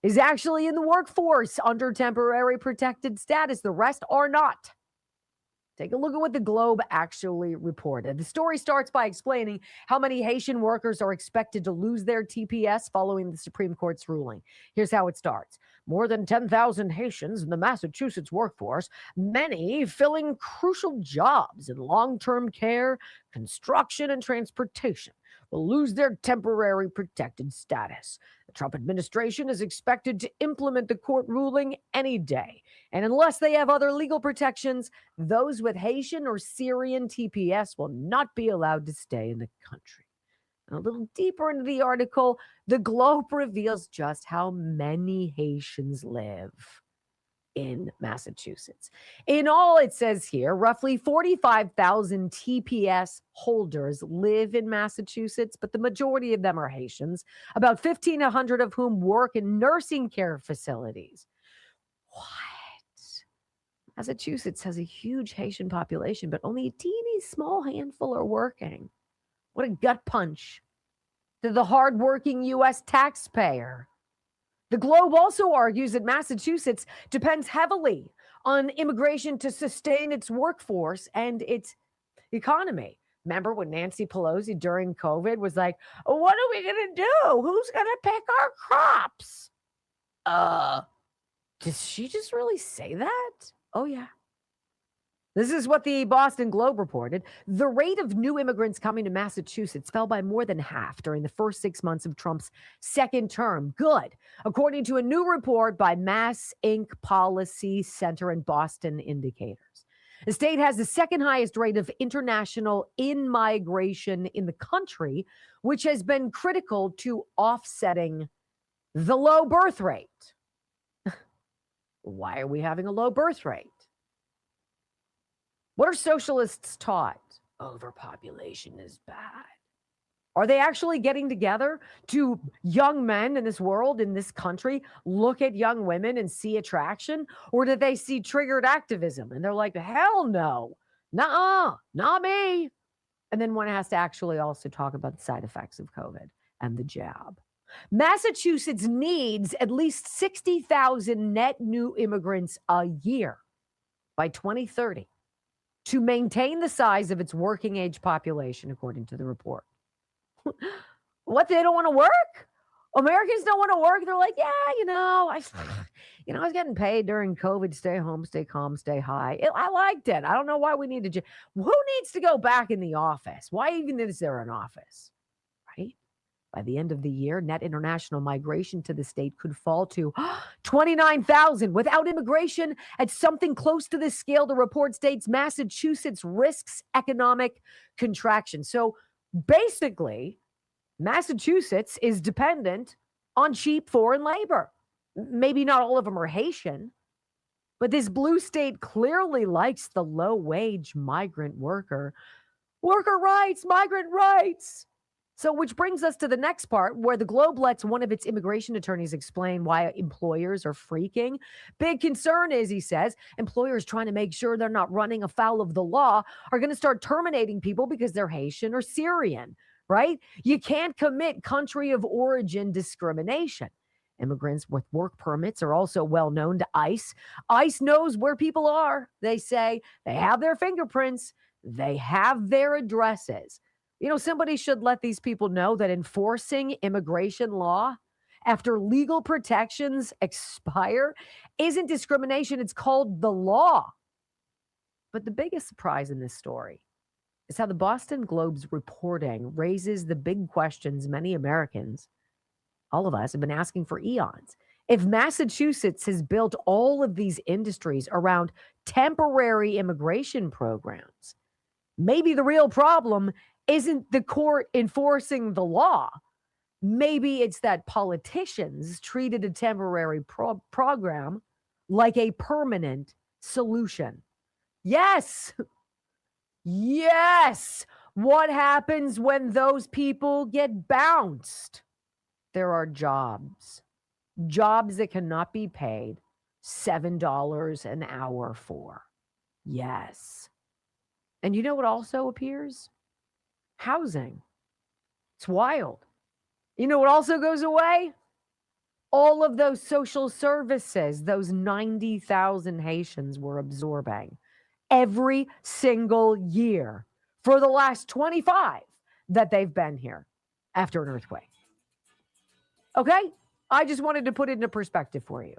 is actually in the workforce under temporary protected status. The rest are not. Take a look at what the Globe actually reported. The story starts by explaining how many Haitian workers are expected to lose their TPS following the Supreme Court's ruling. Here's how it starts. More than 10,000 Haitians in the Massachusetts workforce, many filling crucial jobs in long-term care, construction, and transportation, will lose their temporary protected status. The Trump administration is expected to implement the court ruling any day. And unless they have other legal protections, those with Haitian or Syrian TPS will not be allowed to stay in the country. And a little deeper into the article, the Globe reveals just how many Haitians live in Massachusetts. In all, it says here, roughly 45,000 TPS holders live in Massachusetts, but the majority of them are Haitians, about 1,500 of whom work in nursing care facilities. What? Massachusetts has a huge Haitian population, but only a teeny small handful are working. What a gut punch to the hardworking U.S. taxpayer. The Globe also argues that Massachusetts depends heavily on immigration to sustain its workforce and its economy. Remember when Nancy Pelosi during COVID was like, what are we going to do? Who's going to pick our crops? Did she just really say that? Oh, yeah. This is what the Boston Globe reported. The rate of new immigrants coming to Massachusetts fell by more than half during the first 6 months of Trump's second term. Good, according to a new report by Mass Inc. Policy Center and Boston Indicators. The state has the second highest rate of international in-migration in the country, which has been critical to offsetting the low birth rate. Why are we having a low birth rate? What are socialists taught? Overpopulation is bad. Are they actually getting together? Do young men in this world, in this country, look at young women and see attraction? Or do they see triggered activism and they're like, hell no, nuh-uh, not me. And then one has to actually also talk about the side effects of COVID and the jab. Massachusetts needs at least 60,000 net new immigrants a year by 2030 to maintain the size of its working age population, according to the report. What, they don't want to work? Americans don't want to work. They're like, yeah, I was getting paid during COVID. Stay home, stay calm, stay high. I liked it. I don't know why we need to. Who needs to go back in the office? Why even is there an office? Right? By the end of the year, net international migration to the state could fall to 29,000. Without immigration at something close to this scale, the report states Massachusetts risks economic contraction. So basically, Massachusetts is dependent on cheap foreign labor. Maybe not all of them are Haitian, but this blue state clearly likes the low-wage migrant worker. Worker rights, migrant rights. So, which brings us to the next part where the Globe lets one of its immigration attorneys explain why employers are freaking. Big concern is, he says, employers trying to make sure they're not running afoul of the law are going to start terminating people because they're Haitian or Syrian, right? You can't commit country of origin discrimination. Immigrants with work permits are also well known to ICE. ICE knows where people are, they say. They have their fingerprints. They have their addresses. Somebody should let these people know that enforcing immigration law after legal protections expire isn't discrimination. It's called the law. But the biggest surprise in this story is how the Boston Globe's reporting raises the big questions many Americans, all of us, have been asking for eons. If Massachusetts has built all of these industries around temporary immigration programs, maybe the real problem isn't the court enforcing the law. Maybe it's that politicians treated a temporary program like a permanent solution. Yes. Yes. What happens when those people get bounced? There are jobs that cannot be paid $7 an hour for. Yes. And you know what also appears? Housing. It's wild. You know what also goes away? All of those social services those 90,000 Haitians were absorbing every single year for the last 25 that they've been here after an earthquake. Okay? I just wanted to put it into perspective for you.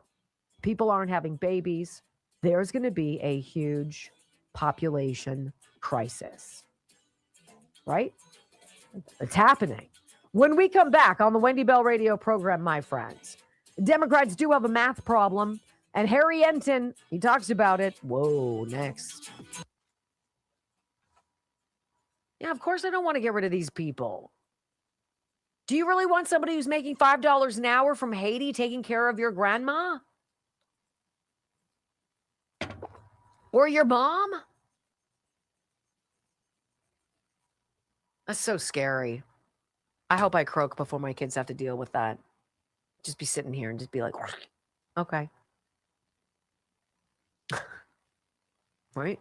People aren't having babies. There's going to be a huge population crisis. Right? It's happening. When we come back on the Wendy Bell radio program, my friends, Democrats do have a math problem, and Harry Enton, he talks about it. Whoa, next. Yeah, of course I don't want to get rid of these people. Do you really want somebody who's making $5 an hour from Haiti taking care of your grandma? Or your mom? That's so scary. I hope I croak before my kids have to deal with that. Just be sitting here and just be like, okay. Right?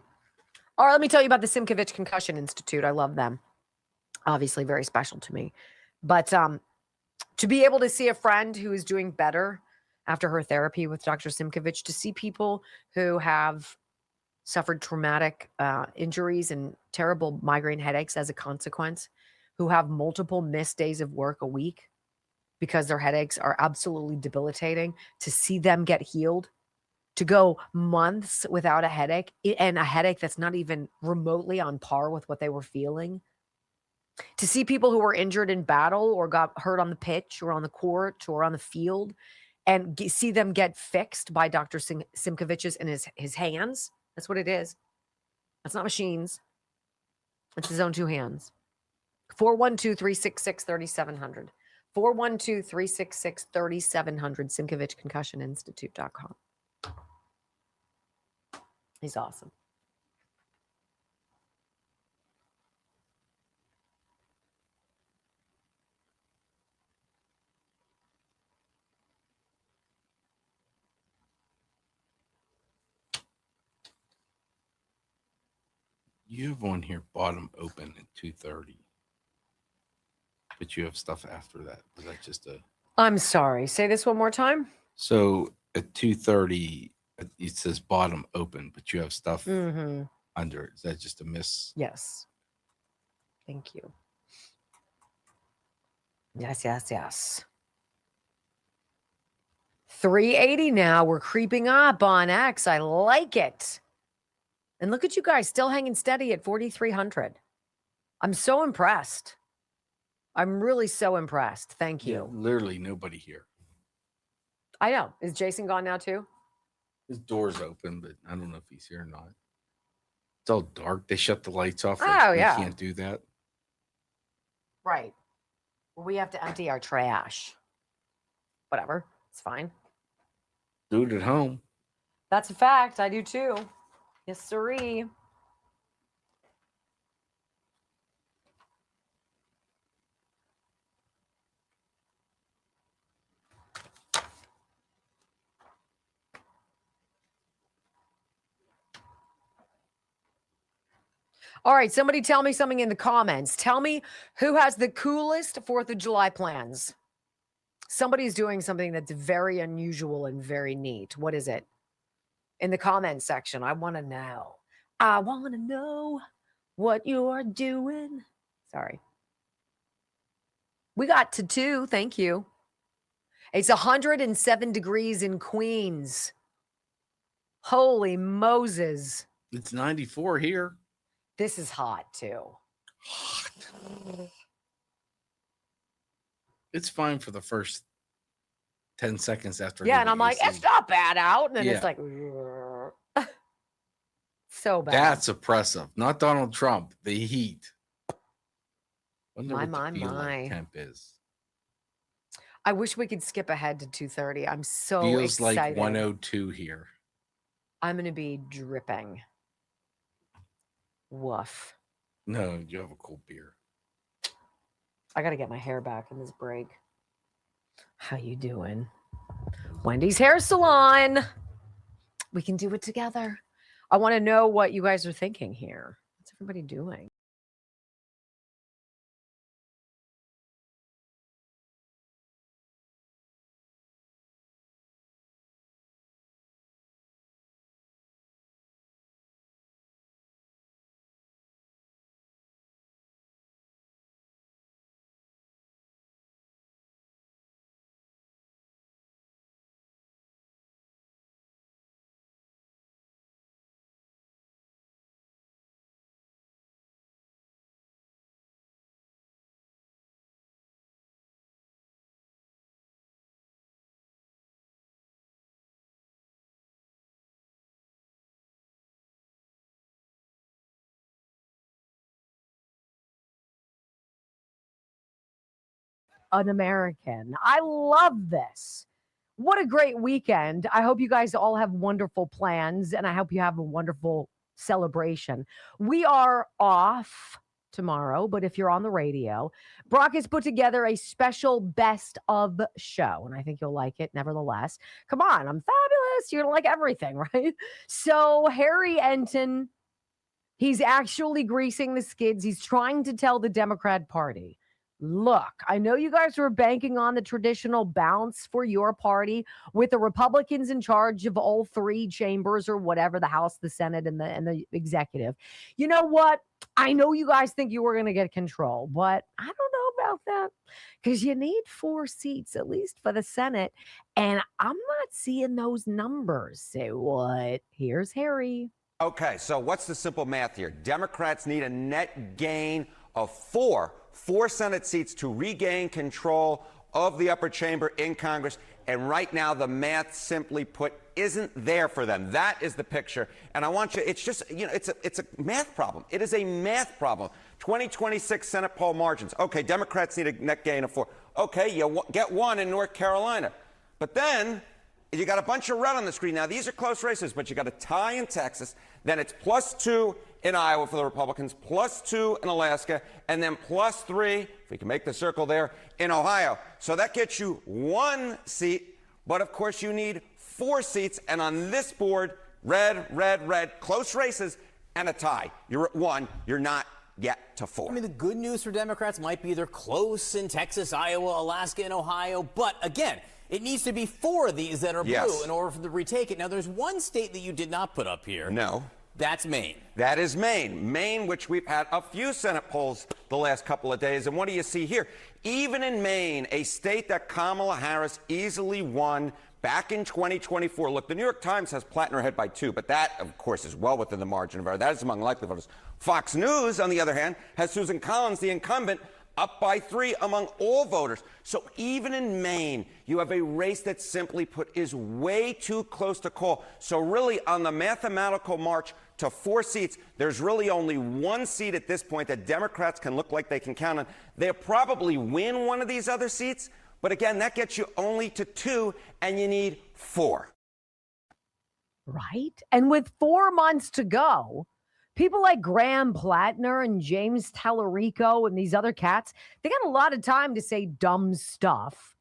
All right, let me tell you about the Simkovich Concussion Institute. I love them. Obviously very special to me. But to be able to see a friend who is doing better after her therapy with Dr. Simkovich, to see people who have suffered traumatic injuries and terrible migraine headaches as a consequence, who have multiple missed days of work a week because their headaches are absolutely debilitating, to see them get healed, to go months without a headache, and a headache that's not even remotely on par with what they were feeling, to see people who were injured in battle or got hurt on the pitch or on the court or on the field and see them get fixed by Dr. Simkovich's and his hands. That's what it is. That's not machines. It's his own two hands. 412-366-3700. 412-366-3700. SimkovicConcussionInstitute.com. He's awesome. You have one here, bottom open at 2:30. But you have stuff after that. Is that just a... I'm sorry. Say this one more time. So at 2:30, it says bottom open, but you have stuff Mm-hmm. under it. Is that just a miss? Yes. Thank you. Yes, yes, yes. 380 now. We're creeping up on X. I like it. And look at you guys still hanging steady at 4,300. I'm so impressed. I'm really so impressed. Thank you. Yeah, literally nobody here. I know. Is Jason gone now too? His door's open, but I don't know if he's here or not. It's all dark. They shut the lights off. Oh, We yeah. can't do that. Right. We have to empty our trash. Whatever. It's fine. Do it at home. That's a fact. I do too. Yes, sirree. All right, somebody tell me something in the comments. Tell me who has the coolest 4th of July plans. Somebody's doing something that's very unusual and very neat. What is it? In the comments section, I want to know. I want to know what you're doing. Sorry. We got to 2. Thank you. It's 107 degrees in Queens. Holy Moses. It's 94 here. This is hot too. It's fine for the first 10 seconds after. Yeah, and I'm like, it's not bad out. And then it's Yeah. like, so bad. That's oppressive. Not Donald Trump. The heat. Wonder My, what the my, feel like my. temp is. I wish we could skip ahead to 2:30. I'm so Feels excited. like 102 here. I'm going to be dripping. Woof. No, you have a cold beer. I got to get my hair back in this break. How you doing? Wendy's Hair Salon. We can do it together. I want to know what you guys are thinking here. What's everybody doing? An American. I love this. What a great weekend. I hope you guys all have wonderful plans and I hope you have a wonderful celebration. We are off tomorrow, but if you're on the radio, Brock has put together a special best of show, and I think you'll like it nevertheless. Come on, I'm fabulous. You're gonna like everything, right? So Harry Enton, he's actually greasing the skids. He's trying to tell the Democrat Party, look, I know you guys were banking on the traditional bounce for your party with the Republicans in charge of all 3 chambers or whatever, the House, the Senate, and the executive. You know what? I know you guys think you were going to get control, but I don't know about that because you need 4 seats, at least for the Senate. And I'm not seeing those numbers. Say what? Here's Harry. Okay, so what's the simple math here? Democrats need a net gain of 4 Senate seats to regain control of the upper chamber in Congress And right now, the math, simply put, isn't there for them. That is the picture. And I want you, it's just, it's a math problem. It is a math problem. 2026 Senate poll margins. Okay, Democrats need a net gain of 4. Okay, you get 1 in North Carolina. But then you got a bunch of red on the screen. Now, these are close races, but you got a tie in Texas. Then it's +2 in Iowa for the Republicans, +2 in Alaska, and then +3, if we can make the circle there, in Ohio. So that gets you 1 seat, but of course you need 4 seats. And on this board, red, red, red, close races, and a tie. You're at 1. You're not yet to 4. I mean, the good news for Democrats might be they're close in Texas, Iowa, Alaska, and Ohio. But again, it needs to be 4 of these that are blue in order for them to retake it. Now, there's one state that you did not put up here. No. That's Maine. That is Maine. Maine, which we've had a few Senate polls the last couple of days. And what do you see here? Even in Maine, a state that Kamala Harris easily won back in 2024. Look, the New York Times has Plattner ahead by 2, but that, of course, is well within the margin of error. That is among likely voters. Fox News, on the other hand, has Susan Collins, the incumbent, up by 3 among all voters. So even in Maine, you have a race that, simply put, is way too close to call. So really, on the mathematical march to 4 seats, there's really only 1 seat at this point that Democrats can look like they can count on. They'll probably win one of these other seats, but again, that gets you only to 2, and you need 4. Right? And with 4 months to go, people like Graham Plattner and James Tallarico and these other cats, they got a lot of time to say dumb stuff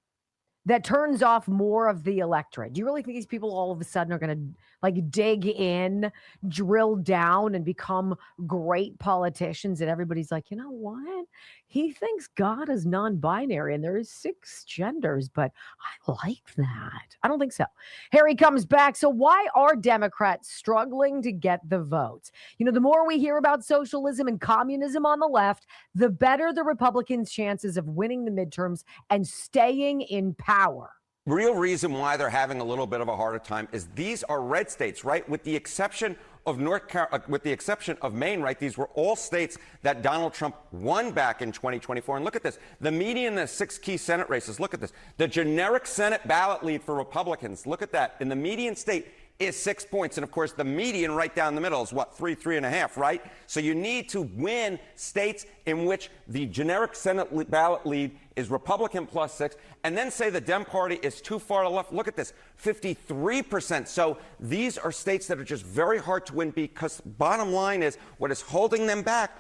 that turns off more of the electorate. Do you really think these people all of a sudden are going to like dig in, drill down, and become great politicians? And everybody's like, you know what? He thinks God is non-binary and there is 6 genders, but I like that. I don't think so. Harry comes back. So why are Democrats struggling to get the votes? You know, the more we hear about socialism and communism on the left, the better the Republicans' chances of winning the midterms and staying in power. Real reason why they're having a little bit of a harder time is these are red states, right? With the exception of Maine, right? These were all states that Donald Trump won back in 2024. And look at this. The median, the 6 key Senate races. Look at this. The generic Senate ballot lead for Republicans. Look at that. In the median state is 6 points. And of course, the median right down the middle is what? 3.5, right? So you need to win states in which the generic Senate ballot lead is Republican +6, and then say the Dem Party is too far to the left. Look at this, 53%. So these are states that are just very hard to win because bottom line is what is holding them back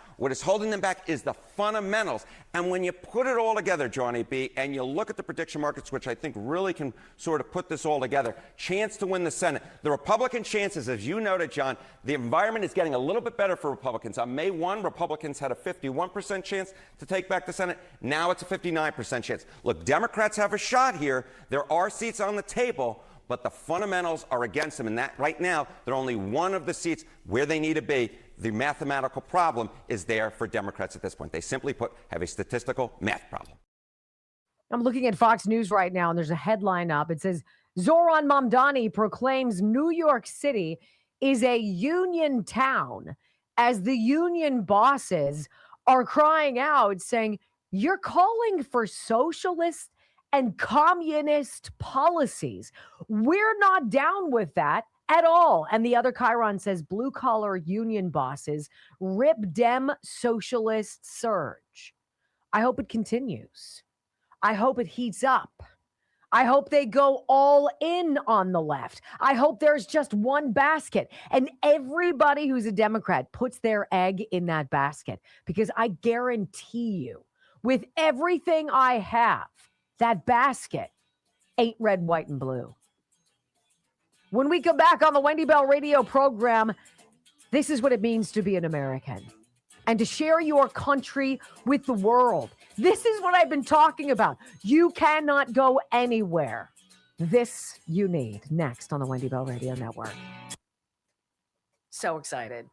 is the fundamentals. And when you put it all together, Johnny B., and you look at the prediction markets, which I think really can sort of put this all together, chance to win the Senate. The Republican chances, as you noted, John, the environment is getting a little bit better for Republicans. On May 1, Republicans had a 51% chance to take back the Senate. Now it's a 59% chance. Look, Democrats have a shot here. There are seats on the table, but the fundamentals are against them. And that right now, they're only one of the seats where they need to be. The mathematical problem is there for Democrats at this point. They simply put have a statistical math problem. I'm looking at Fox News right now, and there's a headline up. It says, Zohran Mamdani proclaims New York City is a union town as the union bosses are crying out saying, you're calling for socialist and communist policies. We're not down with that at all. And the other Chiron says blue-collar union bosses rip Dem socialist surge. I hope it continues. I hope it heats up. I hope they go all in on the left. I hope there's just one basket and everybody who's a Democrat puts their egg in that basket, because I guarantee you, with everything I have, that basket ain't red, white, and blue. When we come back on the Wendy Bell radio program, this is what it means to be an American and to share your country with the world. This is what I've been talking about. You cannot go anywhere. This you need. Next on the Wendy Bell Radio Network. So excited.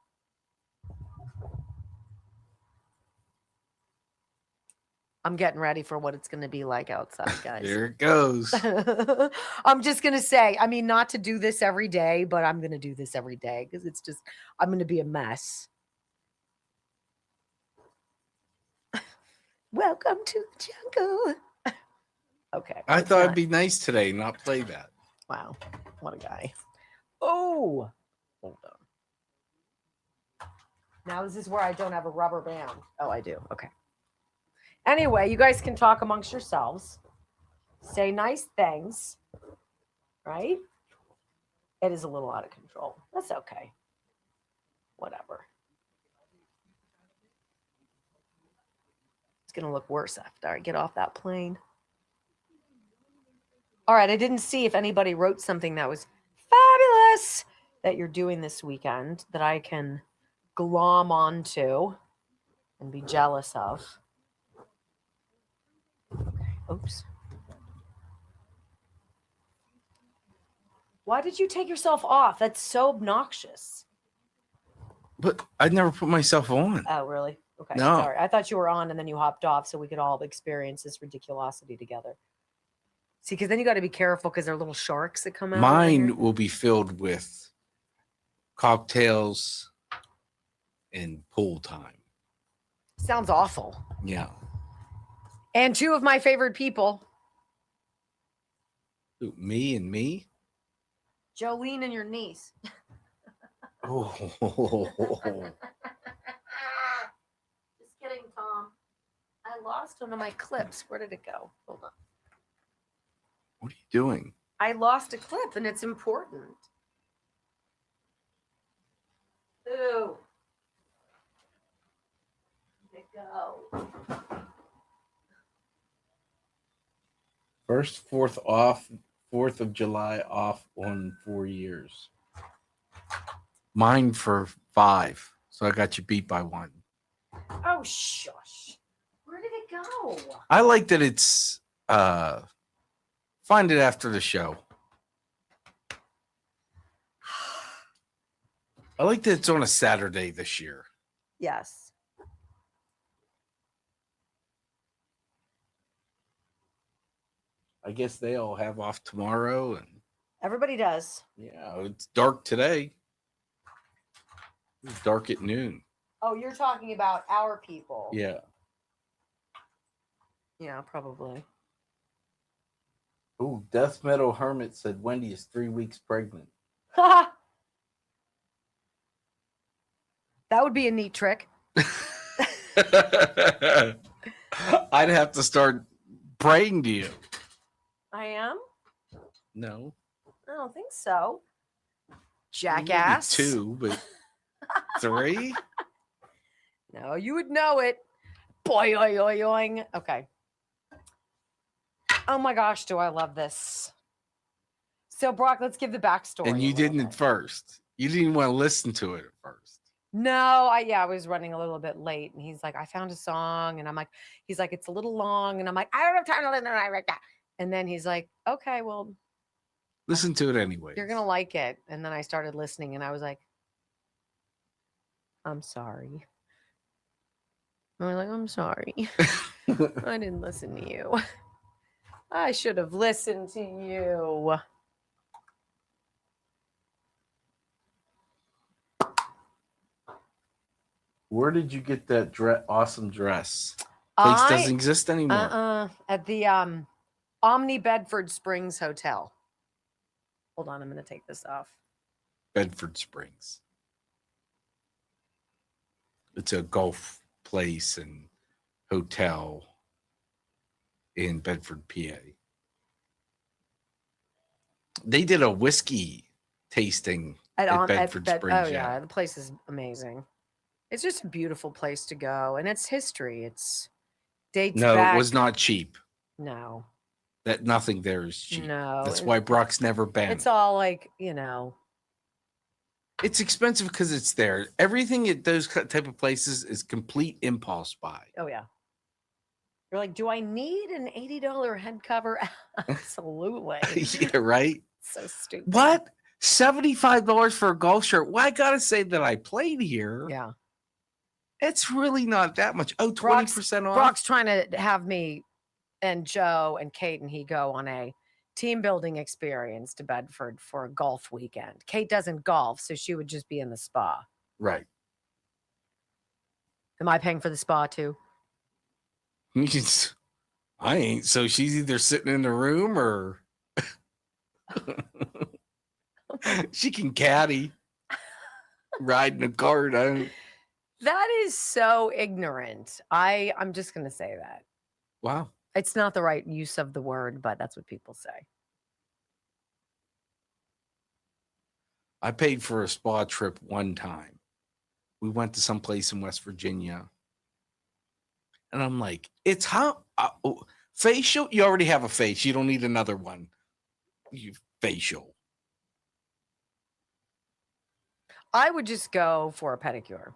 I'm getting ready for what it's going to be like outside, guys. Here it goes. I'm just going to say, I mean, not to do this every day, but I'm going to do this every day because it's just, I'm going to be a mess. Welcome to the jungle. Okay. I it's thought not- it'd be nice today, not play that. Wow, what a guy. Oh, hold on. Now this is where I don't have a rubber band. Oh, I do. Okay. Anyway, you guys can talk amongst yourselves. Say nice things. Right? It is a little out of control. That's okay. Whatever. It's going to look worse after I get off that plane. All right. I didn't see if anybody wrote something that was fabulous that you're doing this weekend that I can glom onto and be jealous of. Okay. Oops. Why did you take yourself off? That's so obnoxious. But I never put myself on. Oh, really? Okay. No. Sorry. I thought you were on and then you hopped off so we could all experience this ridiculosity together. See, because then you got to be careful because there are little sharks that come out. Mine will be filled with cocktails and pool time. Sounds awful. Yeah. And two of my favorite people, Who, me and me? Jolene and your niece. Oh. Just kidding, Tom. I lost one of my clips. Where did it go? Hold on. What are you doing? I lost a clip and it's important. Ooh. Where'd it go? First, 4th of July off on 4 years. Mine for 5. So I got you beat by 1. Oh, shush. Where did it go? I like that it's find it after the show. I like that it's on a Saturday this year. Yes. I guess they all have off tomorrow, and Everybody does. yeah, it's dark today. It's dark at noon. Oh, you're talking about our people. Yeah. Yeah, probably. Ooh, Death Metal Hermit said Wendy is 3 weeks pregnant. That would be a neat trick. I'd have to start praying to you. I am? No. I don't think so. Maybe Jackass. 2, but 3? No, you would know it. Boing. Okay. Oh my gosh, do I love this. So, Brock, let's give the backstory. And you didn't at first. You didn't want to listen to it at first. No, I was running a little bit late, and he's like, I found a song, and I'm like, he's like, it's a little long, and I'm like, I don't have time to listen to it right now. And then he's like, okay, well, Listen to it anyway. you're gonna like it. And then I started listening, and I was like, I'm sorry. I was like, I'm sorry. I didn't listen to you. I should have listened to you. Where did you get that awesome dress? Place doesn't exist anymore. At the Omni Bedford Springs Hotel. Hold on, I'm going to take this off. Bedford Springs. It's a golf place and hotel in Bedford, PA. They did a whiskey tasting at Bedford Springs. Oh yeah, the place is amazing. It's just a beautiful place to go, and it's history. It's dates back. It was not cheap. No. That nothing there is cheap. No. That's why Brock's never been. It's all like, It's expensive because it's there. Everything at those type of places is complete impulse buy. Oh yeah. You're like, do I need an $80 head cover? Absolutely. Yeah, right? So stupid. What? $75 for a golf shirt? Well, I gotta say that I played here. Yeah. It's really not that much. Oh, 20% off. Brock's trying to have me and Joe and Kate and he go on a team building experience to Bedford for a golf weekend. Kate doesn't golf, so she would just be in the spa. Right. Am I paying for the spa too? I ain't. So she's either sitting in the room or she can caddy, riding a cart. That is so ignorant. I'm just going to say that. Wow. It's not the right use of the word, but that's what people say. I paid for a spa trip one time. We went to some place in West Virginia. And I'm like, it's how facial. You already have a face. You don't need another one. You facial. I would just go for a pedicure.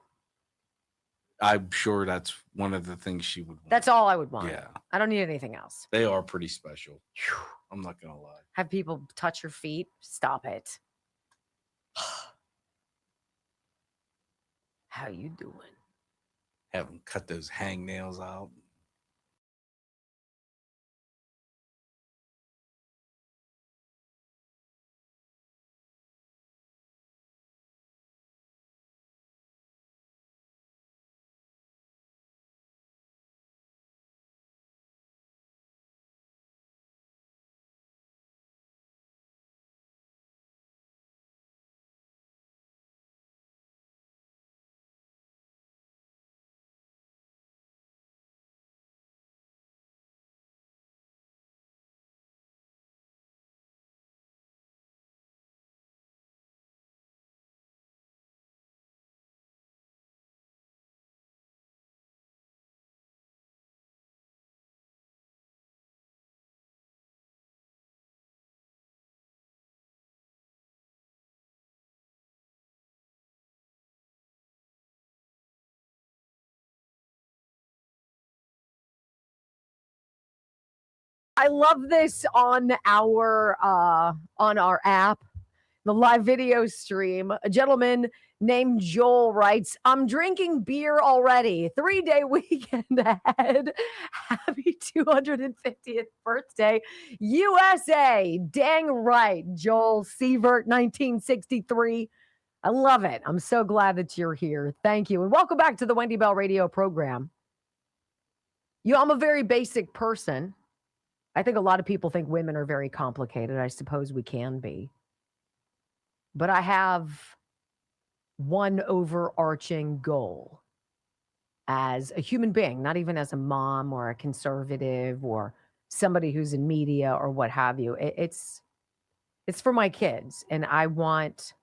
I'm sure that's one of the things she would want. That's all I would want. Yeah. I don't need anything else. They are pretty special. I'm not going to lie. Have people touch your feet? Stop it. How you doing? Have them cut those hangnails out. I love this on our app, the live video stream. A gentleman named Joel writes, "I'm drinking beer already. 3-day weekend ahead. Happy 250th birthday, USA." Dang right, Joel Sievert, 1963. I love it. I'm so glad that you're here. Thank you. And welcome back to the Wendy Bell Radio program. I'm a very basic person. I think a lot of people think women are very complicated. I suppose we can be. But I have one overarching goal as a human being, not even as a mom or a conservative or somebody who's in media or what have you. It's for my kids, and I want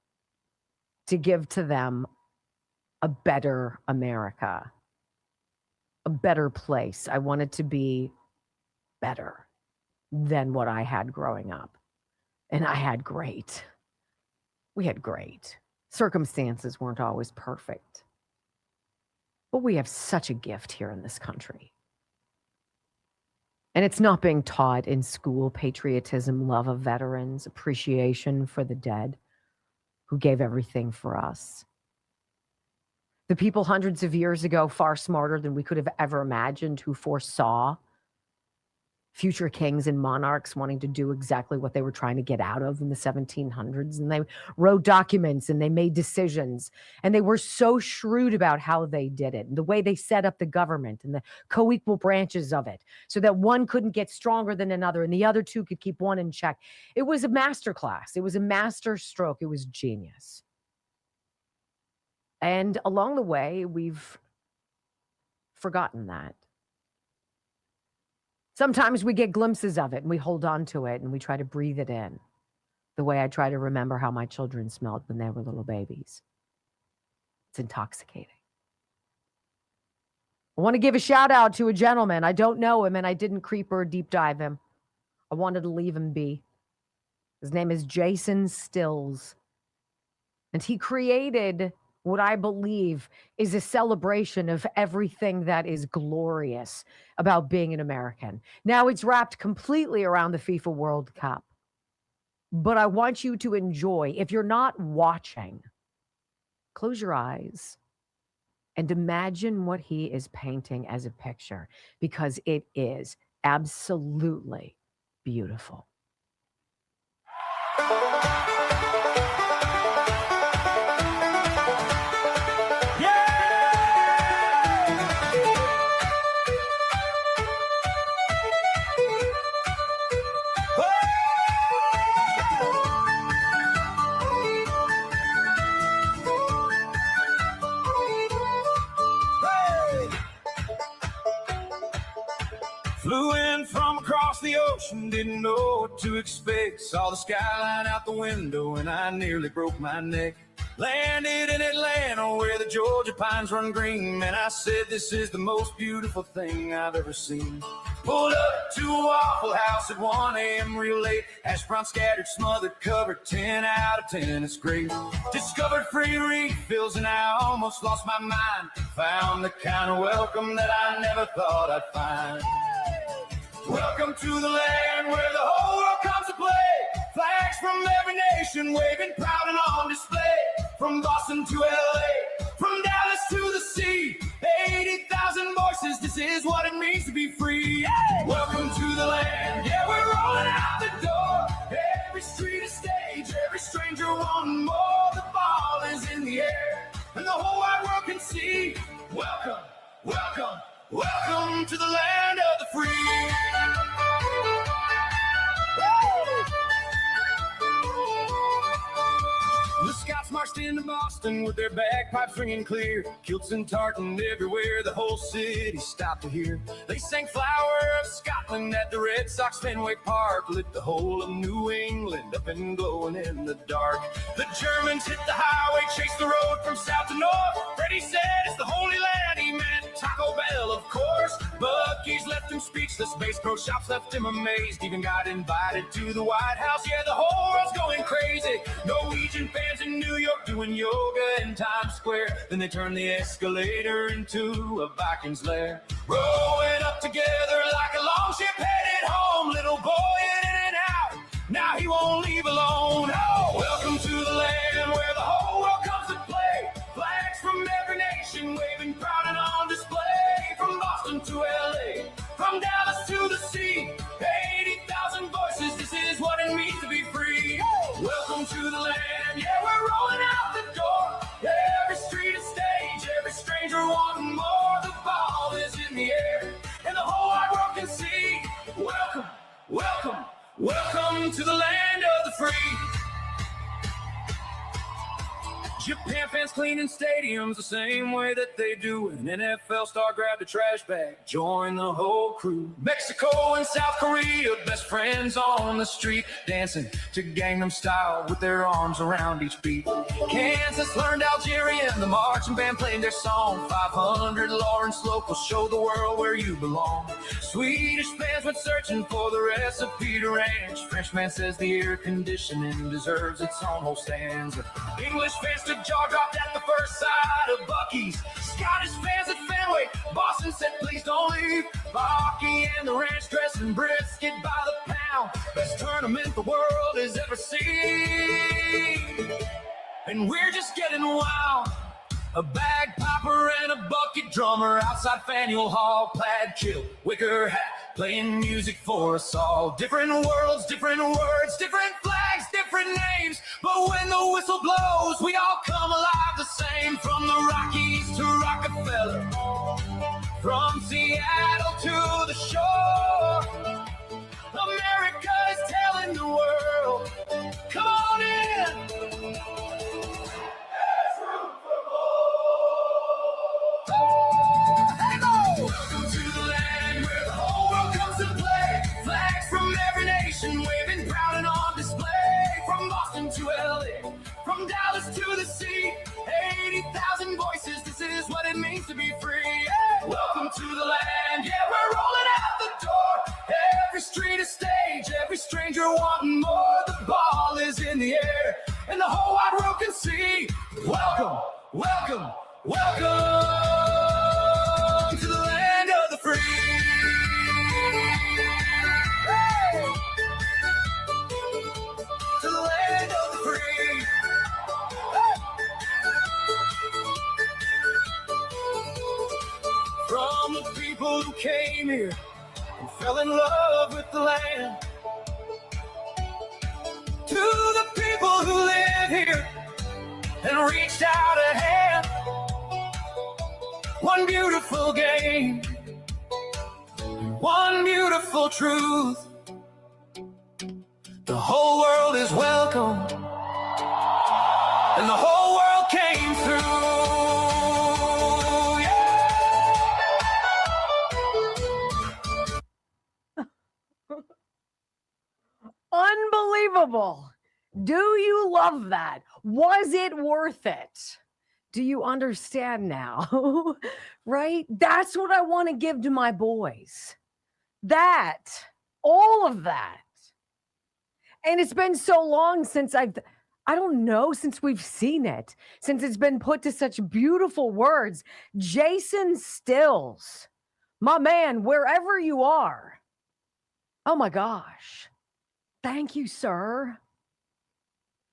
to give to them a better America, a better place. I want it to be better than what I had growing up. And I had great. We had great. Circumstances weren't always perfect. But we have such a gift here in this country. And it's not being taught in school: patriotism, love of veterans, appreciation for the dead who gave everything for us. The people hundreds of years ago, far smarter than we could have ever imagined, who foresaw future kings and monarchs wanting to do exactly what they were trying to get out of in the 1700s. And they wrote documents and they made decisions. And they were so shrewd about how they did it, and the way they set up the government and the co-equal branches of it, so that one couldn't get stronger than another and the other two could keep one in check. It was a masterclass. It was a master stroke. It was genius. And along the way, we've forgotten that. Sometimes we get glimpses of it and we hold on to it and we try to breathe it in, the way I try to remember how my children smelled when they were little babies. It's intoxicating. I want to give a shout out to a gentleman. I don't know him and I didn't creep or deep dive him. I wanted to leave him be. His name is Jason Stills. And he created what I believe is a celebration of everything that is glorious about being an American. Now, it's wrapped completely around the FIFA World Cup. But I want you to enjoy. If you're not watching, close your eyes and imagine what he is painting as a picture, because it is absolutely beautiful. Flew in from across the ocean, didn't know what to expect. Saw the skyline out the window and I nearly broke my neck. Landed in Atlanta where the Georgia pines run green. Man, I said this is the most beautiful thing I've ever seen. Pulled up to a Waffle House at 1 a.m. real late. Hash brown scattered, smothered, covered, 10 out of 10, it's great. Discovered free refills and I almost lost my mind. Found the kind of welcome that I never thought I'd find. Welcome to the land where the whole world comes to play. Flags from every nation waving proud and on display. From Boston to LA, from Dallas to the sea. 80,000 voices, this is what it means to be free. Hey! Welcome to the land, yeah, we're rolling out the door. Every street is stage, every stranger wanting more. The ball is in the air, and the whole wide world can see. Welcome, welcome, welcome to the land of the free. The Scots marched into Boston with their bagpipes ringing clear. Kilts and tartan everywhere, the whole city stopped to hear. They sang Flower of Scotland at the Red Sox Fenway Park. Lit the whole of New England up and glowing in the dark. The Germans hit the highway, chased the road from south to north. Freddie said it's the Holy Land, he meant Taco Bell, of course. Buc-ee's left him speechless, Bass Pro Shops left him amazed. Even got invited to the White House, yeah, the whole world's going crazy. Norwegian fans in New York doing yoga in Times Square. Then they turned the escalator into a Viking's lair. Rowing up together like a long ship headed home. Little boy in and out, now he won't leave alone. Oh, welcome to the land where the whole world comes to play. Flags from every nation waving proud and on display. From Boston to LA, from Dallas to the sea. 80,000 voices, this is what it means to be free. Welcome to the land, yeah, we're rolling out the door. Every street is stage, every stranger wanting more. The ball is in the air, and the whole wide world can see. Welcome, welcome, welcome to the land of the free. Japan fans cleaning stadiums the same way that they do. An NFL star grabbed a trash bag, joined the whole crew. Mexico and South Korea, best friends on the street, dancing to Gangnam Style with their arms around each beat. Kansas learned Algerian, the marching band played their song. 500 Lawrence locals show the world where you belong. Swedish fans went searching for the recipe to ranch. Frenchman says the air conditioning deserves its own whole stanza. English fans stood jaw dropped at the first sight of Buc-ee's. Scottish fans at Fenway, Boston said please don't leave. Buc-ee and the ranch dressing brisket by the pound. Best tournament the world has ever seen. And we're just getting wild. A bagpiper and a bucket drummer outside Faneuil Hall. Plaid kilt, wicker hat, playing music for us all. Different worlds, different words, different flags, different names. But when the whistle blows, we all come alive the same. From the Rockies to Rockefeller, from Seattle to the shore. America is telling the world, come on in. Welcome to the land where the whole world comes to play. Flags from every nation waving proud and on display. From Boston to LA, from Dallas to the sea. 80,000 voices, this is what it means to be free. Yeah. Welcome to the land, yeah, we're rolling out the door. Every street is stage, every stranger wanting more. The ball is in the air, and the whole wide world can see. Welcome, welcome, welcome to the land of the free. Hey! To the land of the free. Hey! From the people who came here and fell in love with the land, to the people who live here and reached out a hand. One beautiful game, one beautiful truth. The whole world is welcome, and the whole world came through. incredible? Do you love that? Was it worth it? Do you understand now? Right? That's what I want to give to my boys. That, all of that. And it's been so long since I don't know, since we've seen it, since it's been put to such beautiful words. Jason Stills, my man, wherever you are. Oh my gosh. Thank you, sir.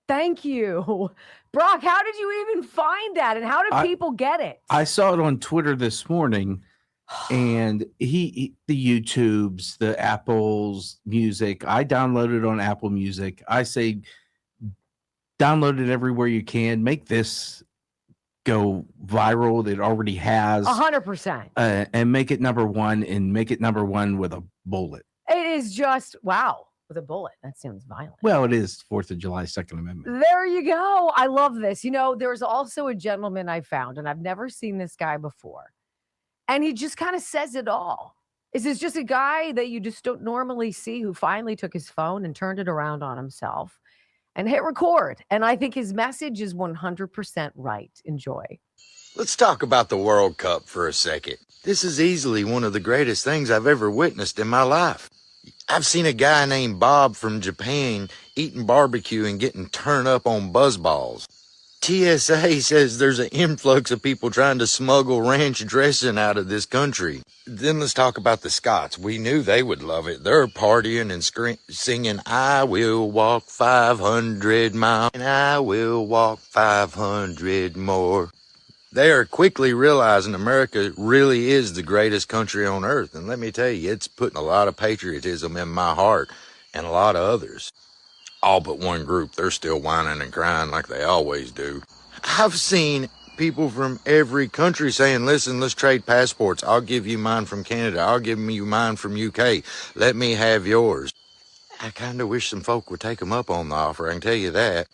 Thank you. Brock, how did you even find that? And how did people get it? I saw it on Twitter this morning, and the YouTubes, the Apple's Music. I downloaded it on Apple Music. I say download it everywhere you can. Make this go viral. It already has 100%. And make it number one, and make it number one with a bullet. It is just, wow, with a bullet. That sounds violent. Well, it is 4th of July, Second Amendment. There you go. I love this. You know, there's also a gentleman I found, and I've never seen this guy before. And he just kind of says it all. This is just a guy that you just don't normally see, who finally took his phone and turned it around on himself and hit record. And I think his message is 100% right. Enjoy. Let's talk about the World Cup for a second. This is easily one of the greatest things I've ever witnessed in my life. I've seen a guy named Bob from Japan eating barbecue and getting turned up on buzzballs. TSA says there's an influx of people trying to smuggle ranch dressing out of this country. Then let's talk about the Scots. We knew they would love it. They're partying and singing, I will walk 500 miles, and I will walk 500 more. They are quickly realizing America really is the greatest country on earth. And let me tell you, it's putting a lot of patriotism in my heart and a lot of others. All but one group, they're still whining and crying like they always do. I've seen people from every country saying, listen, let's trade passports. I'll give you mine from Canada. I'll give you mine from UK. Let me have yours. I kind of wish some folk would take them up on the offer, I can tell you that.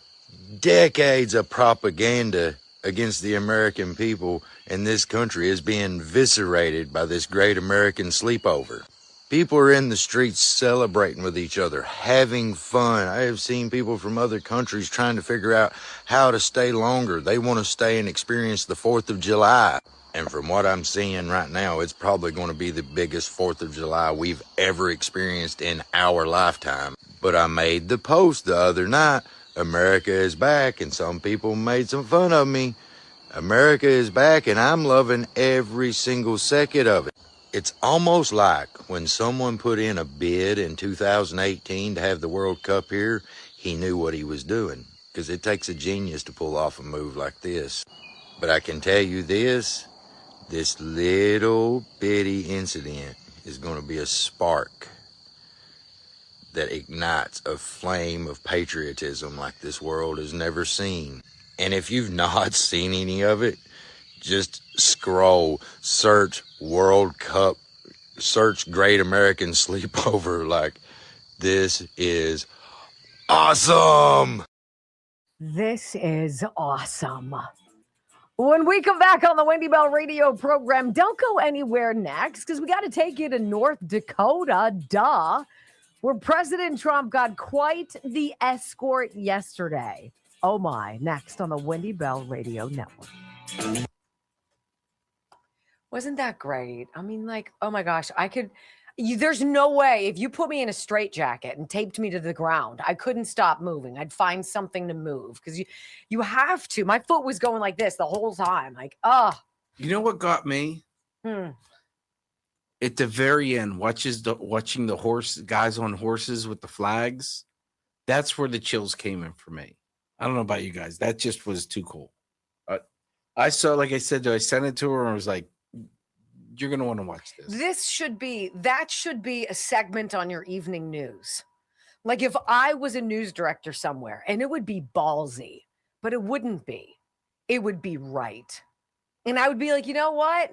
Decades of propaganda against the American people and this country is being eviscerated by this great American sleepover. People are in the streets celebrating with each other, having fun. I have seen people from other countries trying to figure out how to stay longer. They want to stay and experience the 4th of July. And from what I'm seeing right now, it's probably going to be the biggest 4th of July we've ever experienced in our lifetime. But I made the post the other night, America is back, and some people made some fun of me. America is back, and I'm loving every single second of it. It's almost like when someone put in a bid in 2018 to have the World Cup here, he knew what he was doing, because it takes a genius to pull off a move like this. But I can tell you this little bitty incident is going to be a spark that ignites a flame of patriotism like this world has never seen. And if you've not seen any of it, just scroll, search World Cup, search Great American Sleepover. Like, this is awesome. This is awesome. When we come back on the Wendy Bell radio program, don't go anywhere next, because we got to take you to North Dakota, where President Trump got quite the escort yesterday. Oh my, next on the Wendy Bell Radio Network. Wasn't that great? I mean, like, oh my gosh, there's no way, if you put me in a straitjacket and taped me to the ground, I couldn't stop moving. I'd find something to move, because you have to. My foot was going like this the whole time. Like, You know what got me? At the very end, watching the guys on horses with the flags. That's where the chills came in for me. I don't know about you guys. That just was too cool. I saw, like I said, I sent it to her and I was like, you're going to want to watch this. That should be a segment on your evening news. Like if I was a news director somewhere, and it would be ballsy, but it wouldn't be. It would be right. And I would be like, you know what?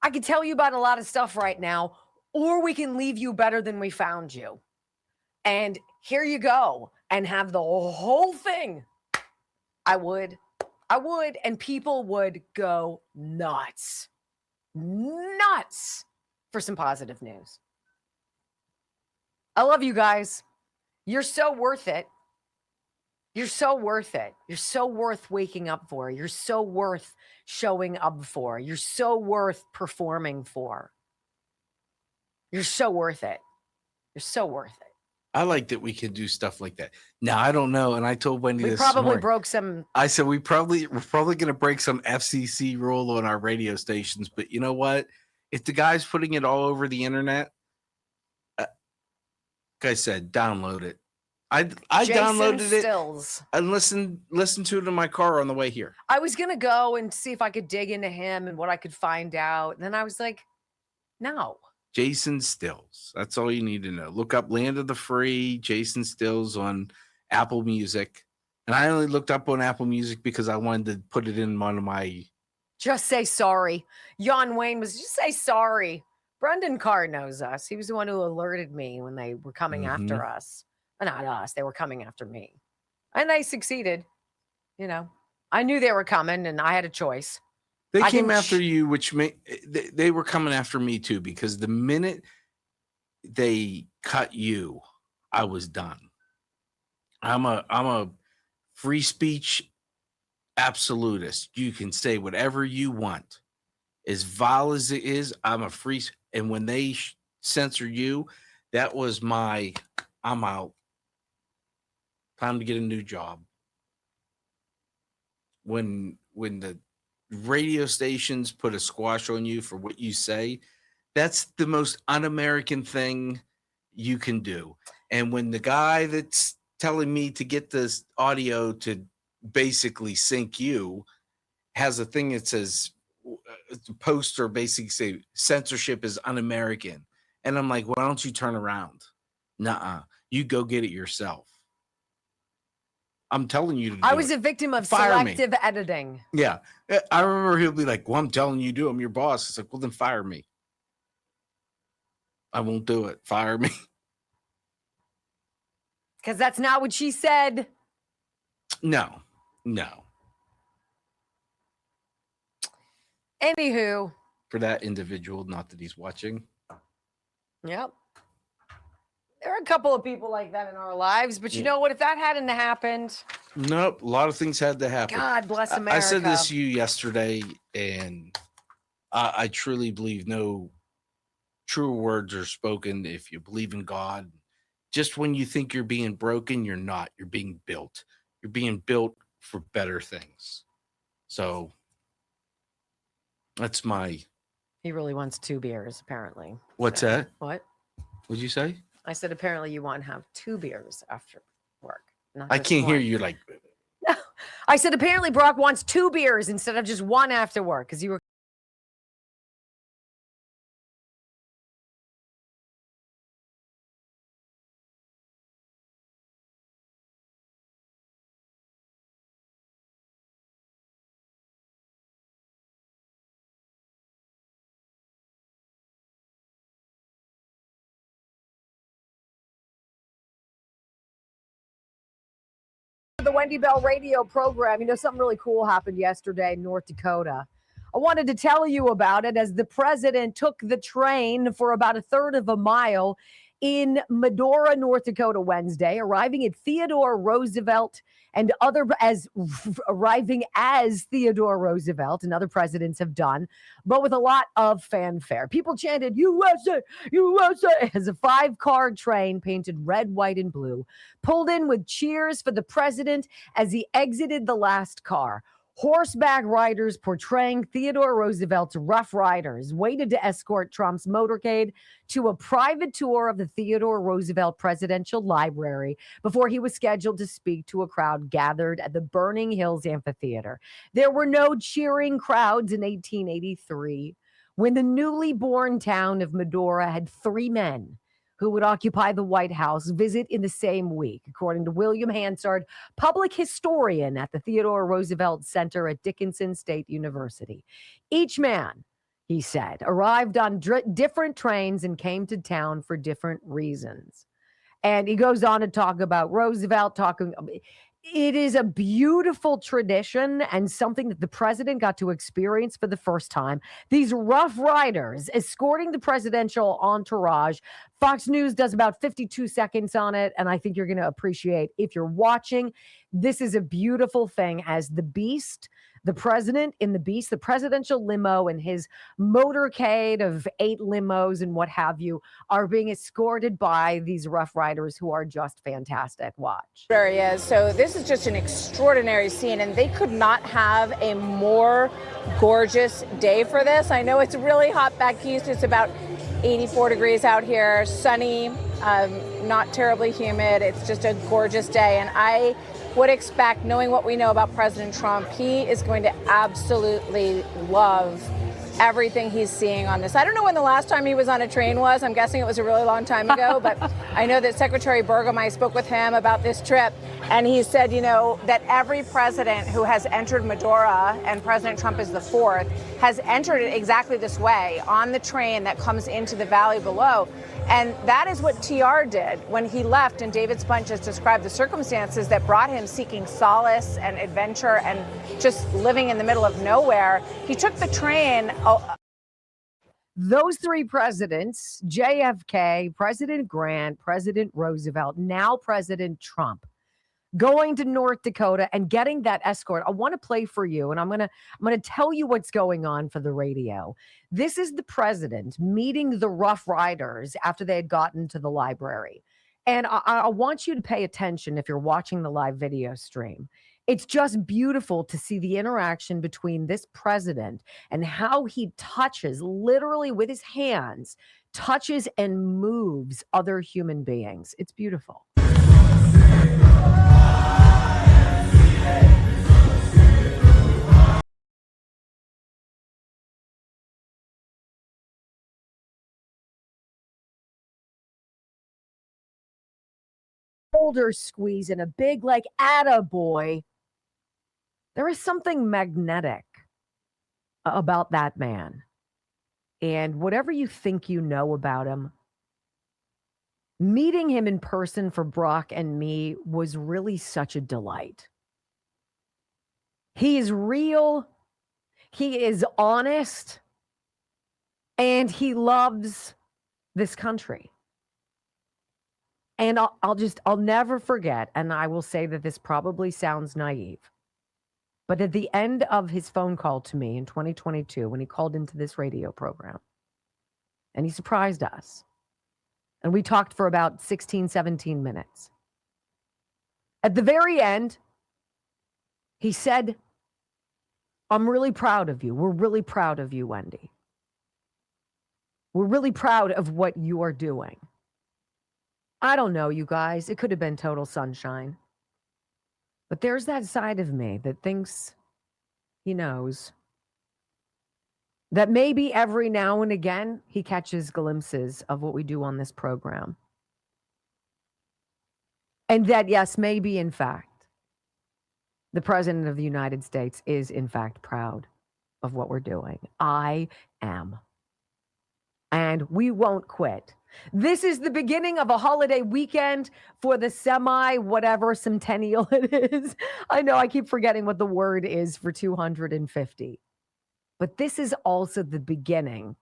I could tell you about a lot of stuff right now, or we can leave you better than we found you. And here you go. And have the whole thing. I would. And people would go nuts for some positive news. I love you guys. You're so worth it. You're so worth it. You're so worth waking up for. You're so worth showing up for. You're so worth performing for. You're so worth it. You're so worth it. I like that we can do stuff like that. Now I don't know, and I told Wendy We this probably morning. broke some. I said we're probably going to break some FCC rule on our radio stations, but you know what? If the guy's putting it all over the internet, like I said, download it. I Jason downloaded Stills. it and listened to it in my car on the way here. I was gonna go and see if I could dig into him and what I could find out. And then I was like, no. Jason Stills. That's all you need to know. Look up Land of the Free, Jason Stills on Apple Music. And I only looked up on Apple Music because I wanted to put it in one of my. Just say sorry. Jan Wayne was just say sorry. Brendan Carr knows us. He was the one who alerted me when they were coming after us. Not us. They were coming after me. And they succeeded. You know, I knew they were coming and I had a choice. They came after you, which they were coming after me too, because the minute they cut you, I was done. I'm a free speech absolutist. You can say whatever you want. As vile as it is, I'm a free. And when they censor you, that was I'm out. Time to get a new job. When the radio stations put a squash on you for what you say, that's the most un-American thing you can do. And when the guy that's telling me to get this audio to basically sync you has a thing that says poster basically say censorship is un-American, and I'm like, why don't you turn around? Nuh-uh. You go get it yourself. I'm telling you to do I was it. a victim of Fire me. selective editing. Yeah. I remember he'll be like, well, I'm telling you to, I'm your boss. It's like, well, then fire me. I won't do it. Fire me. Because that's not what she said. No. Anywho. For that individual, not that he's watching. Yep. There are a couple of people like that in our lives, but you know what? If that hadn't happened. Nope. A lot of things had to happen. God bless America. I said this to you yesterday, and I truly believe no true words are spoken if you believe in God. Just when you think you're being broken, you're not. You're being built. You're being built for better things. So that's my. He really wants 2 beers, apparently. What's that? What? What'd you say? I said, apparently you want to have 2 beers after work. I can't hear you like. I said, apparently Brock wants 2 beers instead of just 1 after work because you were. The Wendy Bell radio program. You know, something really cool happened yesterday in North Dakota. I wanted to tell you about it as the president took the train for about a third of a mile in Medora, North Dakota Wednesday, arriving at Theodore Roosevelt and arriving as Theodore Roosevelt and other presidents have done, but with a lot of fanfare. People chanted, USA, USA, as a 5-car train painted red, white, and blue pulled in with cheers for the president as he exited the last car. Horseback riders portraying Theodore Roosevelt's Rough Riders waited to escort Trump's motorcade to a private tour of the Theodore Roosevelt Presidential Library before he was scheduled to speak to a crowd gathered at the Burning Hills Amphitheater. There were no cheering crowds in 1883 when the newly born town of Medora had 3 men who would occupy the White House visit in the same week, according to William Hansard, public historian at the Theodore Roosevelt Center at Dickinson State University. Each man, he said, arrived on different trains and came to town for different reasons. And he goes on to talk about Roosevelt, It is a beautiful tradition and something that the president got to experience for the first time. These Rough Riders escorting the presidential entourage. Fox News does about 52 seconds on it, and I think you're going to appreciate if you're watching. This is a beautiful thing as the Beast, the president in the Beast, the presidential limo and his motorcade of 8 limos and what have you are being escorted by these Rough Riders who are just fantastic. Watch. There he is. So this is just an extraordinary scene, and they could not have a more gorgeous day for this. I know it's really hot back east. It's about 84 degrees out here, sunny, not terribly humid. It's just a gorgeous day, and I would expect, knowing what we know about President Trump, he is going to absolutely love everything he's seeing on this. I don't know when the last time he was on a train was. I'm guessing it was a really long time ago, but I know that Secretary Burgum, I spoke with him about this trip, and he said, you know, that every president who has entered Medora, and President Trump is the 4th, has entered it exactly this way, on the train that comes into the valley below. And that is what TR did when he left, and David Spunt just described the circumstances that brought him seeking solace and adventure and just living in the middle of nowhere. He took the train. Those 3 presidents, JFK, President Grant, President Roosevelt, now President Trump, going to North Dakota and getting that escort. I want to play for you, and I'm gonna tell you what's going on for the radio. This is the president meeting the Rough Riders after they had gotten to the library. And I want you to pay attention if you're watching the live video stream. It's just beautiful to see the interaction between this president and how he touches, literally with his hands, touches and moves other human beings. It's beautiful. Shoulder squeeze and a big, like, attaboy. There is something magnetic about that man. And whatever you think you know about him, meeting him in person for Brock and me was really such a delight. He is real, he is honest, and he loves this country. And I'll never forget, and I will say that this probably sounds naive, but at the end of his phone call to me in 2022, when he called into this radio program, and he surprised us, and we talked for about 16, 17 minutes. At the very end, he said, "I'm really proud of you. We're really proud of you, Wendy. We're really proud of what you are doing." I don't know, you guys. It could have been total sunshine. But there's that side of me that thinks he knows that maybe every now and again he catches glimpses of what we do on this program. And that, yes, maybe in fact, the President of the United States is in fact proud of what we're doing. I am. And we won't quit. This is the beginning of a holiday weekend for the whatever centennial it is. I know I keep forgetting what the word is for 250. But this is also the beginning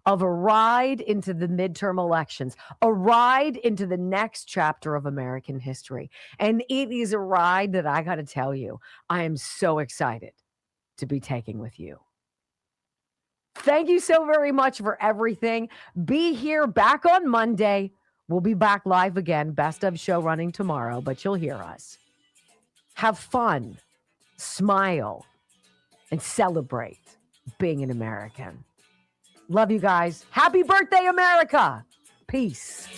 of a ride into the midterm elections, a ride into the next chapter of American history. And it is a ride that I got to tell you, I am so excited to be taking with you. Thank you so very much for everything. Be here back on Monday. We'll be back live again. Best of show running tomorrow, but you'll hear us. Have fun, smile, and celebrate being an American. Love you guys. Happy birthday, America. Peace.